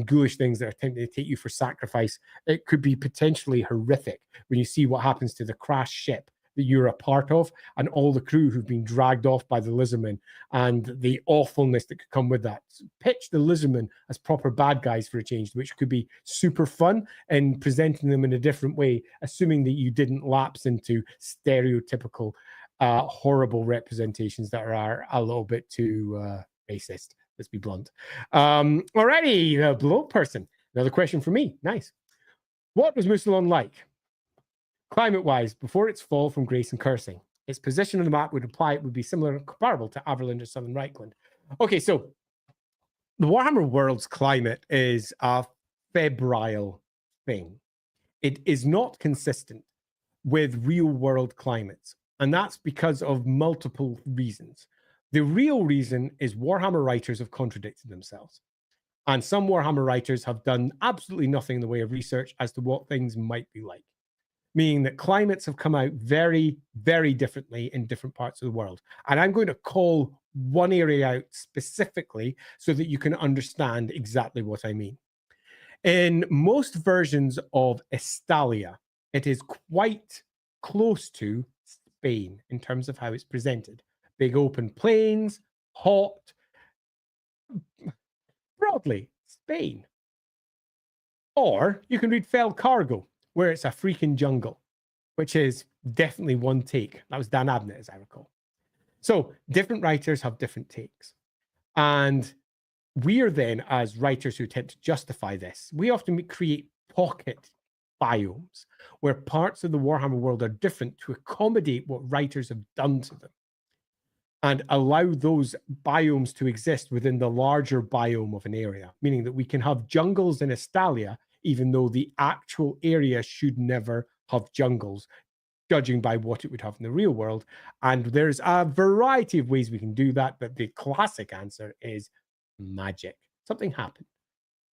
ghoulish things that are attempting to take you for sacrifice. It could be potentially horrific when you see what happens to the crashed ship that you're a part of and all the crew who've been dragged off by the lizardmen and the awfulness that could come with that. Pitch the lizardmen as proper bad guys for a change, which could be super fun, and presenting them in a different way, assuming that you didn't lapse into stereotypical horrible representations that are a little bit too racist. Let's be blunt. Alrighty, the below person. Another question for me. Nice. What was Musalon like? Climate-wise, before its fall from grace and cursing, its position on the map would imply it would be similar and comparable to Averland or Southern Reichland. Okay, so the Warhammer world's climate is a febrile thing. It is not consistent with real-world climates, and that's because of multiple reasons. The real reason is Warhammer writers have contradicted themselves. And some Warhammer writers have done absolutely nothing in the way of research as to what things might be like, meaning that climates have come out very, very differently in different parts of the world. And I'm going to call one area out specifically so that you can understand exactly what I mean. In most versions of Estalia, it is quite close to Spain in terms of how it's presented. Big open plains, hot, broadly, Spain. Or you can read Fell Cargo, where it's a freaking jungle, which is definitely one take. That was Dan Abnett, as I recall. So different writers have different takes. And we are then, as writers who attempt to justify this, we often create pocket biomes where parts of the Warhammer world are different to accommodate what writers have done to them and allow those biomes to exist within the larger biome of an area, meaning that we can have jungles in Estalia, even though the actual area should never have jungles, judging by what it would have in the real world. And there's a variety of ways we can do that, but the classic answer is magic. Something happened.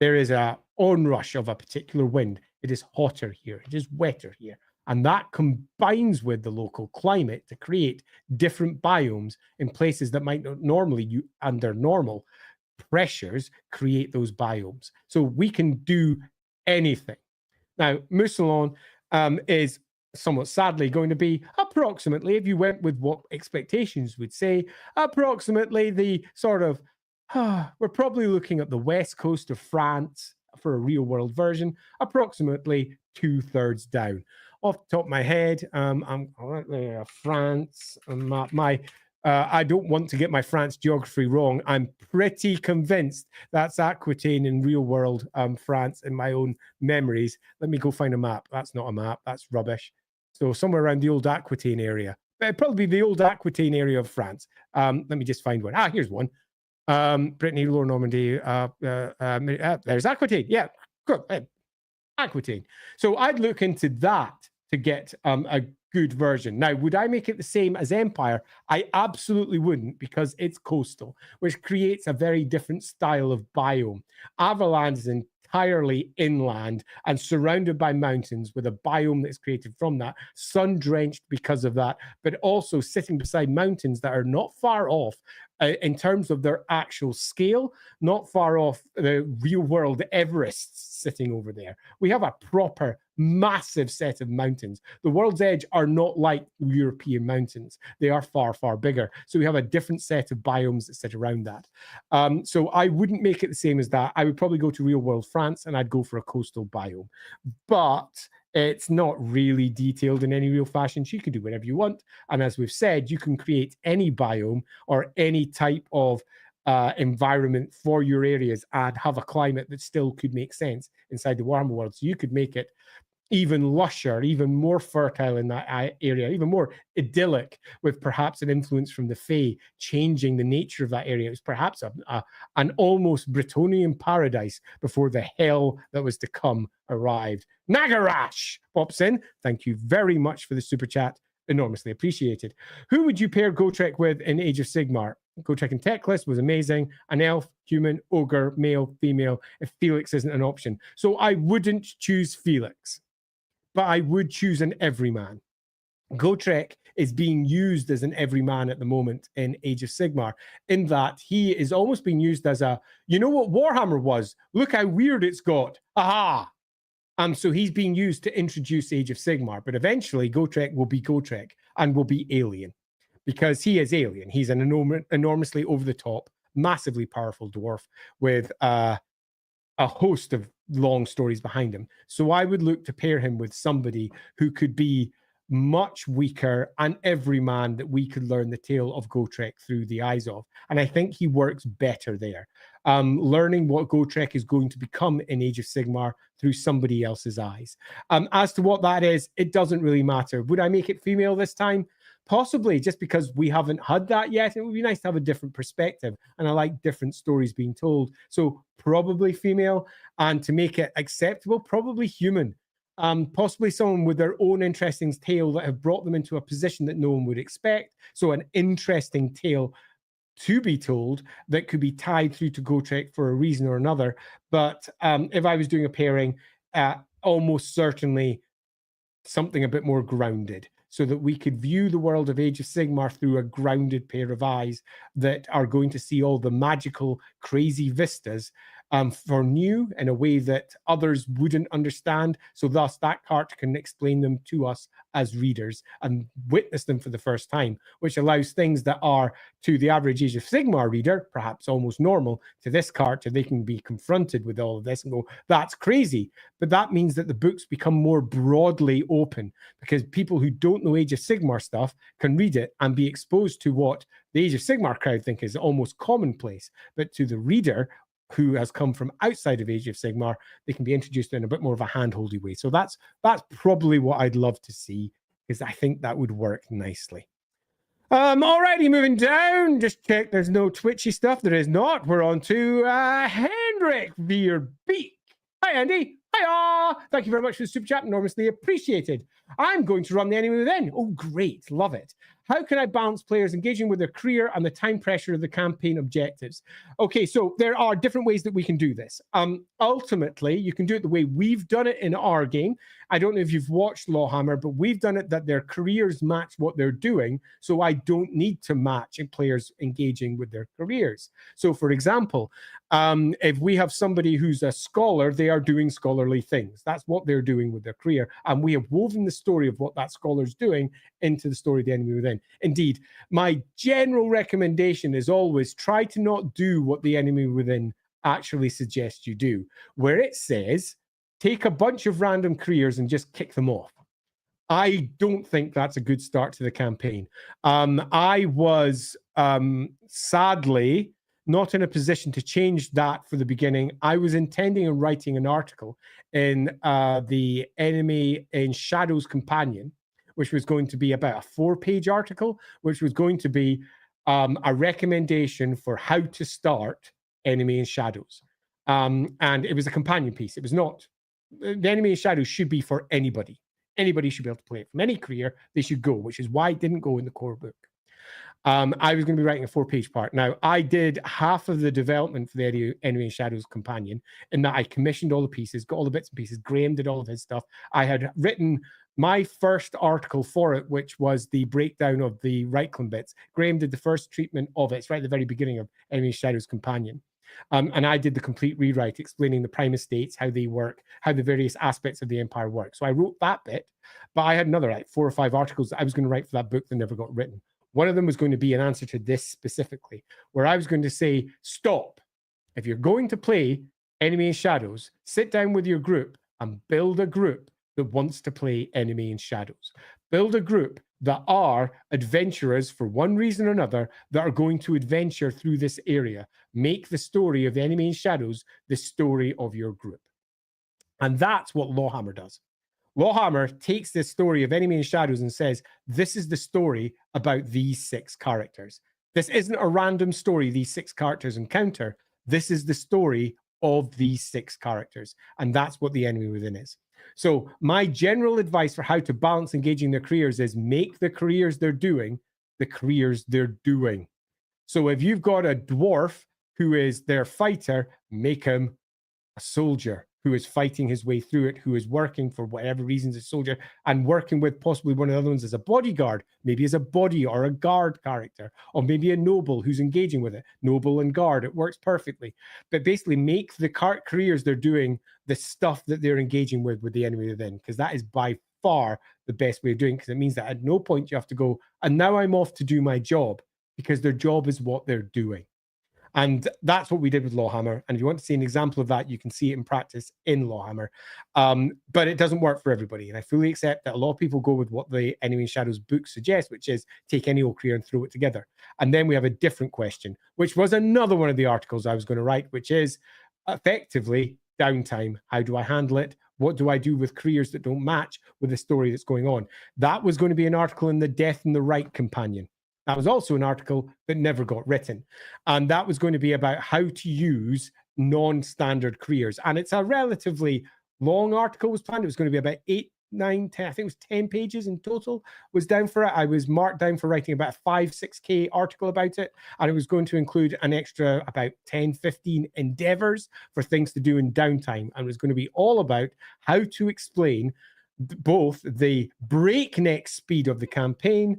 There is an onrush of a particular wind. It is hotter here. It is wetter here. And that combines with the local climate to create different biomes in places that might not normally, under normal pressures, create those biomes. So we can do anything. Now, Mousillon is somewhat sadly going to be approximately, if you went with what expectations would say, approximately the sort of, we're probably looking at the west coast of France for a real world version, approximately 2/3 down. Off the top of my head, I'm France. I don't want to get my France geography wrong. I'm pretty convinced that's Aquitaine in real world France in my own memories. Let me go find a map. That's not a map. That's rubbish. So somewhere around the old Aquitaine area. It'd probably be the old Aquitaine area of France. Let me just find one. Here's one. Brittany, Lower Normandy. There's Aquitaine. Yeah, good. Aquitaine. So I'd look into that to get a good version. Now, would I make it the same as Empire? I absolutely wouldn't, because it's coastal, which creates a very different style of biome. Avaland is entirely inland and surrounded by mountains with a biome that's created from that, sun-drenched because of that, but also sitting beside mountains that are not far off in terms of their actual scale, not far off the real-world Everest sitting over there. We have a proper massive set of mountains. The World's Edge are not like European mountains. They are far, far bigger. So we have a different set of biomes that sit around that. So I wouldn't make it the same as that. I would probably go to real world France and I'd go for a coastal biome. But it's not really detailed in any real fashion. So you can do whatever you want. And as we've said, you can create any biome or any type of environment for your areas and have a climate that still could make sense inside the Warhammer world. So you could make it even lusher, even more fertile in that area, even more idyllic, with perhaps an influence from the Fae changing the nature of that area. It was perhaps an almost Bretonnian paradise before the hell that was to come arrived. Nagarash pops in. Thank you very much for the super chat. Enormously appreciated. Who would you pair Gotrek with in Age of Sigmar? Gotrek and Teclis was amazing. An elf, human, ogre, male, female, if Felix isn't an option. So I wouldn't choose Felix, but I would choose an everyman. Gotrek is being used as an everyman at the moment in Age of Sigmar, in that he is almost being used as a, you know what Warhammer was? Look how weird it's got. Aha! So he's being used to introduce Age of Sigmar, but eventually Gotrek will be Gotrek and will be alien, because he is alien. He's an enormously over-the-top, massively powerful dwarf with a host of long stories behind him. So I would look to pair him with somebody who could be much weaker and every man that we could learn the tale of Gotrek through the eyes of. And I think he works better there. Learning what Gotrek is going to become in Age of Sigmar through somebody else's eyes. As to what that is, it doesn't really matter. Would I make it female this time? Possibly, just because we haven't had that yet. It would be nice to have a different perspective, and I like different stories being told. So probably female, and to make it acceptable, probably human. Possibly someone with their own interesting tale that have brought them into a position that no one would expect. So an interesting tale to be told that could be tied through to Gotrek for a reason or another. But if I was doing a pairing, almost certainly something a bit more grounded, so that we could view the world of Age of Sigmar through a grounded pair of eyes that are going to see all the magical, crazy vistas for new in a way that others wouldn't understand. So thus that cart can explain them to us as readers and witness them for the first time, which allows things that are to the average Age of Sigmar reader, perhaps almost normal, to this cart, so they can be confronted with all of this and go, that's crazy. But that means that the books become more broadly open, because people who don't know Age of Sigmar stuff can read it and be exposed to what the Age of Sigmar crowd think is almost commonplace. But to the reader who has come from outside of Age of Sigmar, they can be introduced in a bit more of a hand-holdy way. So that's probably what I'd love to see, because I think that would work nicely. Alrighty, moving down. Just check there's no twitchy stuff. There is not. We're on to Hendrik Veerbeek. Hi, Andy. Hiya! Thank you very much for the super chat. Enormously appreciated. I'm going to run the enemy within. Oh, great. Love it. How can I balance players engaging with their career and the time pressure of the campaign objectives? Okay, so there are different ways that we can do this. Ultimately, you can do it the way we've done it in our game. I don't know if you've watched LAWhammer, but we've done it that their careers match what they're doing, so I don't need to match players engaging with their careers. So, for example, if we have somebody who's a scholar, they are doing scholarly things. That's what they're doing with their career, and we have woven the story of what that scholar's doing into the story of the enemy within. Indeed, my general recommendation is always try to not do what the enemy within actually suggests you do, where it says take a bunch of random careers and just kick them off. I don't think that's a good start to the campaign. I was sadly not in a position to change that for the beginning. I was intending on writing an article in the Enemy in Shadows Companion, which was going to be about a 4-page article, which was going to be a recommendation for how to start Enemy in Shadows. And it was a companion piece. It was not, the Enemy in Shadows should be for anybody. Anybody should be able to play it. From any career, they should go, which is why it didn't go in the core book. I was going to be writing a 4-page part. Now, I did half of the development for the Enemy in Shadows Companion, in that I commissioned all the pieces, got all the bits and pieces. Graham did all of his stuff. I had written my first article for it, which was the breakdown of the Reichland bits. Graham did the first treatment of it. It's right at the very beginning of Enemy in Shadows Companion. And I did the complete rewrite explaining the prime estates, how they work, how the various aspects of the empire work. So I wrote that bit, but I had another 4 or 5 articles that I was going to write for that book that never got written. One of them was going to be an answer to this specifically, where I was going to say, stop. If you're going to play Enemy in Shadows, sit down with your group and build a group that wants to play Enemy in Shadows. Build a group that are adventurers for one reason or another that are going to adventure through this area. Make the story of Enemy in Shadows the story of your group. And that's what LAWhammer does. LAWhammer takes this story of Enemy in Shadows and says, this is the story about these 6 characters. This isn't a random story these 6 characters encounter. This is the story of these 6 characters. And that's what the enemy within is. So my general advice for how to balance engaging their careers is make the careers they're doing the careers they're doing. So if you've got a dwarf who is their fighter, make him a soldier who is fighting his way through it, who is working for whatever reasons as a soldier, and working with possibly one of the other ones as a bodyguard, maybe as a body or a guard character, or maybe a noble who's engaging with it. Noble and guard, it works perfectly. But basically make the careers they're doing the stuff that they're engaging with the enemy within, because that is by far the best way of doing it, because it means that at no point you have to go, and now I'm off to do my job, because their job is what they're doing. And that's what we did with LAWhammer. And if you want to see an example of that, you can see it in practice in LAWhammer. But it doesn't work for everybody. And I fully accept that a lot of people go with what the Enemy in Shadows book suggests, which is take any old career and throw it together. And then we have a different question, which was another one of the articles I was going to write, which is effectively downtime. How do I handle it? What do I do with careers that don't match with the story that's going on? That was going to be an article in the Death and the Right Companion. That was also an article that never got written. And that was going to be about how to use non-standard careers. And it's a relatively long article was planned. It was going to be about 8 9, 10, I think it was 10 pages in total was down for it. I was marked down for writing about a 5-6K article about it, and it was going to include an extra about 10-15 endeavors for things to do in downtime, and it was going to be all about how to explain both the breakneck speed of the campaign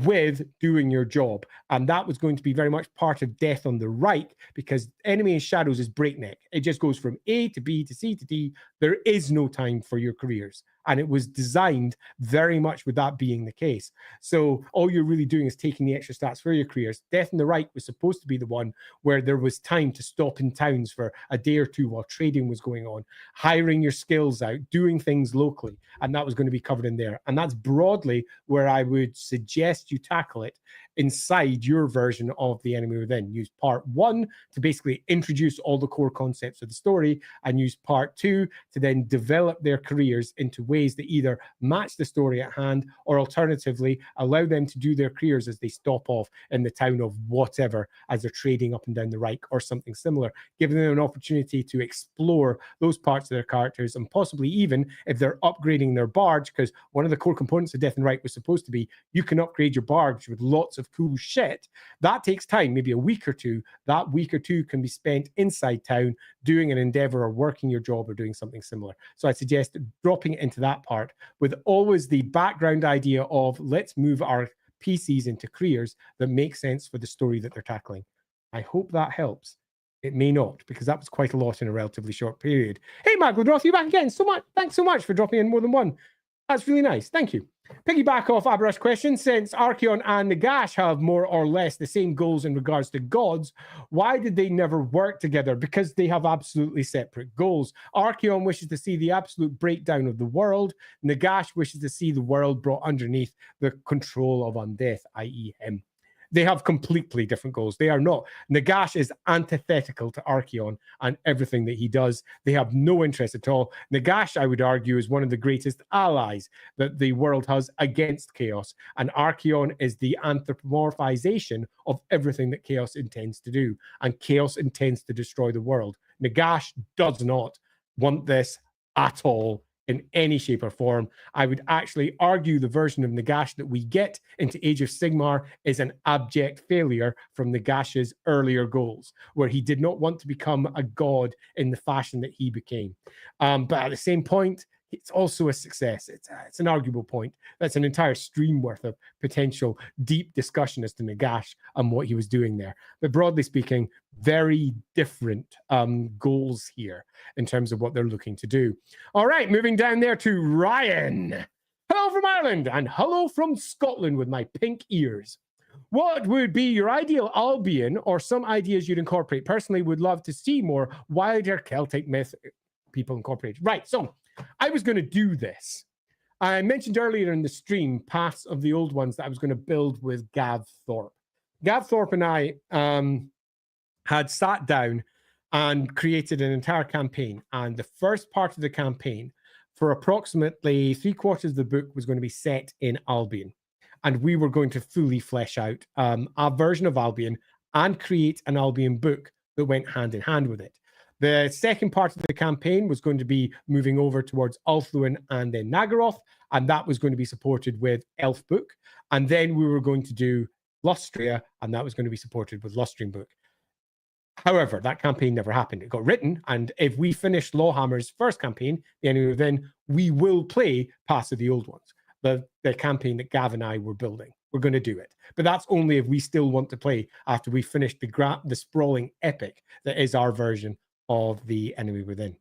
with doing your job. And that was going to be very much part of Death on the Right, because Enemy in Shadows is breakneck. It just goes from A to B to C to D. There is no time for your careers. And it was designed very much with that being the case. So all you're really doing is taking the extra stats for your careers. Death on the Right was supposed to be the one where there was time to stop in towns for a day or two while trading was going on, hiring your skills out, doing things locally. And that was going to be covered in there. And that's broadly where I would suggest you tackle it inside your version of The Enemy Within. Use part 1 to basically introduce all the core concepts of the story, and use part 2 to then develop their careers into ways that either match the story at hand, or alternatively allow them to do their careers as they stop off in the town of whatever as they're trading up and down the Reich or something similar, giving them an opportunity to explore those parts of their characters, and possibly even if they're upgrading their barge, because one of the core components of Death and Right was supposed to be you can upgrade your barge with lots of cool shit. That takes time, maybe a week or two. That week or two can be spent inside town doing an endeavor or working your job or doing something similar. So I suggest dropping it into that part with always the background idea of let's move our PCs into careers that make sense for the story that they're tackling. I hope that helps. It may not, because that was quite a lot in a relatively short period. Hey, Magladroth, you back again. Thanks so much for dropping in more than one. That's really nice. Thank you. Piggyback off Aberash's question, since Archaon and Nagash have more or less the same goals in regards to gods, why did they never work together? Because they have absolutely separate goals. Archaon wishes to see the absolute breakdown of the world. Nagash wishes to see the world brought underneath the control of undeath, i.e. him. They have completely different goals. They are not. Nagash is antithetical to Archaon and everything that he does. They have no interest at all. Nagash, I would argue, is one of the greatest allies that the world has against chaos. And Archaon is the anthropomorphization of everything that chaos intends to do. And chaos intends to destroy the world. Nagash does not want this at all, in any shape or form. I would actually argue the version of Nagash that we get into Age of Sigmar is an abject failure from Nagash's earlier goals, where he did not want to become a god in the fashion that he became. But at the same point, it's also a success. It's an arguable point. That's an entire stream worth of potential deep discussion as to Nagash and what he was doing there. But broadly speaking, very different goals here in terms of what they're looking to do. All right, moving down there to Ryan. Hello from Ireland and hello from Scotland with my pink ears. What would be your ideal Albion or some ideas you'd incorporate? Personally, would love to see more wider Celtic myth people incorporated. Right, so I was going to do this. I mentioned earlier in the stream Paths of the Old Ones that I was going to build with Gav Thorpe. Gav Thorpe and I had sat down and created an entire campaign. And the first part of the campaign, for approximately 3/4 of the book, was going to be set in Albion. And we were going to fully flesh out a version of Albion and create an Albion book that went hand in hand with it. The second part of the campaign was going to be moving over towards Ulthuan and then Nagaroth, and that was going to be supported with Elf Book. And then we were going to do Lustria, and that was going to be supported with Lustrian Book. However, that campaign never happened. It got written, and if we finish LAWhammer's first campaign, The Enemy Within, we will play Paths of the Old Ones, the campaign that Gav and I were building. We're going to do it. But that's only if we still want to play after we finish the sprawling epic that is our version of The Enemy Within.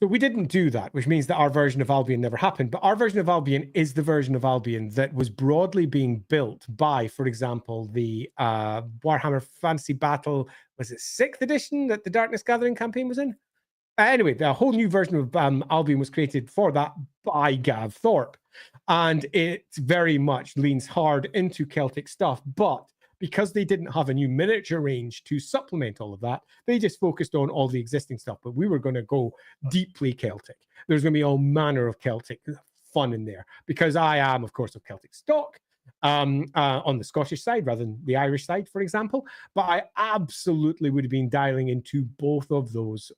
So we didn't do that, which means that our version of Albion never happened. But our version of Albion is the version of Albion that was broadly being built by, for example, the Warhammer Fantasy Battle, was it 6th edition that the Darkness Gathering campaign was in? Anyway, the whole new version of Albion was created for that by Gav Thorpe. And it very much leans hard into Celtic stuff, but because they didn't have a new miniature range to supplement all of that, they just focused on all the existing stuff. But we were going to go deeply Celtic. There's going to be all manner of Celtic fun in there, because I am, of course, of Celtic stock on the Scottish side rather than the Irish side, for example. But I absolutely would have been dialing into both of those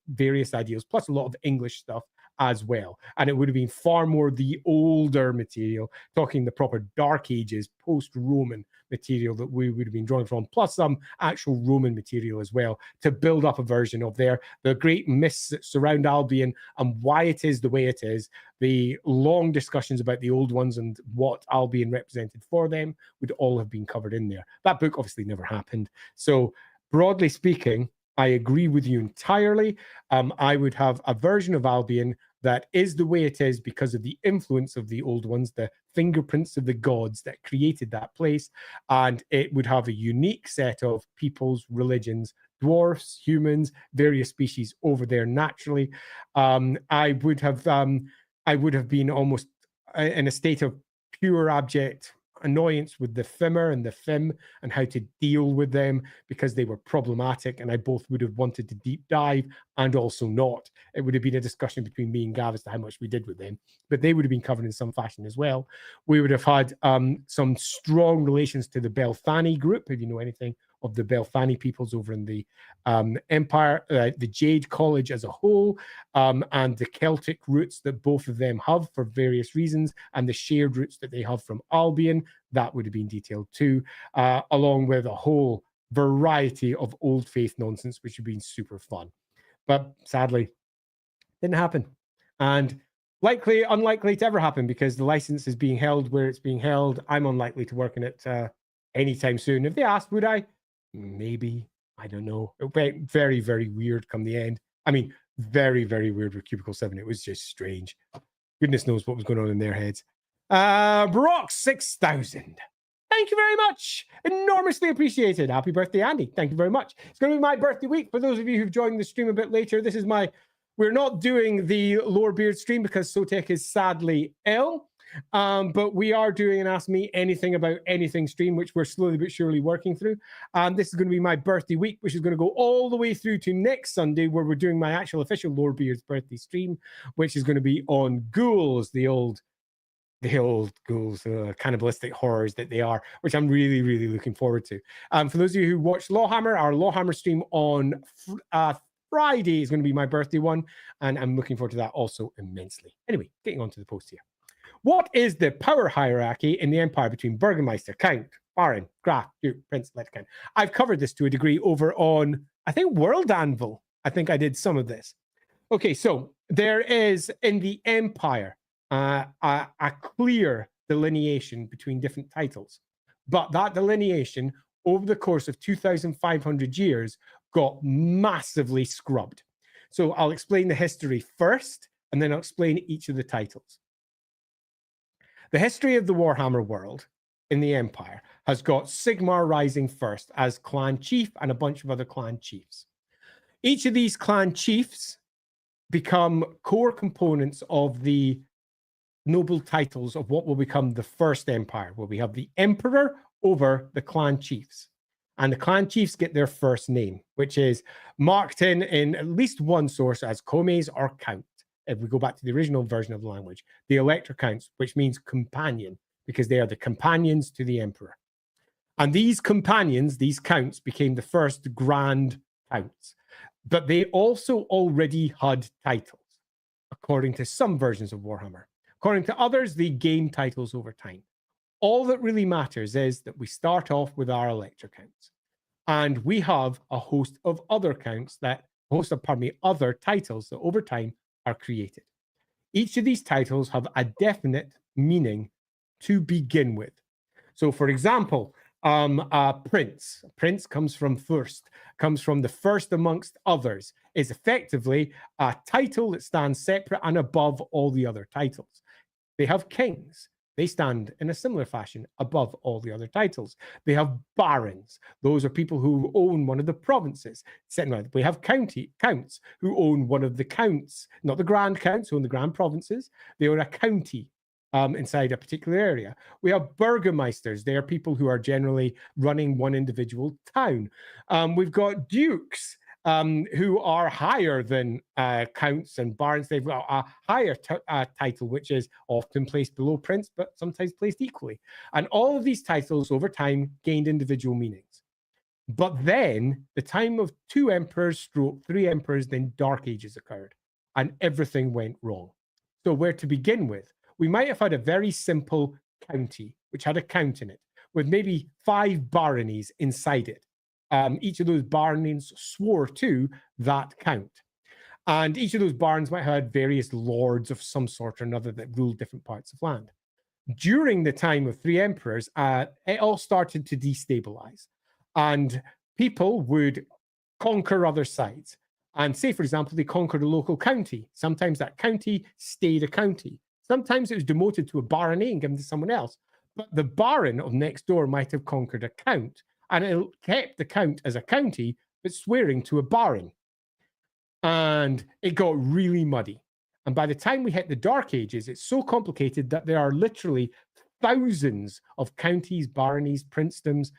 various ideas, plus a lot of English stuff as well. And it would have been far more the older material, talking the proper Dark Ages, post-Roman material that we would have been drawing from, plus some actual Roman material as well, to build up a version of the great myths that surround Albion and why it is the way it is. The long discussions about the old ones and what Albion represented for them would all have been covered in there. That book obviously never happened. So broadly speaking, I agree with you entirely. I would have a version of Albion that is the way it is because of the influence of the old ones, the fingerprints of the gods that created that place. And it would have a unique set of peoples, religions, dwarfs, humans, various species over there naturally. I would have been almost in a state of pure abject annoyance with the Fimmer and the Fim and how to deal with them because they were problematic, and I both would have wanted to deep dive and also not. It would have been a discussion between me and Gav as to how much we did with them, but they would have been covered in some fashion as well. We would have had some strong relations to the Belthani group, if you know anything of the Belthani peoples over in the Empire, the Jade College as a whole, and the Celtic roots that both of them have for various reasons, and the shared roots that they have from Albion, that would have been detailed too, along with a whole variety of old faith nonsense, which would have been super fun. But sadly, didn't happen. And unlikely to ever happen because the license is being held where it's being held. I'm unlikely to work in it anytime soon. If they asked, would I? Maybe. I don't know. It went very, very weird come the end. I mean, very, very weird with Cubicle 7. It was just strange. Goodness knows what was going on in their heads. Brock 6000. Thank you very much. Enormously appreciated. Happy birthday, Andy. Thank you very much. It's going to be my birthday week. For those of you who've joined the stream a bit later, this is we're not doing the Lorebeard stream because Sotek is sadly ill. But we are doing an Ask Me Anything About Anything stream, which we're slowly but surely working through. This is going to be my birthday week, which is going to go all the way through to next Sunday, where we're doing my actual official Lorebeard's birthday stream, which is going to be on ghouls, the old ghouls, cannibalistic horrors that they are, which I'm really, really looking forward to. For those of you who watch LAWhammer, our LAWhammer stream on Friday is going to be my birthday one, and I'm looking forward to that also immensely. Anyway, getting on to the post here. What is the power hierarchy in the Empire between Burgermeister, Count, Baron, Graf, Duke, Prince, Lieutenant? I've covered this to a degree over on, I think, World Anvil. I think I did some of this. Okay, so there is in the Empire a clear delineation between different titles, but that delineation over the course of 2,500 years got massively scrubbed. So I'll explain the history first, and then I'll explain each of the titles. The history of the Warhammer world in the Empire has got Sigmar rising first as clan chief and a bunch of other clan chiefs. Each of these clan chiefs become core components of the noble titles of what will become the first empire, where we have the emperor over the clan chiefs. And the clan chiefs get their first name, which is marked in at least one source as Comes or Count. If we go back to the original version of the language, the Elector Counts, which means companion, because they are the companions to the emperor. And these companions, these counts, became the first grand counts. But they also already had titles, according to some versions of Warhammer. According to others, they gain titles over time. All that really matters is that we start off with our Elector Counts. And we have a host of other counts other titles that over time are created. Each of these titles have a definite meaning to begin with. So, for example, Prince. Prince comes from first, comes from the first amongst others, is effectively a title that stands separate and above all the other titles. They have kings. They stand in a similar fashion above all the other titles. They have barons. Those are people who own one of the provinces. We have counts who own one of the counts, not the grand counts who own the grand provinces. They own a county inside a particular area. We have burgomeisters. They are people who are generally running one individual town. We've got dukes. Who are higher than counts and barons. They've got a higher title, which is often placed below prince, but sometimes placed equally. And all of these titles over time gained individual meanings. But then the time of 2 emperors, 3 emperors, then Dark Ages occurred. and everything went wrong. So where to begin with? We might have had a very simple county, which had a count in it, with maybe 5 baronies inside it. Each of those baronies swore to that count. And each of those barons might have had various lords of some sort or another that ruled different parts of land. During the time of 3 emperors, it all started to destabilize. And people would conquer other sides. And say, for example, they conquered a local county. Sometimes that county stayed a county. Sometimes it was demoted to a barony and given to someone else. But the baron of next door might have conquered a count, and it kept the count as a county, but swearing to a baron. And it got really muddy. And by the time we hit the Dark Ages, it's so complicated that there are literally thousands of counties, baronies, princedoms,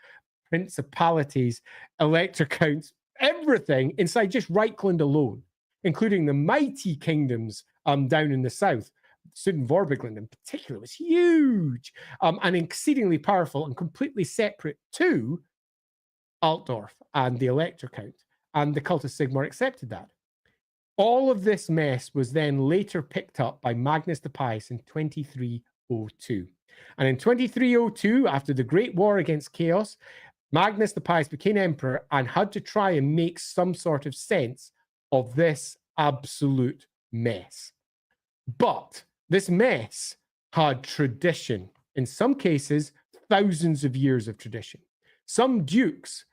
principalities, elector counts, everything inside just Reichland alone, including the mighty kingdoms down in the south. Sudenvorbergland in particular was huge and exceedingly powerful and completely separate to Altdorf and the elector count. And the cult of Sigmar accepted that. All of this mess was then later picked up by Magnus the Pious in 2302. And in 2302, after the Great War against Chaos, Magnus the Pious became emperor and had to try and make some sort of sense of this absolute mess. But this mess had tradition. In some cases, thousands of years of tradition. Some dukes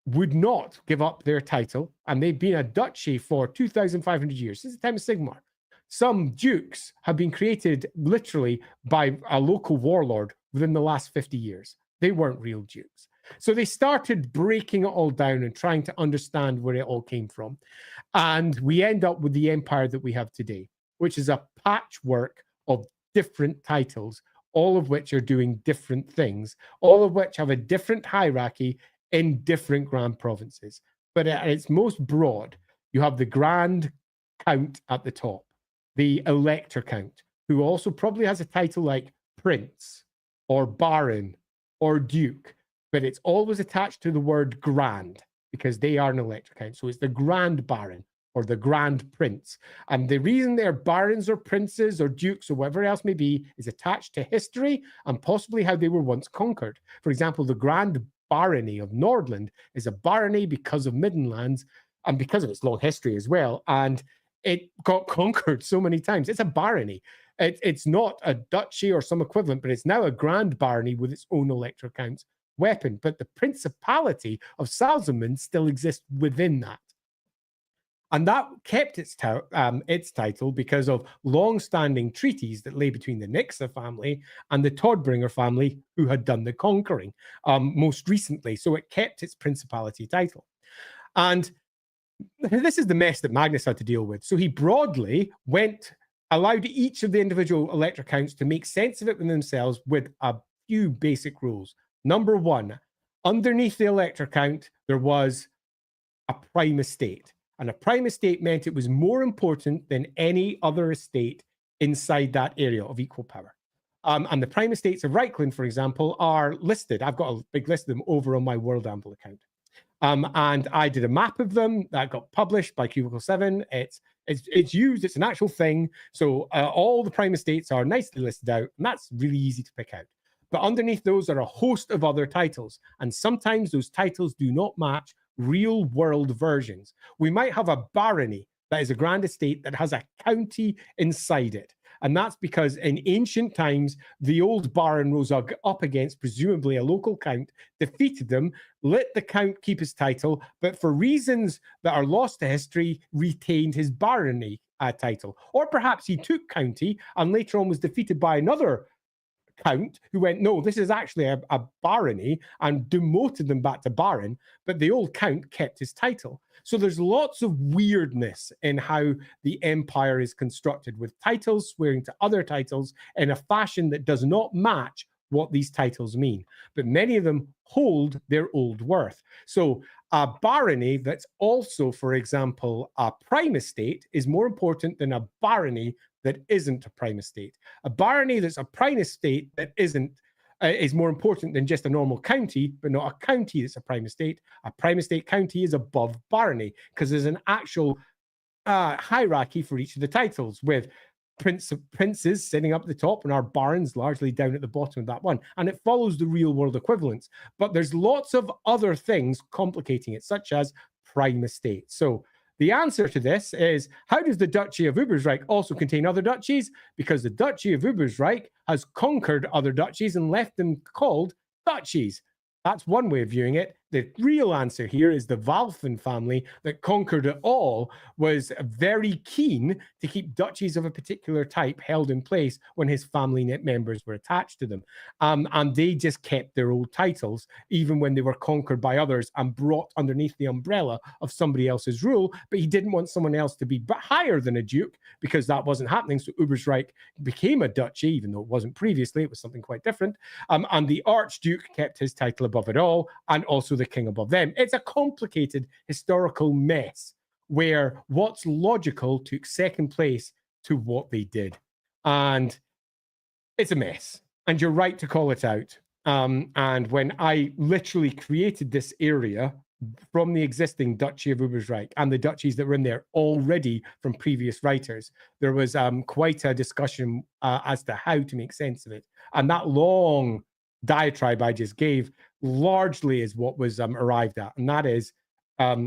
would not give up their title, and they've been a duchy for 2,500 years, since the time of Sigmar. Some dukes have been created literally by a local warlord within the last 50 years. They weren't real dukes. So they started breaking it all down and trying to understand where it all came from. And we end up with the empire that we have today, which is a patchwork of different titles, all of which are doing different things, all of which have a different hierarchy in different grand provinces. But at its most broad, you have the Grand Count at the top, the Elector Count, who also probably has a title like Prince or Baron or Duke, but it's always attached to the word Grand because they are an Elector Count. So it's the Grand Baron or the Grand Prince. And the reason they're barons or princes or dukes or whatever else may be is attached to history and possibly how they were once conquered. For example, the Grand Barony of Nordland is a barony because of Middenlands and because of its long history as well. And it got conquered so many times. It's a barony. It's not a duchy or some equivalent, but it's now a grand barony with its own elector count weapon. But the Principality of Salzman still exists within that. And that kept its title because of long-standing treaties that lay between the Nixa family and the Todbringer family, who had done the conquering most recently. So it kept its principality title. And this is the mess that Magnus had to deal with. So he broadly allowed each of the individual elector counts to make sense of it within themselves with a few basic rules. Number one, underneath the elector count, there was a prime estate. And a prime estate meant it was more important than any other estate inside that area of equal power. And the prime estates of Reichland, for example, are listed. I've got a big list of them over on my World Amble account. And I did a map of them that got published by Cubicle 7. It's used, it's an actual thing. So all the prime estates are nicely listed out, and that's really easy to pick out. But underneath those are a host of other titles. And sometimes those titles do not match real world versions. We might have a barony that is a grand estate that has a county inside it. And that's because in ancient times, the old baron rose up against presumably a local count, defeated them, let the count keep his title, but for reasons that are lost to history, retained his barony title. Or perhaps he took county and later on was defeated by another count who went, no, this is actually a barony, and demoted them back to baron, but the old count kept his title. So there's lots of weirdness in how the empire is constructed, with titles swearing to other titles in a fashion that does not match what these titles mean. But many of them hold their old worth. So a barony that's also, for example, a prime estate is more important than a barony that isn't a prime estate. A barony that's a prime estate that isn't is more important than just a normal county, but not a county that's a prime estate. A prime estate county is above barony because there's an actual hierarchy for each of the titles, with princes sitting up at the top and our barons largely down at the bottom of that one. And it follows the real world equivalents. But there's lots of other things complicating it, such as prime estate. So the answer to this is, how does the Duchy of Ubersreich also contain other duchies? Because the Duchy of Ubersreich has conquered other duchies and left them called duchies. That's one way of viewing it. The real answer here is the Valfen family that conquered it all was very keen to keep duchies of a particular type held in place when his family members were attached to them. And they just kept their old titles, even when they were conquered by others and brought underneath the umbrella of somebody else's rule. But he didn't want someone else to be higher than a duke, because that wasn't happening. So Ubersreich became a duchy, even though it wasn't previously. It was something quite different. And the Archduke kept his title above it all, and also the king above them. It's a complicated historical mess where what's logical took second place to what they did. And it's a mess. And you're right to call it out. And when I literally created this area from the existing Duchy of Ubersreich and the duchies that were in there already from previous writers, there was quite a discussion as to how to make sense of it. And that long diatribe I just gave largely is what was arrived at, and that is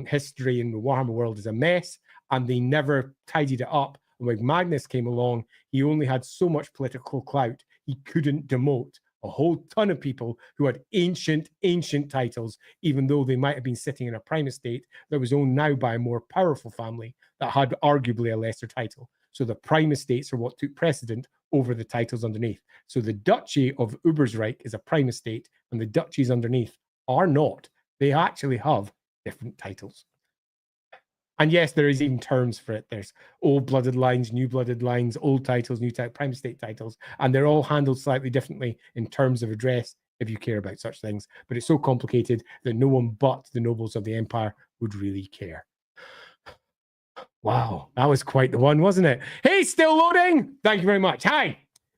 history in the Warhammer world is a mess, and they never tidied it up. And when Magnus came along, he only had so much political clout, he couldn't demote a whole ton of people who had ancient titles, even though they might have been sitting in a prime estate that was owned now by a more powerful family that had arguably a lesser title. So the prime estates are what took precedent over the titles underneath. So the Duchy of Ubersreich is a prime estate, and the duchies underneath are not. They actually have different titles. And yes, there is even terms for it. There's old-blooded lines, new-blooded lines, old titles, new prime estate titles, and they're all handled slightly differently in terms of address if you care about such things. But it's so complicated that no one but the nobles of the empire would really care. Wow, that was quite the one, wasn't it? Hey, still loading? Thank you very much. Hi,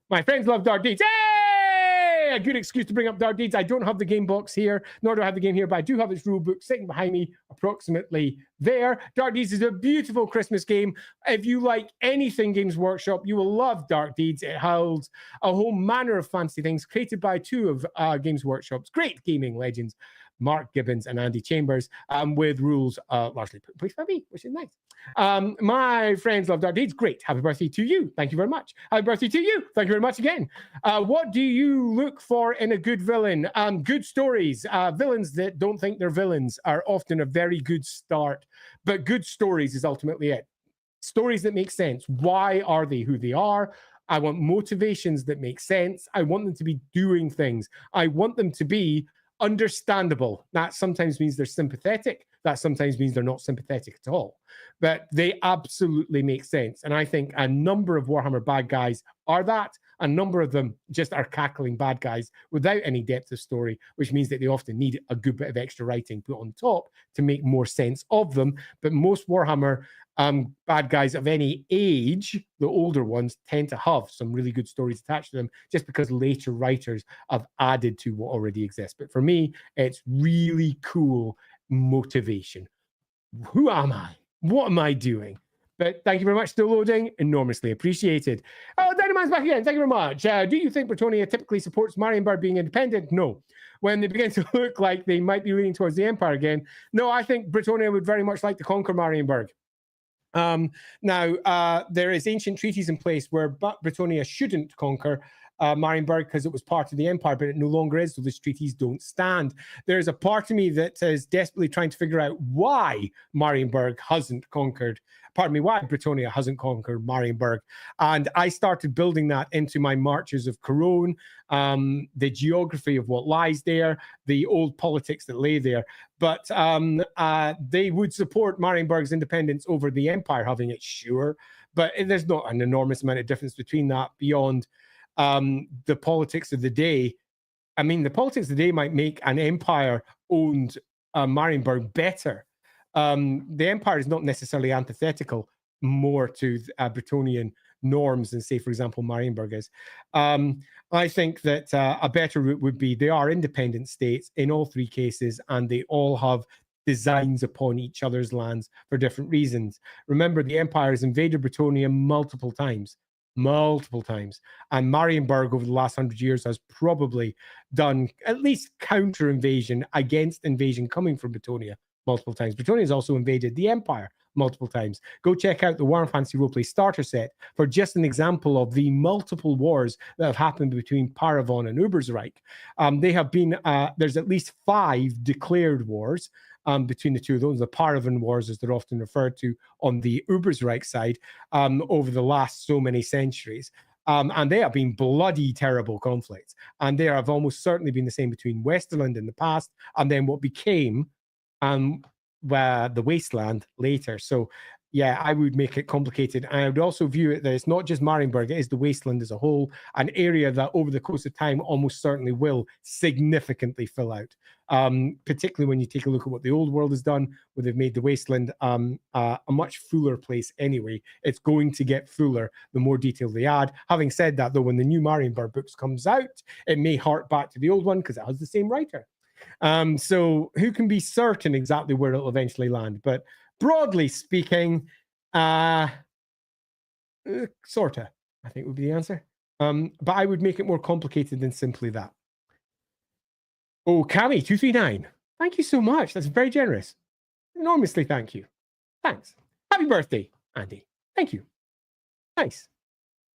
my friends love Dark Deeds. Hey, a good excuse to bring up Dark Deeds. I don't have the game box here, nor do I have the game here, but I do have its rule book sitting behind me, approximately there. Dark Deeds is a beautiful Christmas game. If you like anything Games Workshop, you will love Dark Deeds. It holds a whole manner of fancy things created by two of Games Workshop's great gaming legends, Mark Gibbons and Andy Chambers, with rules largely put in place by me, which is nice. My friends love Dark Deeds. Great. Happy birthday to you. Thank you very much. Happy birthday to you. Thank you very much again. What do you look for in a good villain? Good stories. Villains that don't think they're villains are often a very good start, but good stories is ultimately it. Stories that make sense. Why are they who they are? I want motivations that make sense. I want them to be doing things. I want them to be understandable. That sometimes means they're sympathetic. That sometimes means they're not sympathetic at all. But they absolutely make sense. And I think a number of Warhammer bad guys are that. A number of them just are cackling bad guys without any depth of story, which means that they often need a good bit of extra writing put on top to make more sense of them. But most Warhammer bad guys of any age, the older ones, tend to have some really good stories attached to them just because later writers have added to what already exists. But for me, it's really cool motivation. Who am I? What am I doing? But thank you very much. Still loading. Enormously appreciated. Oh, Dynamite's back again. Thank you very much. Do you think Bretonnia typically supports Marienburg being independent? No. When they begin to look like they might be leaning towards the Empire again, no, I think Bretonnia would very much like to conquer Marienburg. Now, there is ancient treaties in place where Bretonnia shouldn't conquer Marienburg because it was part of the Empire, but it no longer is, so these treaties don't stand. There's a part of me that is desperately trying to figure out why Marienburg hasn't conquered, why Bretonnia hasn't conquered Marienburg. And I started building that into my marches of Cologne, the geography of what lies there, the old politics that lay there. But they would support Marienburg's independence over the Empire having it, sure. But there's not an enormous amount of difference between that beyond the politics of the day. I mean, the politics of the day might make an Empire-owned Marienburg better. The Empire is not necessarily antithetical more to Bretonnian norms than, say, for example, Marienburg is. I think that a better route would be they are independent states in all three cases, and they all have designs upon each other's lands for different reasons. Remember, the Empire has invaded Bretonnia multiple times. And Marienburg over the last 100 years has probably done at least counter invasion against invasion coming from Bretonnia multiple times. Bretonnia has also invaded the Empire multiple times. Go check out the Warhammer Fantasy Roleplay starter set for just an example of the multiple wars that have happened between Paravon and Ubersreich. They have been, there's at least 5 declared wars between the two of those, the Paravon wars as they're often referred to on the Ubersreich side, over the last so many centuries. And they have been bloody terrible conflicts. And there have almost certainly been the same between Westerland in the past and then what became the wasteland later. So yeah, I would make it complicated. And I would also view it that it's not just Marienburg, it is the wasteland as a whole, an area that over the course of time almost certainly will significantly fill out. Particularly when you take a look at what the old world has done, where they've made the wasteland a much fuller place anyway. It's going to get fuller the more detail they add. Having said that, though, when the new Marienburg books comes out, it may hark back to the old one because it has the same writer. So who can be certain exactly where it'll eventually land? But broadly speaking, sorta, I think would be the answer. But I would make it more complicated than simply that. Oh, Cami239, thank you so much. That's very generous. Enormously thank you. Thanks. Happy birthday, Andy. Thank you. Nice.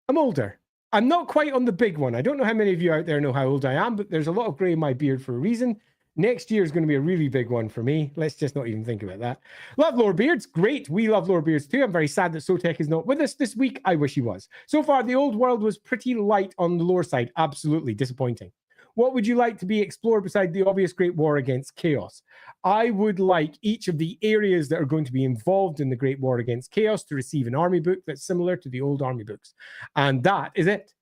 I'm older. I'm not quite on the big one. I don't know how many of you out there know how old I am, but there's a lot of gray in my beard for a reason. Next year is going to be a really big one for me. Let's just not even think about that. Love Lore Beards. Great. We love Lore Beards too. I'm very sad that Sotek is not with us this week. I wish he was. So far, the old world was pretty light on the lore side. Absolutely disappointing. What would you like to be explored beside the obvious Great War against Chaos? I would like each of the areas that are going to be involved in the Great War against Chaos to receive an army book that's similar to the old army books. And that is it.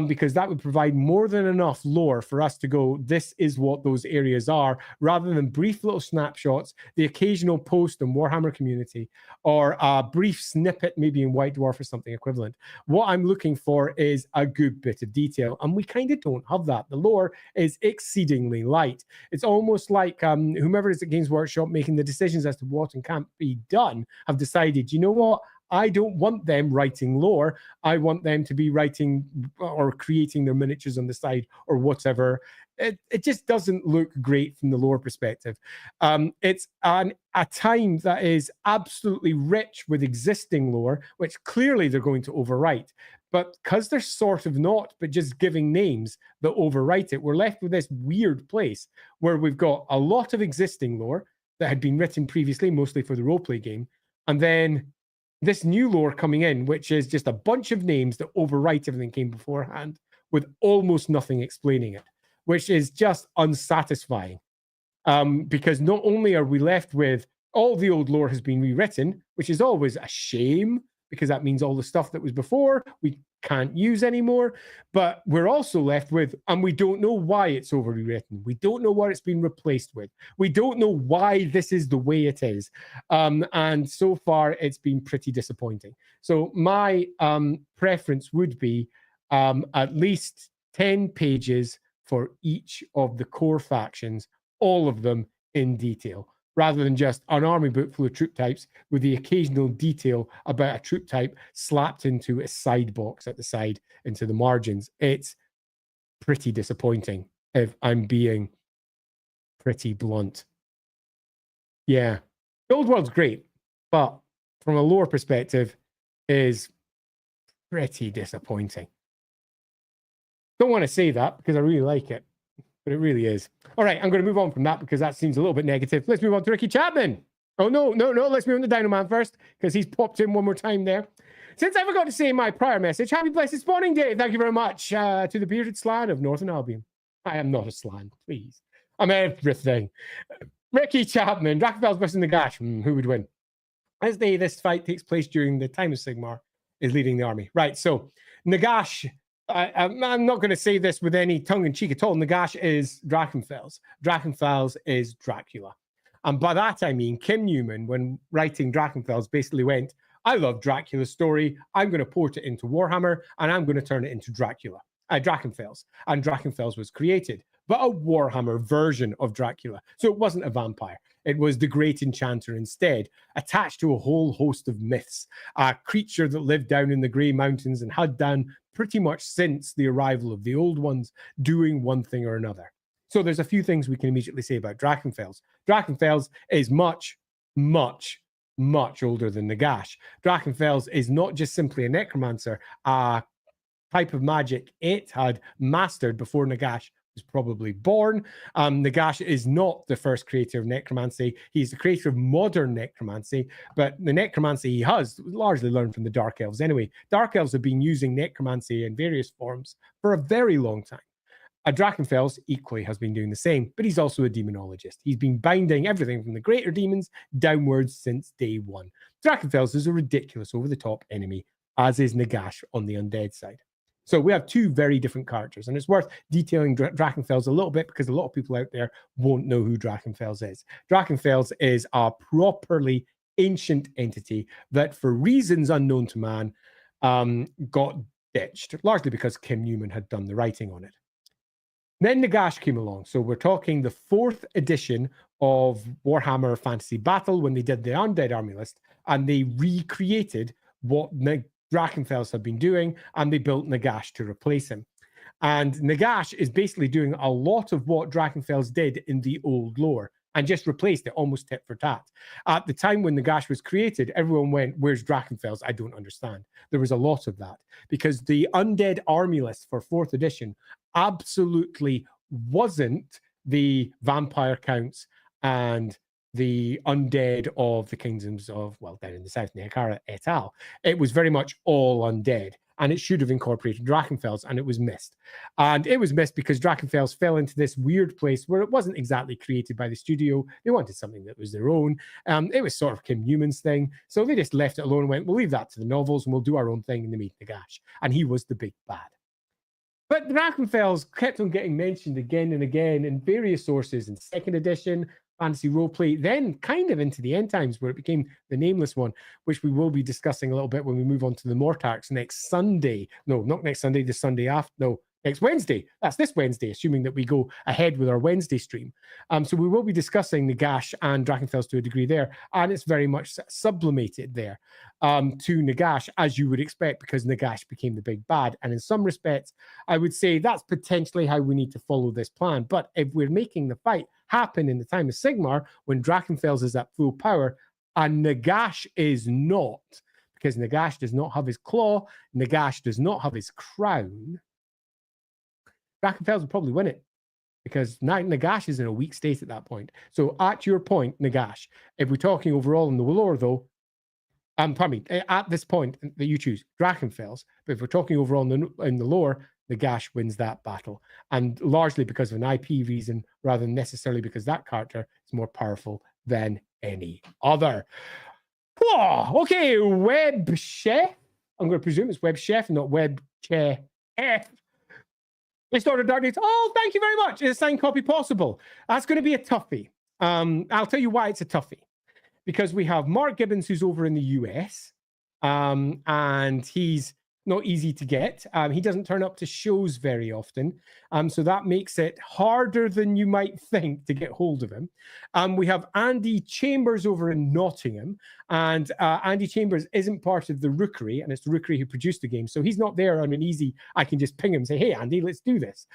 Because that would provide more than enough lore for us to go, this is what those areas are, rather than brief little snapshots, the occasional post in Warhammer community, or a brief snippet maybe in White Dwarf or something equivalent. What I'm looking for is a good bit of detail, and we kind of don't have that. The lore is exceedingly light. It's almost like whomever is at Games Workshop making the decisions as to what and can't be done have decided, you know what? I don't want them writing lore. I want them to be writing or creating their miniatures on the side or whatever. It just doesn't look great from the lore perspective. It's a time that is absolutely rich with existing lore, which clearly they're going to overwrite. But because they're sort of not, but just giving names that overwrite it, we're left with this weird place where we've got a lot of existing lore that had been written previously, mostly for the roleplay game, and then this new lore coming in, which is just a bunch of names that overwrite everything came beforehand with almost nothing explaining it, which is just unsatisfying. Because not only are we left with all the old lore has been rewritten, which is always a shame, because that means all the stuff that was before we can't use anymore, but we're also left with, and we don't know why it's over rewritten. We don't know what it's been replaced with. We don't know why this is the way it is. And so far, it's been pretty disappointing. So my preference would be at least 10 pages for each of the core factions, all of them in detail, rather than just an army book full of troop types with the occasional detail about a troop type slapped into a side box at the side into the margins. It's pretty disappointing, if I'm being pretty blunt. Yeah, the old world's great, but from a lore perspective is pretty disappointing. Don't want to say that because I really like it, but it really is. All right, I'm going to move on from that because that seems a little bit negative. Let's move on to Ricky Chapman. Oh, no. Let's move on to Dino Man first because he's popped in one more time there. Since I forgot to say in my prior message, happy blessed spawning day. Thank you very much to the bearded slan of Northern Albion. I am not a slan, please. I'm everything. Ricky Chapman, Drakenfels versus Nagash. Who would win? As this fight takes place during the time of Sigmar, is leading the army. Right, so Nagash... I'm not going to say this with any tongue-in-cheek at all. Nagash is Drakenfels. Drakenfels is Dracula. And by that, I mean Kim Newman, when writing Drakenfels, basically went, I love Dracula's story. I'm going to port it into Warhammer, and I'm going to turn it into Drakenfels. And Drakenfels was created, but a Warhammer version of Dracula. So it wasn't a vampire. It was the Great Enchanter instead, attached to a whole host of myths, a creature that lived down in the Grey Mountains and had done pretty much since the arrival of the Old Ones, doing one thing or another. So there's a few things we can immediately say about Drachenfels. Drachenfels is much, much, much older than Nagash. Drachenfels is not just simply a necromancer, a type of magic it had mastered before Nagash was probably born. Nagash is not the first creator of necromancy. He's the creator of modern necromancy, but the necromancy he has largely learned from the Dark Elves anyway. Dark Elves have been using necromancy in various forms for a very long time. Drachenfels equally has been doing the same, but he's also a demonologist. He's been binding everything from the greater demons downwards since day one. Drachenfels is a ridiculous over-the-top enemy, as is Nagash on the undead side. So we have two very different characters, and it's worth detailing Drachenfels a little bit because a lot of people out there won't know who Drachenfels is. Drachenfels is a properly ancient entity that, for reasons unknown to man, got ditched, largely because Kim Newman had done the writing on it. Then Nagash came along. So we're talking the 4th edition of Warhammer Fantasy Battle when they did the Undead Army list, and they recreated what Drachenfels had been doing, and they built Nagash to replace him. And Nagash is basically doing a lot of what Drachenfels did in the old lore and just replaced it almost tit for tat. At the time when Nagash was created, everyone went, where's Drachenfels? I don't understand. There was a lot of that because the Undead Army list for 4th edition absolutely wasn't the vampire counts and the undead of the kingdoms of, well, down in the south, Neakara et al. It was very much all undead, and it should have incorporated Drachenfels, and it was missed. And it was missed because Drachenfels fell into this weird place where it wasn't exactly created by the studio. They wanted something that was their own. It was sort of Kim Newman's thing. So they just left it alone and went, we'll leave that to the novels and we'll do our own thing in the Meet Nagash. And he was the big bad. But Drachenfels kept on getting mentioned again and again in various sources in 2nd edition, Fantasy Roleplay, then kind of into the end times where it became the nameless one, which we will be discussing a little bit when we move on to the Mortax next Sunday. No, not next Sunday, the Sunday after. No, next Wednesday. That's this Wednesday, assuming that we go ahead with our Wednesday stream. So we will be discussing Nagash and Drachenfels to a degree there, and it's very much sublimated there to Nagash, as you would expect, because Nagash became the big bad. And in some respects, I would say that's potentially how we need to follow this plan. But if we're making the fight happen in the time of Sigmar, when Drachenfels is at full power, and Nagash is not, because Nagash does not have his claw, Nagash does not have his crown, Drachenfels will probably win it, because Nagash is in a weak state at that point. So at your point, Nagash, if we're talking overall in the lore, though, pardon me, at this point that you choose, Drachenfels, but if we're talking overall in the lore, Nagash wins that battle, and largely because of an IP reason rather than necessarily because that character is more powerful than any other. Whoa, okay, Web Chef. I'm going to presume it's Web Chef, not Web Chef. Let's start a Dark Knight. Oh, thank you very much. Is a signed copy possible? That's going to be a toughie. I'll tell you why it's a toughie. Because we have Mark Gibbons, who's over in the US, and he's not easy to get. He doesn't turn up to shows very often, so that makes it harder than you might think to get hold of him. We have Andy Chambers over in Nottingham, and Andy Chambers isn't part of the Rookery, and it's the Rookery who produced the game, so he's not there on an easy, I can just ping him and say, hey, Andy, let's do this.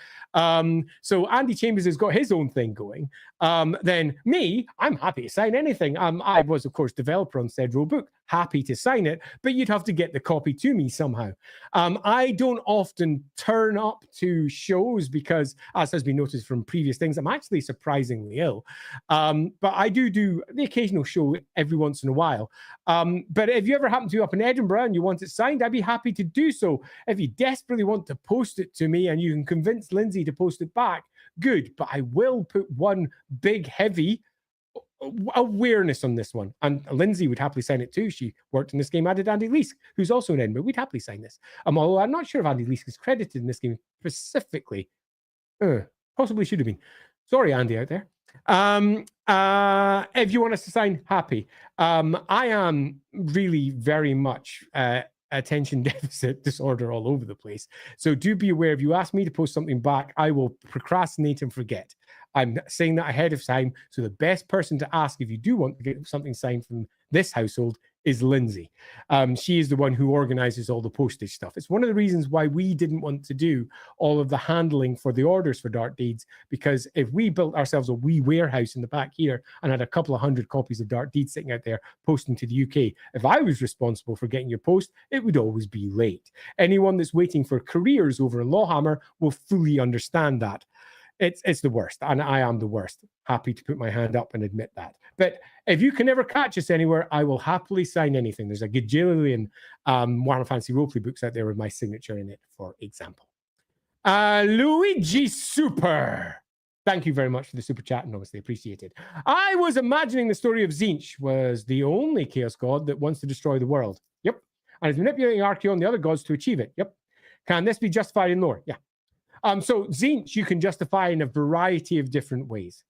So Andy Chambers has got his own thing going. Then me, I'm happy to sign anything. I was, of course, developer on said rulebook, happy to sign it, but you'd have to get the copy to me somehow. I don't often turn up to shows because, as has been noticed from previous things, I'm actually surprisingly ill. But I do the occasional show every once in a while. But if you ever happen to be up in Edinburgh and you want it signed, I'd be happy to do so. If you desperately want to post it to me and you can convince Lindsay to post it back, good. But I will put one big, heavy awareness on this one, and Lindsay would happily sign it too. She worked in this game. I did Andy Leask, who's also in Edinburgh. We'd happily sign this. Although I'm not sure if Andy Leask is credited in this game specifically. Possibly should have been. Sorry, Andy out there. If you want us to sign, happy. I am really very much attention deficit disorder all over the place. So do be aware, if you ask me to post something back, I will procrastinate and forget. I'm saying that ahead of time. So the best person to ask if you do want to get something signed from this household is Lindsay. She is the one who organizes all the postage stuff. It's one of the reasons why we didn't want to do all of the handling for the orders for Dark Deeds, because if we built ourselves a wee warehouse in the back here and had a couple of 100 copies of Dark Deeds sitting out there posting to the UK, if I was responsible for getting your post, it would always be late. Anyone that's waiting for careers over in LAWhammer will fully understand that. It's the worst, and I am the worst. Happy to put my hand up and admit that. But if you can ever catch us anywhere, I will happily sign anything. There's a gajillion Warhammer Fantasy Roleplay books out there with my signature in it, for example. Luigi Super. Thank you very much for the super chat, and obviously appreciated. I was imagining the story of Tzeentch was the only chaos god that wants to destroy the world. Yep. And is manipulating Archaon and the other gods to achieve it. Yep. Can this be justified in lore? Yeah. So Tzeentch you can justify in a variety of different ways.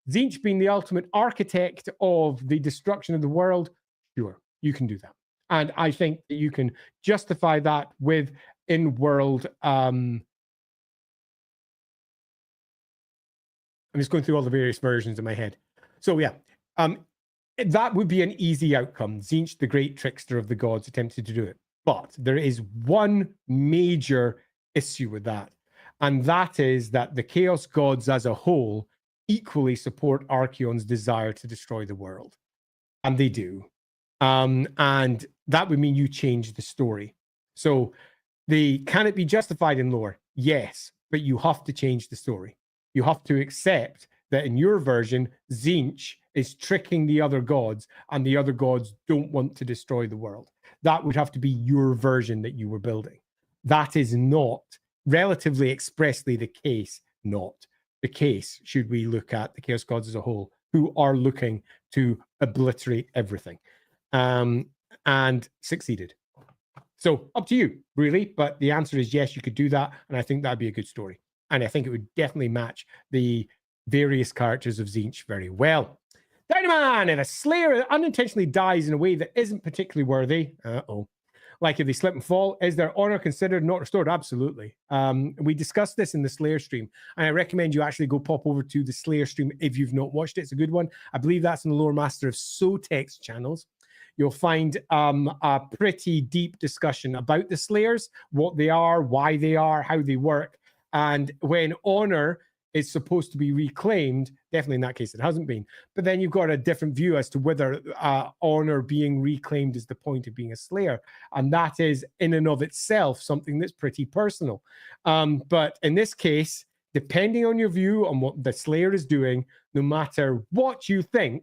Tzeentch being the ultimate architect of the destruction of the world, sure, you can do that. And I think that you can justify that with in-world... I'm just going through all the various versions in my head. So yeah, that would be an easy outcome. Tzeentch, the great trickster of the gods, attempted to do it. But there is one major issue with that. And that is that the Chaos Gods as a whole equally support Archaon's desire to destroy the world. And they do. And that would mean you change the story. So can it be justified in lore? Yes, but you have to change the story. You have to accept that in your version, Tzeentch is tricking the other gods, and the other gods don't want to destroy the world. That would have to be your version that you were building. That is not relatively expressly the case, should we look at the Chaos Gods as a whole, who are looking to obliterate everything, and succeeded. So up to you, really. But the answer is yes, you could do that, and I think that'd be a good story. And I think it would definitely match the various characters of Tzeentch very well. Dynaman, if a Slayer unintentionally dies in a way that isn't particularly worthy, like if they slip and fall, is their honor considered not restored? Absolutely. We discussed this in the Slayer stream, and I recommend you actually go pop over to the Slayer stream if you've not watched it. It's a good one. I believe that's in the Lore Master of Sotek's channels. You'll find a pretty deep discussion about the Slayers, what they are, why they are, how they work, and when honor is supposed to be reclaimed. Definitely in that case, it hasn't been. But then you've got a different view as to whether honor being reclaimed is the point of being a Slayer. And that is, in and of itself, something that's pretty personal. But in this case, depending on your view on what the Slayer is doing, no matter what you think,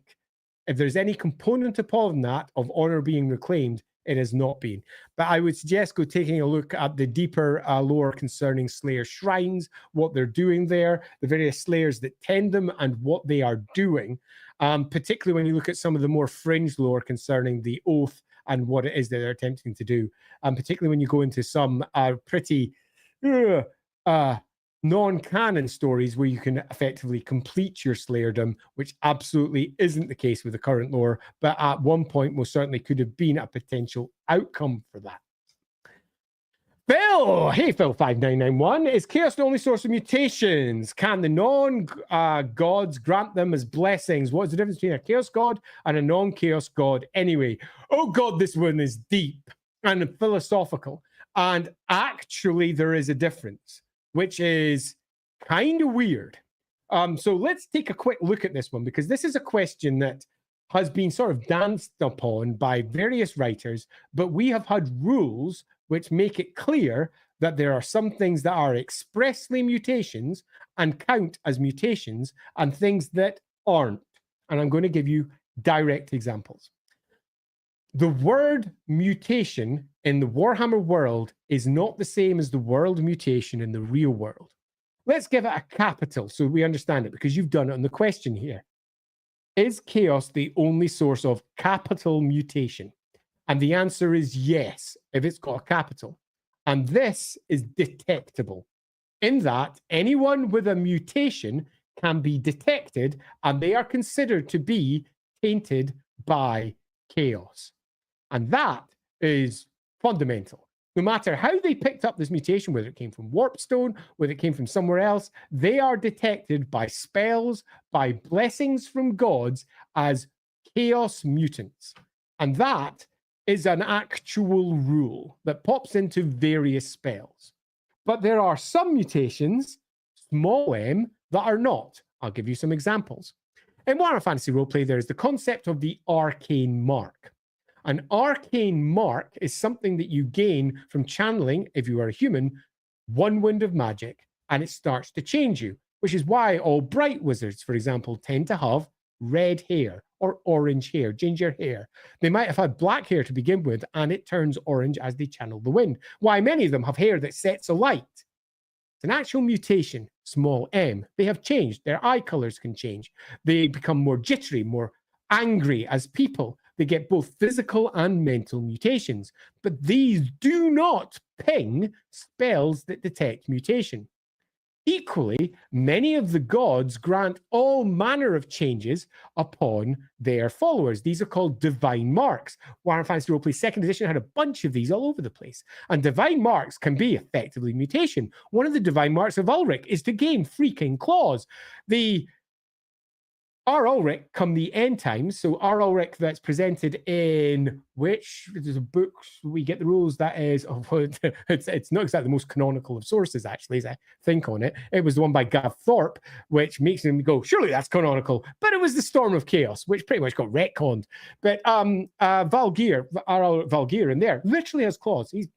if there's any component upon that of honor being reclaimed, it has not been. But I would suggest go taking a look at the deeper lore concerning Slayer shrines, what they're doing there, the various Slayers that tend them, and what they are doing. Particularly when you look at some of the more fringe lore concerning the oath and what it is that they're attempting to do. Particularly when you go into some pretty non-canon stories where you can effectively complete your Slayerdom, which absolutely isn't the case with the current lore, but at one point most certainly could have been a potential outcome for that. Phil, hey Phil 5991, is chaos the only source of mutations? Can the non-gods grant them as blessings? What is the difference between a chaos god and a non-chaos god anyway? Oh god, this one is deep and philosophical, and actually there is a difference, which is kind of weird. So let's take a quick look at this one, because this is a question that has been sort of danced upon by various writers, but we have had rules which make it clear that there are some things that are expressly mutations and count as mutations, and things that aren't. And I'm going to give you direct examples. The word mutation in the Warhammer world is not the same as the word mutation in the real world. Let's give it a capital so we understand it, because you've done it on the question here. Is chaos the only source of capital mutation? And the answer is yes, if it's got a capital. And this is detectable, in that anyone with a mutation can be detected, and they are considered to be tainted by chaos. And that is fundamental. No matter how they picked up this mutation, whether it came from Warpstone, whether it came from somewhere else, they are detected by spells, by blessings from gods as chaos mutants. And that is an actual rule that pops into various spells. But there are some mutations, small m, that are not. I'll give you some examples. In Warhammer Fantasy Roleplay, there is the concept of the arcane mark. An arcane mark is something that you gain from channeling, if you are a human, one wind of magic, and it starts to change you, which is why all bright wizards, for example, tend to have red hair or orange hair, ginger hair. They might have had black hair to begin with, and it turns orange as they channel the wind. Why many of them have hair that sets alight. It's an actual mutation, small m. They have changed. Their eye colors can change. They become more jittery, more angry as people. They get both physical and mental mutations. But these do not ping spells that detect mutation. Equally, many of the gods grant all manner of changes upon their followers. These are called divine marks. Warhammer Fantasy Roleplay 2nd edition had a bunch of these all over the place. And divine marks can be effectively mutation. One of the divine marks of Ulrich is to gain freaking claws. The our Ulrich come the end times. So our Ulrich that's presented in which there's a book we get the rules that is it's not exactly the most canonical of sources actually as I think on it. It was the one by Gav Thorpe, which makes him go, surely that's canonical. But it was the Storm of Chaos, which pretty much got retconned. But Valgir, our Valgir in there literally has claws. He's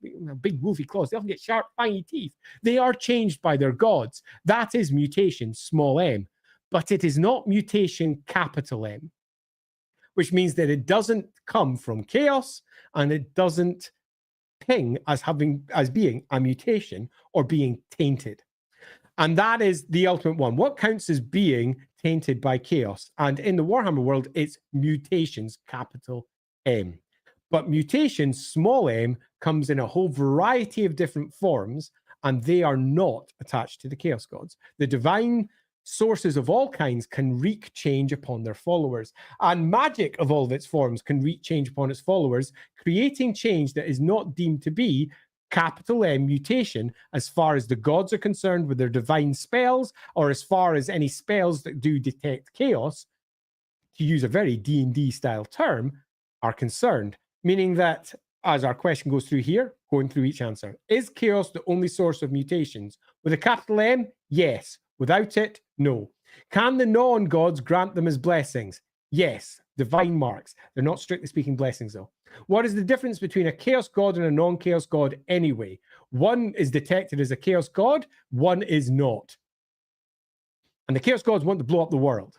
big wolfy claws. They often get sharp, spiny teeth. They are changed by their gods. That is mutation, small m. But it is not mutation, capital M, which means that it doesn't come from chaos and it doesn't ping as being a mutation or being tainted. And that is the ultimate one. What counts as being tainted by chaos? And in the Warhammer world, it's mutations, capital M. But mutations, small m, comes in a whole variety of different forms, and they are not attached to the chaos gods. The divine sources of all kinds can wreak change upon their followers, and magic of all of its forms can wreak change upon its followers, creating change that is not deemed to be capital M mutation as far as the gods are concerned with their divine spells, or as far as any spells that do detect chaos, to use a very D&D style term, are concerned. Meaning that, as our question goes through here, going through each answer, is chaos the only source of mutations? With a capital M, yes. Without it, no. Can the non-gods grant them as blessings? Yes. Divine marks. They're not strictly speaking blessings, though. What is the difference between a chaos god and a non-chaos god anyway? One is detected as a chaos god, one is not. And the chaos gods want to blow up the world.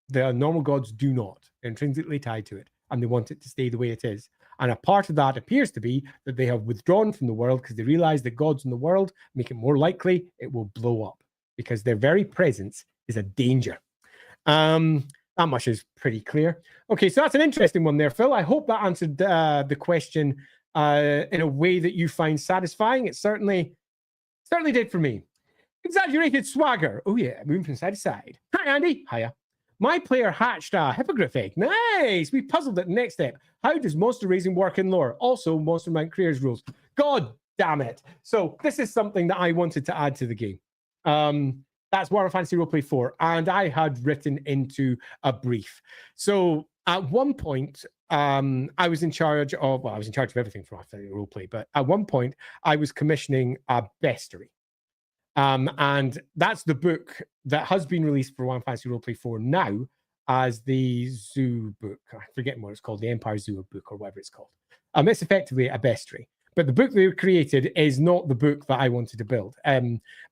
The normal gods do not. They're intrinsically tied to it, and they want it to stay the way it is. And a part of that appears to be that they have withdrawn from the world because they realize that gods in the world make it more likely it will blow up, because their very presence is a danger. That much is pretty clear. Okay, so that's an interesting one there, Phil. I hope that answered the question in a way that you find satisfying. It certainly did for me. Exaggerated swagger. Oh yeah, moving from side to side. Hi, Andy. Hiya. My player hatched a hippogriff egg. Nice. We puzzled at the next step. How does monster raising work in lore? Also, Monster Mount Careers rules. God damn it. So this is something that I wanted to add to the game. That's Warhammer Fantasy Roleplay 4, and I had written into a brief. So at one point, I was in charge of everything for Warhammer Fantasy Roleplay, but at one point, I was commissioning a bestiary. And that's the book that has been released for Warhammer Fantasy Roleplay 4 now as the Zoo book. I'm forgetting what it's called, the Empire Zoo book or whatever it's called. It's effectively a bestiary. But the book they created is not the book that I wanted to build,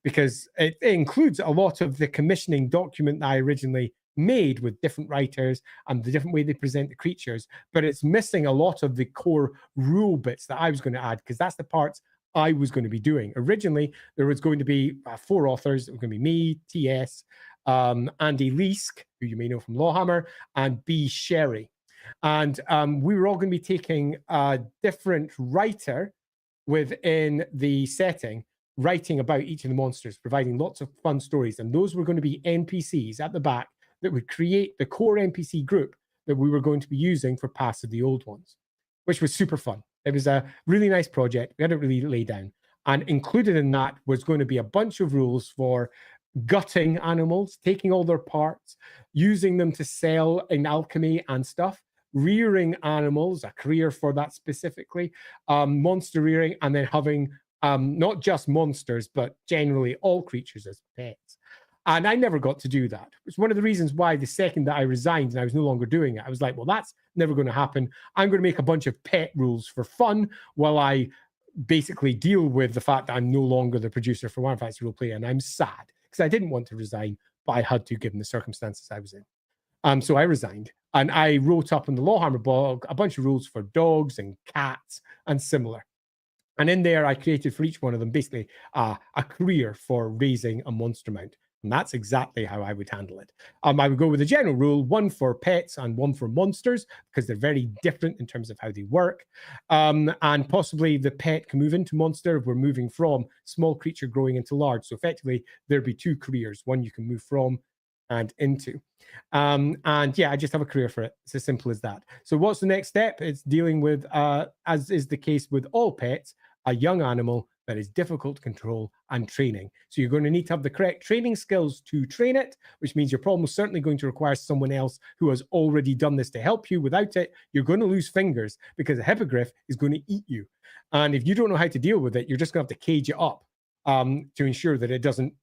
because it includes a lot of the commissioning document that I originally made with different writers and the different way they present the creatures, but it's missing a lot of the core rule bits that I was going to add, because that's the parts I was going to be doing. Originally, there was going to be 4 authors. It was going to be me, TS, Andy Leask, who you may know from LAWhammer, and B. Sherry. And we were all going to be taking a different writer within the setting, writing about each of the monsters, providing lots of fun stories. And those were going to be NPCs at the back that would create the core NPC group that we were going to be using for Pass of the Old Ones, which was super fun. It was a really nice project. We had it really laid down. And included in that was going to be a bunch of rules for gutting animals, taking all their parts, using them to sell in alchemy and stuff, rearing animals, a career for that specifically, monster rearing, and then having not just monsters, but generally all creatures as pets. And I never got to do that. It's one of the reasons why the second that I resigned and I was no longer doing it, I was like, well, that's never going to happen. I'm going to make a bunch of pet rules for fun while I basically deal with the fact that I'm no longer the producer for Warhammer Fantasy Roleplay, and I'm sad because I didn't want to resign, but I had to given the circumstances I was in. So I resigned, and I wrote up in the LAWhammer blog a bunch of rules for dogs and cats and similar. And in there, I created for each one of them basically a career for raising a monster mount. And that's exactly how I would handle it. I would go with a general rule, one for pets and one for monsters, because they're very different in terms of how they work. And possibly the pet can move into monster if we're moving from small creature growing into large. So effectively, there'd be two careers, one you can move from and into. And yeah, I just have a career for it. It's as simple as that. So what's the next step? It's dealing with, as is the case with all pets, a young animal that is difficult to control and training. So you're going to need to have the correct training skills to train it, which means you're almost certainly going to require someone else who has already done this to help you. Without it, you're going to lose fingers because a hippogriff is going to eat you. And if you don't know how to deal with it, you're just going to have to cage it up to ensure that it doesn't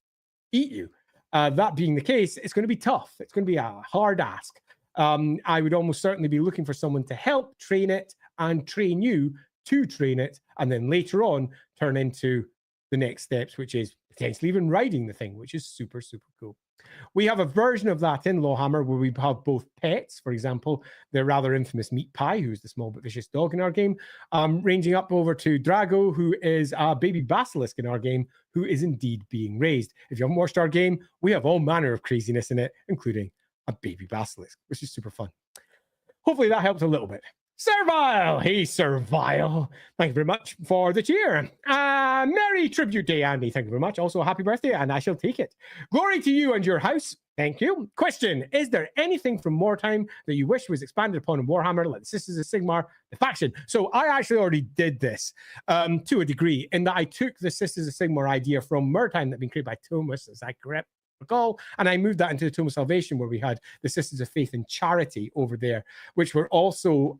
eat you. That being the case, it's going to be tough. It's going to be a hard ask. I would almost certainly be looking for someone to help train it and train you to train it, and then later on turn into the next steps, which is potentially even riding the thing, which is super, super cool. We have a version of that in LAWhammer where we have both pets, for example, the rather infamous Meat Pie, who's the small but vicious dog in our game, ranging up over to Drago, who is a baby basilisk in our game, who is indeed being raised. If you haven't watched our game, we have all manner of craziness in it, including a baby basilisk, which is super fun. Hopefully that helps a little bit. Servile! Hey, Servile. Thank you very much for the cheer. Merry Tribute Day, Andy. Thank you very much. Also, a happy birthday, and I shall take it. Glory to you and your house. Thank you. Question: is there anything from Wartime that you wish was expanded upon in Warhammer, like the Sisters of Sigmar, the faction? So I actually already did this to a degree, in that I took the Sisters of Sigmar idea from Murtime that had been created by Thomas, as I recall, and I moved that into the Tome of Salvation, where we had the Sisters of Faith and Charity over there, which were also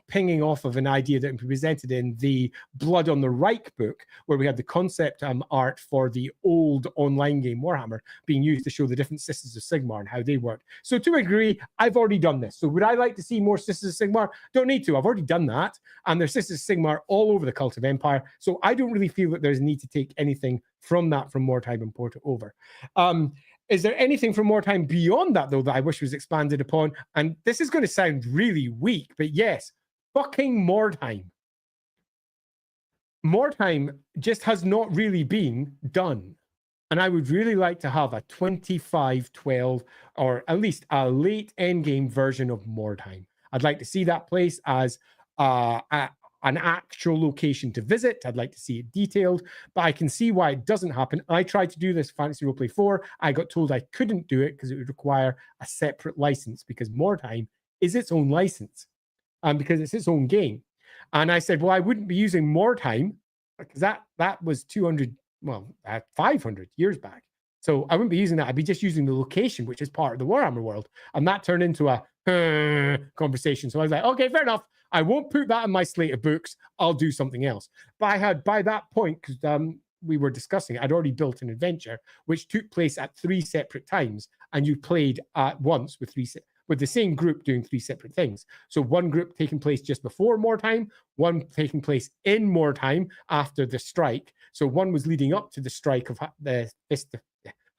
pinging off of an idea that we presented in the Blood on the Reich book, where we had the concept art for the old online game Warhammer being used to show the different Sisters of Sigmar and how they work. So to a degree, I've already done this. So would I like to see more Sisters of Sigmar? Don't need to. I've already done that. And there's Sisters of Sigmar all over the Cult of Empire. So I don't really feel that there's a need to take anything from that from Wartime and port it over. Is there anything from Wartime beyond that, though, that I wish was expanded upon? And this is going to sound really weak, but yes, fucking Mordheim. Mordheim just has not really been done. And I would really like to have a 25-12, or at least a late endgame version of Mordheim. I'd like to see that place as an actual location to visit. I'd like to see it detailed, but I can see why it doesn't happen. I tried to do this Fantasy Roleplay 4. I got told I couldn't do it because it would require a separate license, because Mordheim is its own license, and because it's its own game. And I said, well, I wouldn't be using Mordheim because that was 500 years back. So I wouldn't be using that. I'd be just using the location, which is part of the Warhammer world. And that turned into a conversation. So I was like, okay, fair enough. I won't put that in my slate of books. I'll do something else. But I had, by that point, because we were discussing, I'd already built an adventure which took place at 3 separate times, and you played at once with the same group doing 3 separate things. So one group taking place just before Mordheim, one taking place in Mordheim after the strike. So one was leading up to the strike of the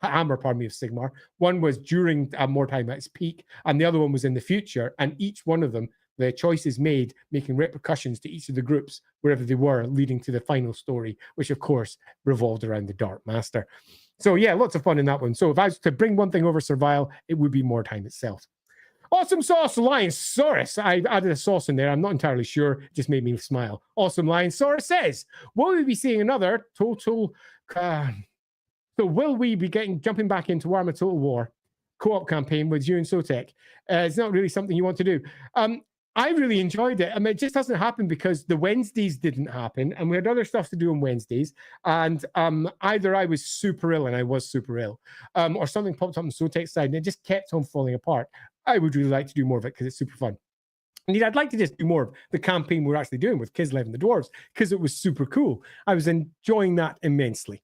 Hammer, of Sigmar. One was during Mordheim at its peak, and the other one was in the future. And each one of them, the choices made, making repercussions to each of the groups wherever they were, leading to the final story, which of course revolved around the Dark Master. So yeah, lots of fun in that one. So if I was to bring one thing over Servile, it would be Mordheim itself. Awesome Sauce Lionsaurus. I added a sauce in there. I'm not entirely sure. It just made me smile. Awesome Lionsaurus says, will we be seeing another total... So will we be jumping back into Warhammer Total War co-op campaign with you and Sotek? It's not really something you want to do. I really enjoyed it. I mean, it just doesn't happen because the Wednesdays didn't happen, and we had other stuff to do on Wednesdays. And either I was super ill, and I was super ill, or something popped up on Sotek's side, and it just kept on falling apart. I would really like to do more of it because it's super fun. Indeed, I'd like to just do more of the campaign we're actually doing with Kislev and the Dwarves because it was super cool. I was enjoying that immensely.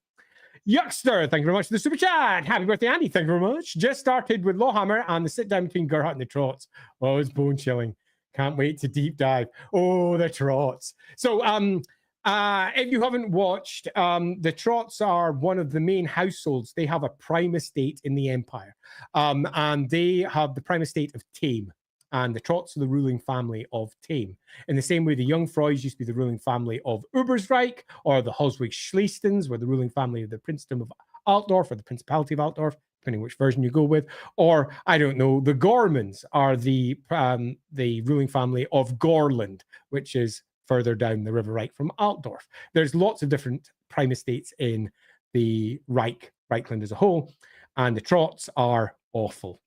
Yuckster, thank you very much for the super chat. Happy birthday, Andy. Thank you very much. Just started with LAWhammer and the sit down between Gerhard and the Trots. Oh, it's bone chilling. Can't wait to deep dive. Oh, the Trots. So, if you haven't watched, the Trots are one of the main households. They have a prime estate in the Empire, and they have the prime estate of Tame. And the Trots are the ruling family of Tame. In the same way, the Jungfraus used to be the ruling family of Ubersreich, or the Hoswig-Schlestens were the ruling family of the Princedom of Altdorf, or the Principality of Altdorf, depending which version you go with. Or, I don't know, the Gormans are the ruling family of Gorland, which is further down the River Reich from Altdorf. There's lots of different prime estates in the Reichland as a whole, and the Trots are awful.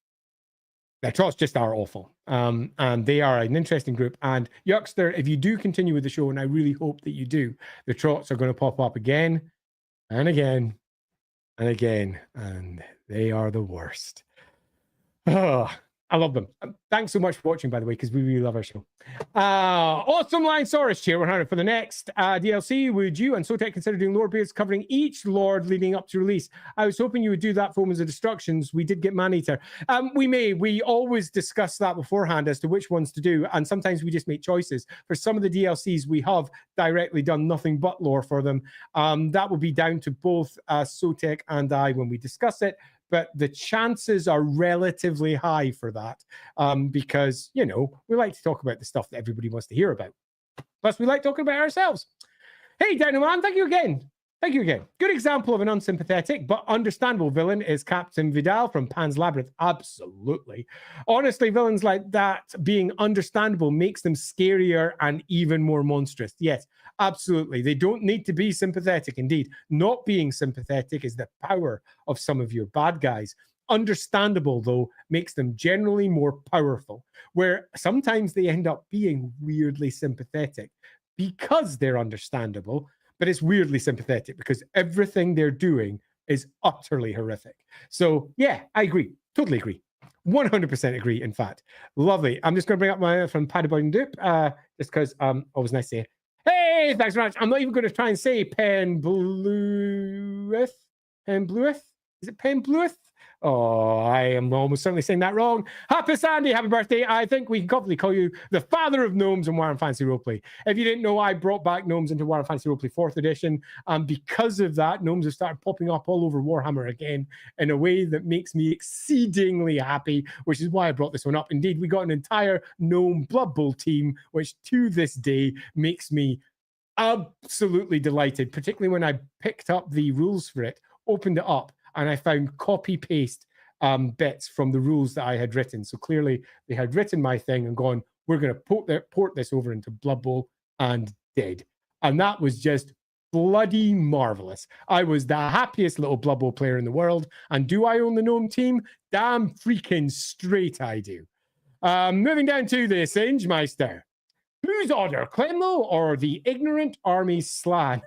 The Trots just are awful. And they are an interesting group. And Yuckster, if you do continue with the show, and I really hope that you do, the Trots are going to pop up again and again and again. And they are the worst. Oh, I love them. Thanks so much for watching, by the way, because we really love our show. Awesome Line Saurus Chair 100 for the next DLC. Would you and Sotek consider doing lore beards covering each lord leading up to release? I was hoping you would do that for Omens of Destructions. We did get Man-Eater. We may. We always discuss that beforehand as to which ones to do, and sometimes we just make choices. For some of the DLCs, we have directly done nothing but lore for them. That will be down to both Sotek and I when we discuss it. But the chances are relatively high for that because, you know, we like to talk about the stuff that everybody wants to hear about. Plus, we like talking about ourselves. Hey, Dino Man, thank you again. Thank you again. Good example of an unsympathetic but understandable villain is Captain Vidal from Pan's Labyrinth. Absolutely. Honestly, villains like that being understandable makes them scarier and even more monstrous. Yes, absolutely. They don't need to be sympathetic. Indeed, not being sympathetic is the power of some of your bad guys. Understandable, though, makes them generally more powerful, where sometimes they end up being weirdly sympathetic because they're understandable. But it's weirdly sympathetic because everything they're doing is utterly horrific. So, yeah, I agree. Totally agree. 100% agree, in fact. Lovely. I'm just going to bring up my from Paddyboy and Dupe, just because always nice to say, hey, thanks very much. I'm not even going to try and say Pen Blueth. Pen Blueth? Is it Pen Blueth? Oh, I am almost certainly saying that wrong. Happy Sandy, happy birthday. I think we can confidently call you the father of gnomes in Warhammer Fantasy Roleplay. If you didn't know, I brought back gnomes into Warhammer Fantasy Roleplay 4th edition. And because of that, gnomes have started popping up all over Warhammer again in a way that makes me exceedingly happy, which is why I brought this one up. Indeed, we got an entire gnome Blood Bowl team, which to this day makes me absolutely delighted, particularly when I picked up the rules for it, opened it up, and I found copy-paste bits from the rules that I had written. So clearly they had written my thing and gone, we're going to port this over into Blood Bowl, and did. And that was just bloody marvelous. I was the happiest little Blood Bowl player in the world. And do I own the gnome team? Damn freaking straight I do. Moving down to the Singemeister. Whose order, Clemlo or the ignorant army Slan?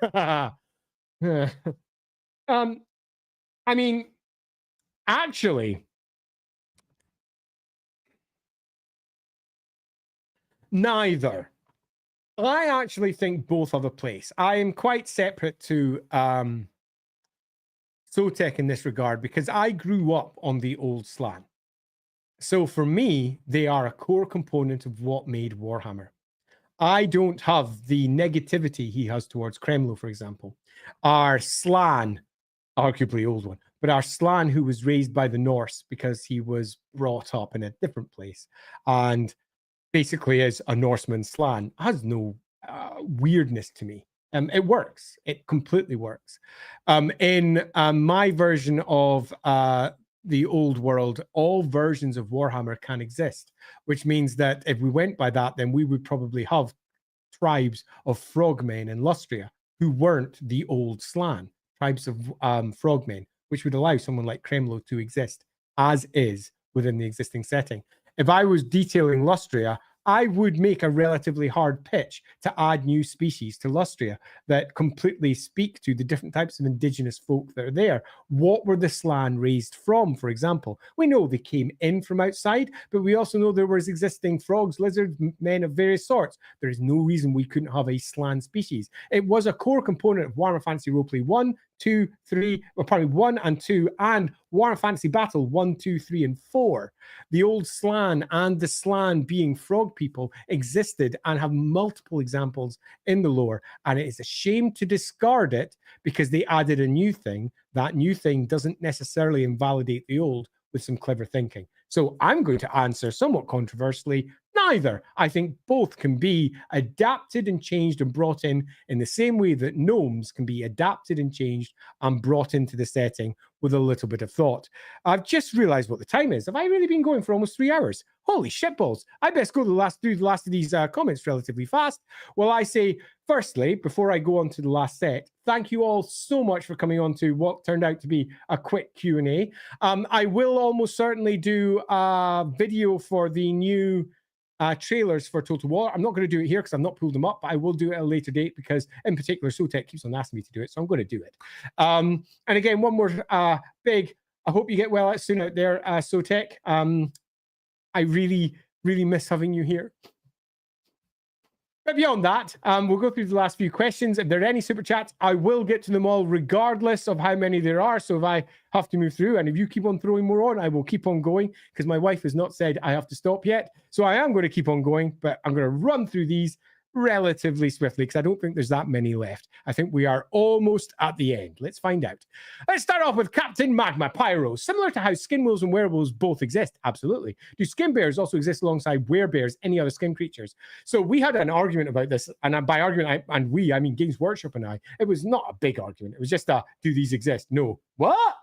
I mean, actually, neither. I actually think both have a place. I am quite separate to Sotek in this regard because I grew up on the old Slan. So for me, they are a core component of what made Warhammer. I don't have the negativity he has towards Kremlo, for example. Our Slan, arguably old one, but our Slan who was raised by the Norse because he was brought up in a different place and basically is a Norseman Slan has no weirdness to me. It works. It completely works. In my version of the old world, all versions of Warhammer can exist, which means that if we went by that, then we would probably have tribes of frogmen in Lustria who weren't the old Slan. Tribes of frogmen, which would allow someone like Kremlo to exist as is within the existing setting. If I was detailing Lustria, I would make a relatively hard pitch to add new species to Lustria that completely speak to the different types of indigenous folk that are there. What were the Slan raised from, for example? We know they came in from outside, but we also know there was existing frogs, lizards, men of various sorts. There is no reason we couldn't have a Slan species. It was a core component of Warhammer Fantasy Roleplay 1, 2, 3, or probably 1 and 2, and Warhammer Fantasy Battle 1, 2, 3, and 4. The old Slan and the Slan being frog people existed and have multiple examples in the lore, and it is a shame to discard it because they added a new thing. That new thing doesn't necessarily invalidate the old with some clever thinking. So I'm going to answer somewhat controversially, neither. I think both can be adapted and changed and brought in the same way that gnomes can be adapted and changed and brought into the setting with a little bit of thought. I've just realized what the time is. Have I really been going for almost 3 hours? Holy shitballs. I best go through the last of these comments relatively fast. Well, I say, firstly, before I go on to the last set, thank you all so much for coming on to what turned out to be a quick Q&A. I will almost certainly do a video for the new trailers for Total War. I'm not going to do it here because I've not pulled them up, but I will do it at a later date because, in particular, SoTech keeps on asking me to do it, so I'm going to do it. And again, one more big, I hope you get well soon out there, SoTech. I really, really miss having you here. But beyond that, we'll go through the last few questions. If there are any super chats, I will get to them all regardless of how many there are. So if I have to move through, and if you keep on throwing more on, I will keep on going because my wife has not said I have to stop yet. So I am going to keep on going, but I'm going to run through these relatively swiftly because I don't think there's that many left. I think we are almost at the end. Let's find out. Let's start off with Captain Magma Pyro. Similar to how skin wolves and werewolves both exist, absolutely. Do skin bears also exist alongside werebears, any other skin creatures? So we had an argument about this, and by argument, I mean Games Workshop and I. It was not a big argument. It was just a, do these exist? No. What?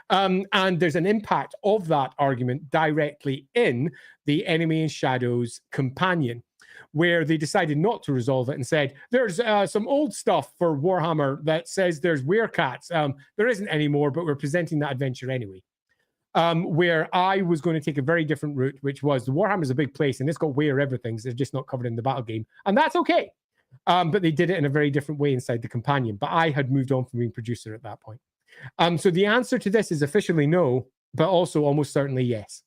And there's an impact of that argument directly in the Enemy in Shadows companion, where they decided not to resolve it and said, there's some old stuff for Warhammer that says there's werecats. There isn't anymore, but we're presenting that adventure anyway. Where I was going to take a very different route, which was the Warhammer's a big place and it's got were everything. So they're just not covered in the battle game. And that's okay. But they did it in a very different way inside the companion. But I had moved on from being producer at that point. So the answer to this is officially no, but also almost certainly yes.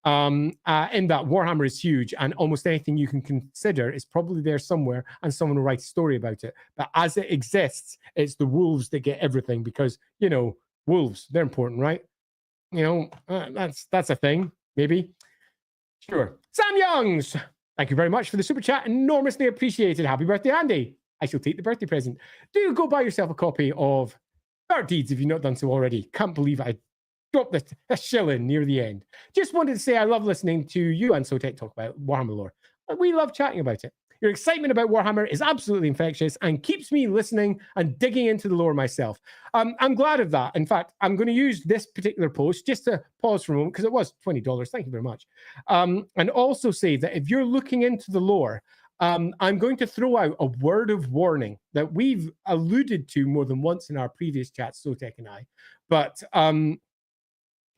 In that Warhammer is huge and almost anything you can consider is probably there somewhere and someone will write a story about it. But as it exists, it's the wolves that get everything because, you know, wolves, they're important, right? You know, that's a thing, maybe. Sure. Sam Youngs, thank you very much for the super chat. Enormously appreciated. Happy birthday, Andy. I shall take the birthday present. Do go buy yourself a copy of Dark Deeds if you've not done so already. Can't believe I dropped a shilling near the end. Just wanted to say I love listening to you and SoTech talk about Warhammer lore. We love chatting about it. Your excitement about Warhammer is absolutely infectious and keeps me listening and digging into the lore myself. I'm glad of that. In fact, I'm going to use this particular post just to pause for a moment because it was $20. Thank you very much. And also say that if you're looking into the lore, I'm going to throw out a word of warning that we've alluded to more than once in our previous chats, SoTech and I. But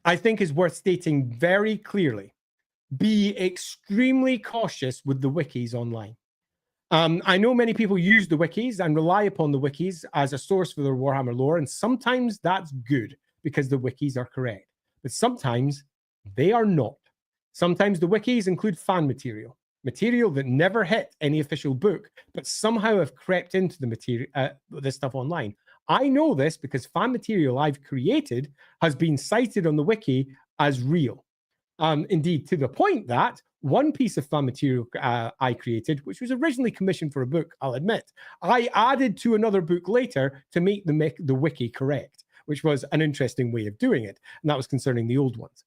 I think is worth stating very clearly. Be extremely cautious with the wikis online. I know many people use the wikis and rely upon the wikis as a source for their Warhammer lore, and sometimes that's good because the wikis are correct, but sometimes they are not. Sometimes the wikis include fan material that never hit any official book, but somehow have crept into the material, this stuff online. I know this because fan material I've created has been cited on the wiki as real. Indeed, to the point that one piece of fan material I created, which was originally commissioned for a book, I'll admit, I added to another book later to make the wiki correct, which was an interesting way of doing it. And that was concerning the old ones.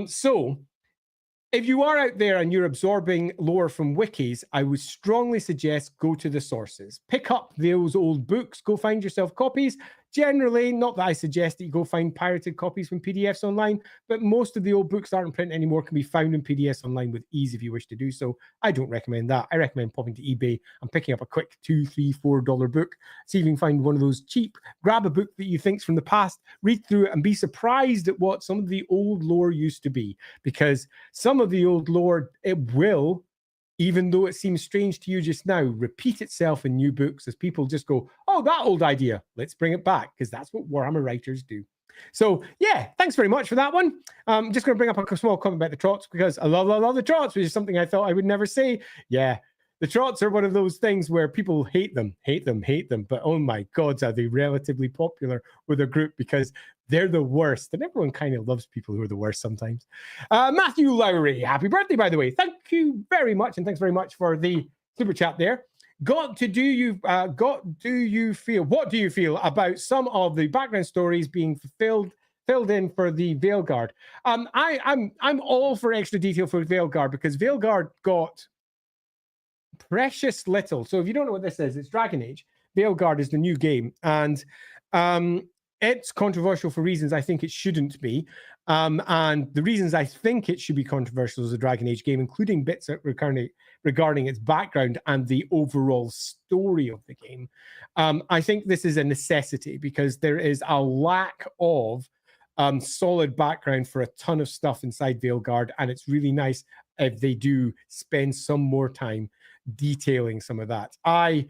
So if you are out there and you're absorbing lore from wikis, I would strongly suggest go to the sources. Pick up those old books, go find yourself copies. Generally, not that I suggest that you go find pirated copies from PDFs online, but most of the old books that aren't in print anymore can be found in PDFs online with ease if you wish to do so. I don't recommend that. I recommend popping to eBay and picking up a quick $2, $3, $4 book. See if you can find one of those cheap. Grab a book that you think's from the past, read through it, and be surprised at what some of the old lore used to be. Because some of the old lore, it will even though it seems strange to you just now, repeat itself in new books as people just go, oh, that old idea, let's bring it back, because that's what Warhammer writers do. So yeah, thanks very much for that one. I'm just going to bring up a small comment about the trots, because I love the trots, which is something I thought I would never say. Yeah, the trots are one of those things where people hate them, but oh my God, are they relatively popular with a group, because they're the worst, and everyone kind of loves people who are the worst sometimes. Matthew Lowry, happy birthday, by the way. Thank you very much, and thanks very much for the super chat there. What do you feel about some of the background stories being filled in for the Veilguard? I'm all for extra detail for Veilguard, because Veilguard got precious little. So if you don't know what this is, it's Dragon Age. Veilguard is the new game, and it's controversial for reasons I think it shouldn't be. And the reasons I think it should be controversial as a Dragon Age game, including bits regarding its background and the overall story of the game. I think this is a necessity, because there is a lack of solid background for a ton of stuff inside Veilguard, and it's really nice if they do spend some more time detailing some of that. I,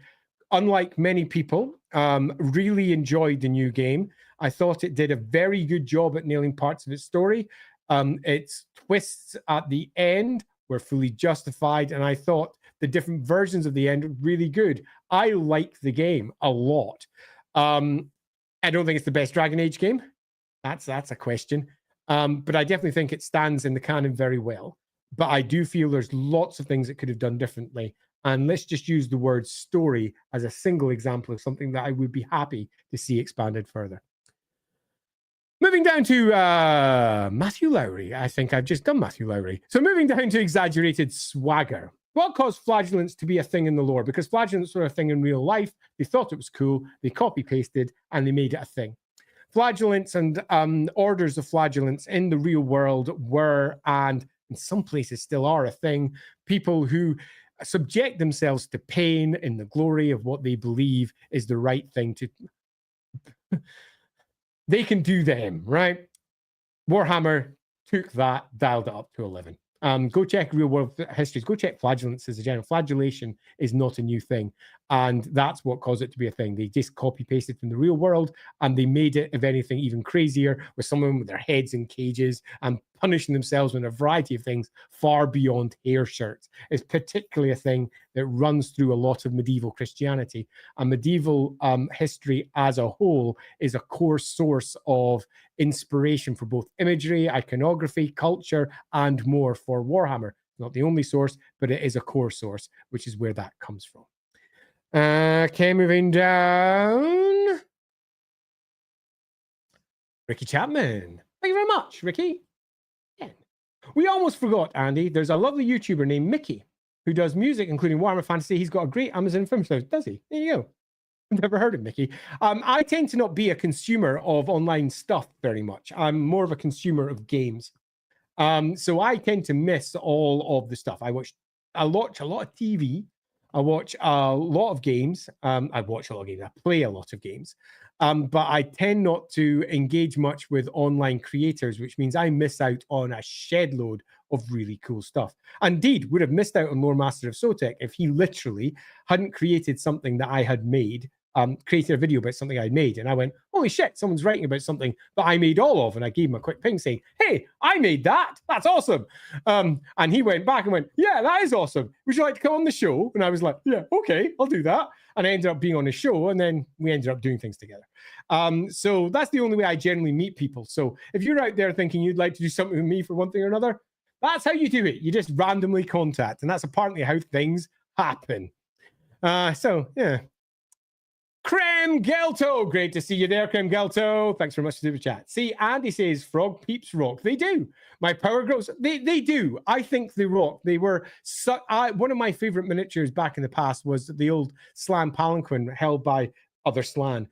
unlike many people, really enjoyed the new game. I thought it did a very good job at nailing parts of its story. Its twists at the end were fully justified, and I thought the different versions of the end were really good. I like the game a lot. I don't think it's the best Dragon Age game. That's a question. But I definitely think it stands in the canon very well. But I do feel there's lots of things it could have done differently. And let's just use the word story as a single example of something that I would be happy to see expanded further. Moving down to Matthew Lowry. I think I've just done Matthew Lowry. So moving down to exaggerated swagger. What caused flagellants to be a thing in the lore? Because flagellants were a thing in real life. They thought it was cool. They copy-pasted and they made it a thing. Flagellants and orders of flagellants in the real world were, and in some places still are, a thing. People who subject themselves to pain in the glory of what they believe is the right thing to... They can do them, right? Warhammer took that, dialed it up to 11. Go check real world histories. Go check flagellants as a general. Flagellation is not a new thing. And that's what caused it to be a thing. They just copy-pasted from the real world, and they made it, if anything, even crazier, with someone with their heads in cages and punishing themselves with a variety of things far beyond hair shirts. It's particularly a thing that runs through a lot of medieval Christianity. And medieval history as a whole is a core source of inspiration for both imagery, iconography, culture, and more for Warhammer. Not the only source, but it is a core source, which is where that comes from. Okay, moving down. Ricky Chapman. Thank you very much, Ricky. Yeah. We almost forgot, Andy. There's a lovely YouTuber named Mickey who does music, including Warhammer Fantasy. He's got a great Amazon film service, does he? There you go. I've never heard of Mickey. I tend to not be a consumer of online stuff very much. I'm more of a consumer of games. So I tend to miss all of the stuff. I watch a lot of TV. I watch a lot of games. I watch a lot of games. I play a lot of games. But I tend not to engage much with online creators, which means I miss out on a shed load of really cool stuff. Indeed, would have missed out on Lore Master of Sotek if he literally hadn't created something that I had made, created a video about something I made. And I went, holy shit, someone's writing about something that I made all of. And I gave him a quick ping saying, hey, I made that. That's awesome. And he went back and went, yeah, that is awesome. Would you like to come on the show? And I was like, yeah, okay, I'll do that. And I ended up being on his show, and then we ended up doing things together. So that's the only way I generally meet people. So if you're out there thinking you'd like to do something with me for one thing or another, that's how you do it. You just randomly contact. And that's apparently how things happen. So, yeah. Krem Gelto, great to see you there, Krem Gelto. Thanks very much for the chat. See, Andy says frog peeps rock. They do. My power grows. They do. I think they rock. They were one of my favorite miniatures back in the past was the old Slan palanquin held by other Slan,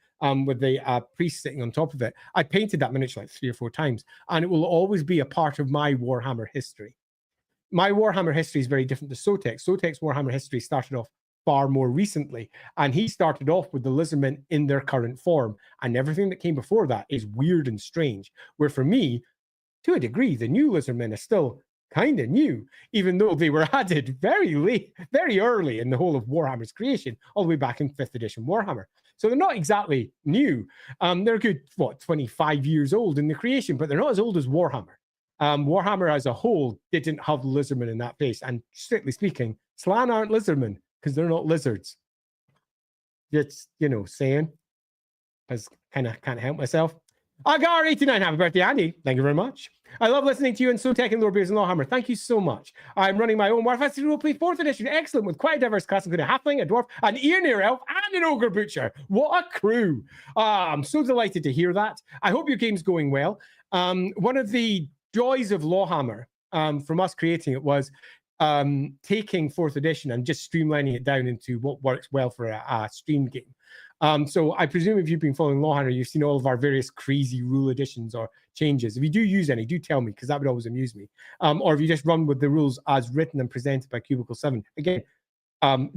with the priest sitting on top of it. I painted that miniature like 3 or 4 times, and it will always be a part of my Warhammer history. My Warhammer history is very different to Sotek. Sotek's Warhammer history started off far more recently, and he started off with the lizardmen in their current form, and everything that came before that is weird and strange, where for me, to a degree, the new lizardmen are still kind of new, even though they were added very late, very early in the whole of Warhammer's creation, all the way back in 5th edition Warhammer. So they're not exactly new. They're a good, 25 years old in the creation, but they're not as old as Warhammer. Warhammer as a whole didn't have lizardmen in that base. And strictly speaking, Slann aren't lizardmen because they're not lizards. It's, saying. I kind of can't help myself. Agar89, happy birthday, Andy. Thank you very much. I love listening to you and SoTech and Lordbeers and LAWhammer. Thank you so much. I'm running my own Warhammer Roleplay 4th edition. Excellent, with quite a diverse class, including a halfling, a dwarf, an ear-near elf, and an ogre butcher. What a crew. I'm so delighted to hear that. I hope your game's going well. One of the joys of LAWhammer from us creating it was taking 4th edition and just streamlining it down into what works well for a stream game. So I presume if you've been following LAWhammer, you've seen all of our various crazy rule additions or changes. If you do use any, do tell me, because that would always amuse me. Or if you just run with the rules as written and presented by Cubicle 7, again,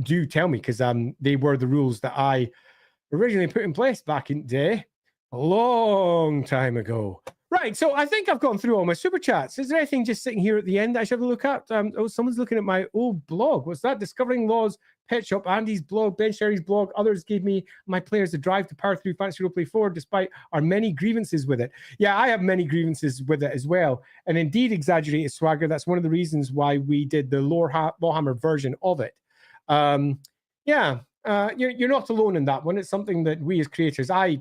do tell me, because they were the rules that I originally put in place back in the day, a long time ago. Right, so I think I've gone through all my super chats. Is there anything just sitting here at the end I should have a look at? Oh, someone's looking at my old blog. What's that? Discovering Laws, Pet Shop, Andy's blog, Ben Sherry's blog. Others gave me my players the drive to power through Fantasy Roleplay 4 despite our many grievances with it. Yeah, I have many grievances with it as well. And indeed, exaggerated swagger. That's one of the reasons why we did the LAWhammer version of it. You're not alone in that one. It's something that we as creators, I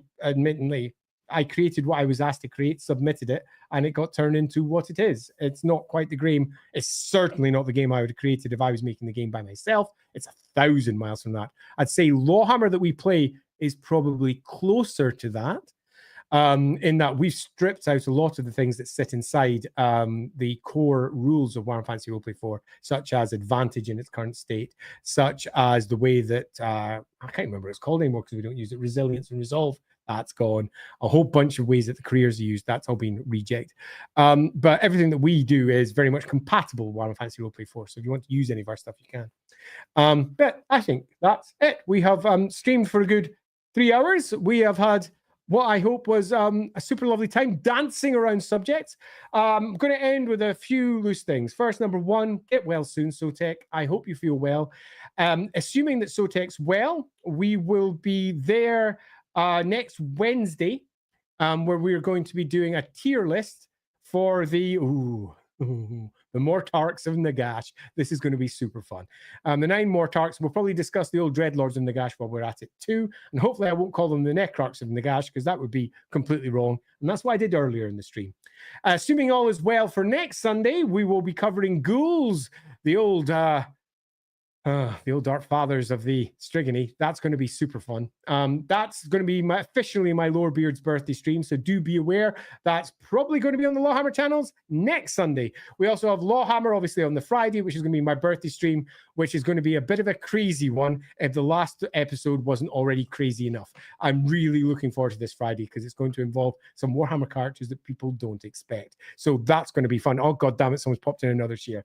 created what I was asked to create, submitted it, and it got turned into what it is. It's not quite the game. It's certainly not the game I would have created if I was making the game by myself. It's 1,000 miles from that. I'd say LAWhammer that we play is probably closer to that, in that we've stripped out a lot of the things that sit inside the core rules of Warhammer Fantasy Roleplay 4, such as advantage in its current state, such as the way that, I can't remember what it's called anymore because we don't use it, resilience and resolve. That's gone. A whole bunch of ways that the careers are used. That's all been rejected. But everything that we do is very much compatible with Warhammer Fantasy Roleplay 4. So if you want to use any of our stuff, you can. But I think that's it. We have streamed for a good 3 hours. We have had what I hope was a super lovely time dancing around subjects. I'm going to end with a few loose things. First, number one, get well soon, SoTech. I hope you feel well. Assuming that SoTech's well, we will be there next Wednesday, where we are going to be doing a tier list for the Mortarks of Nagash. This is going to be super fun. The 9 Mortarks, we'll probably discuss the old Dreadlords of Nagash while we're at it too. And hopefully I won't call them the Necrocs of Nagash, because that would be completely wrong. And that's what I did earlier in the stream. Assuming all is well for next Sunday, we will be covering ghouls, the old dark fathers of the Strigony. That's going to be super fun. That's going to be officially my Lorebeard's birthday stream, so do be aware. That's probably going to be on the LAWhammer channels next Sunday. We also have LAWhammer, obviously, on the Friday, which is going to be my birthday stream, which is going to be a bit of a crazy one if the last episode wasn't already crazy enough. I'm really looking forward to this Friday because it's going to involve some Warhammer characters that people don't expect. So that's going to be fun. Oh, God damn it, someone's popped in another share.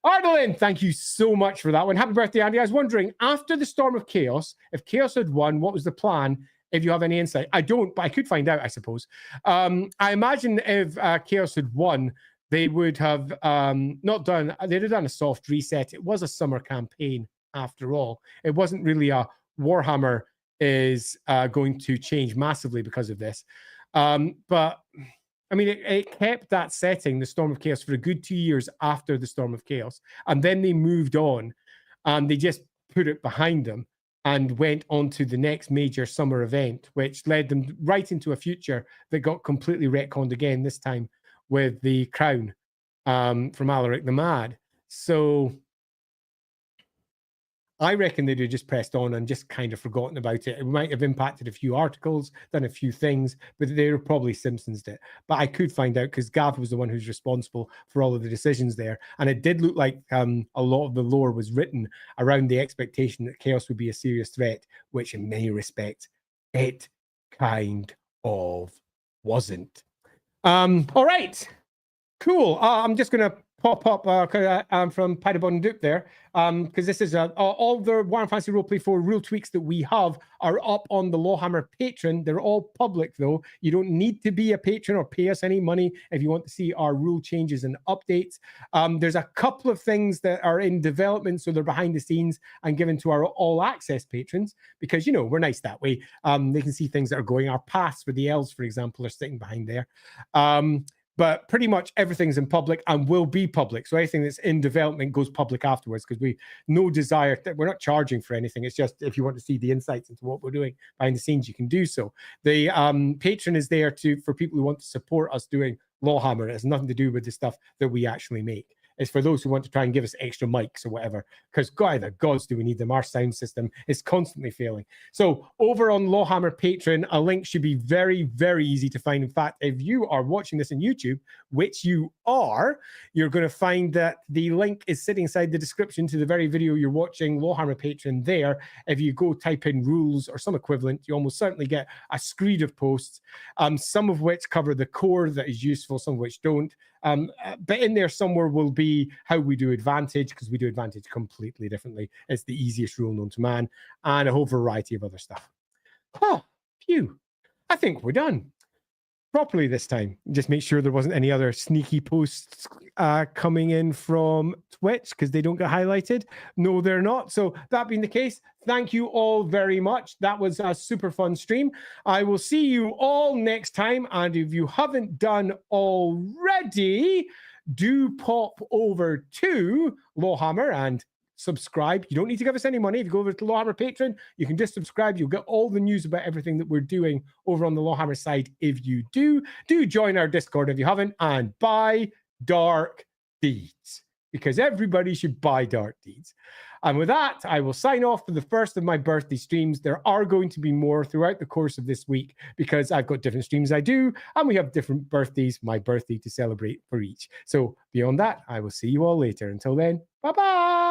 Ardalin, thank you so much for that one. Happy birthday, Andy. I was wondering, after the Storm of Chaos, if Chaos had won, what was the plan? If you have any insight. I don't, but I could find out, I suppose. I imagine if Chaos had won, they would have they'd have done a soft reset. It was a summer campaign, after all. It wasn't really a Warhammer is going to change massively because of this. But I mean, it kept that setting, the Storm of Chaos, for a good 2 years after the Storm of Chaos. And then they moved on and they just put it behind them and went on to the next major summer event, which led them right into a future that got completely retconned again, this time with the crown from Alaric the Mad. So I reckon they'd have just pressed on and just kind of forgotten about it. It might have impacted a few articles, done a few things, but they were probably Simpsons'd it. But I could find out because Gav was the one who's responsible for all of the decisions there. And it did look like a lot of the lore was written around the expectation that Chaos would be a serious threat, which in many respects, it kind of wasn't. All right. Cool. I'm just going to pop up from Padabon and Dupe there, because this is all the Warhammer Fantasy Roleplay 4 rule tweaks that we have are up on the LAWhammer Patreon. They're all public, though. You don't need to be a patron or pay us any money if you want to see our rule changes and updates. There's a couple of things that are in development, so they're behind the scenes and given to our all-access patrons, because, you know, we're nice that way. They can see things that are going. Our paths for the elves, for example, are sitting behind there. But pretty much everything's in public and will be public. So anything that's in development goes public afterwards, because we no desire that we're not charging for anything. It's just if you want to see the insights into what we're doing behind the scenes, you can do so. The Patreon is there for people who want to support us doing LAWhammer. It has nothing to do with the stuff that we actually make. It's for those who want to try and give us extra mics or whatever, because by the gods do we need them. Our sound system is constantly failing. So over on LAWhammer Patreon, a link should be very, very easy to find. In fact, if you are watching this on YouTube, which you are, you're going to find that the link is sitting inside the description to the very video you're watching, LAWhammer Patreon there. If you go type in rules or some equivalent, you almost certainly get a screed of posts, some of which cover the core that is useful, some of which don't. But in there somewhere will be how we do Advantage, because we do Advantage completely differently. It's the easiest rule known to man, and a whole variety of other stuff. Oh, phew. I think we're done properly this time. Just make sure there wasn't any other sneaky posts coming in from Twitch, because they don't get highlighted. No, they're not. So that being the case, thank you all very much. That was a super fun stream. I will see you all next time. And if you haven't done already, do pop over to LAWhammer and subscribe. You don't need to give us any money. If you go over to LAWhammer Patreon, you can just subscribe. You'll get all the news about everything that we're doing over on the LAWhammer side. If you do join our Discord if you haven't, and buy Dark Deeds, because everybody should buy Dark Deeds. And with that, I will sign off for the first of my birthday streams. There are going to be more throughout the course of this week, because I've got different streams I do, and we have different birthdays, my birthday to celebrate for each. So beyond that, I will see you all later. Until then, bye-bye.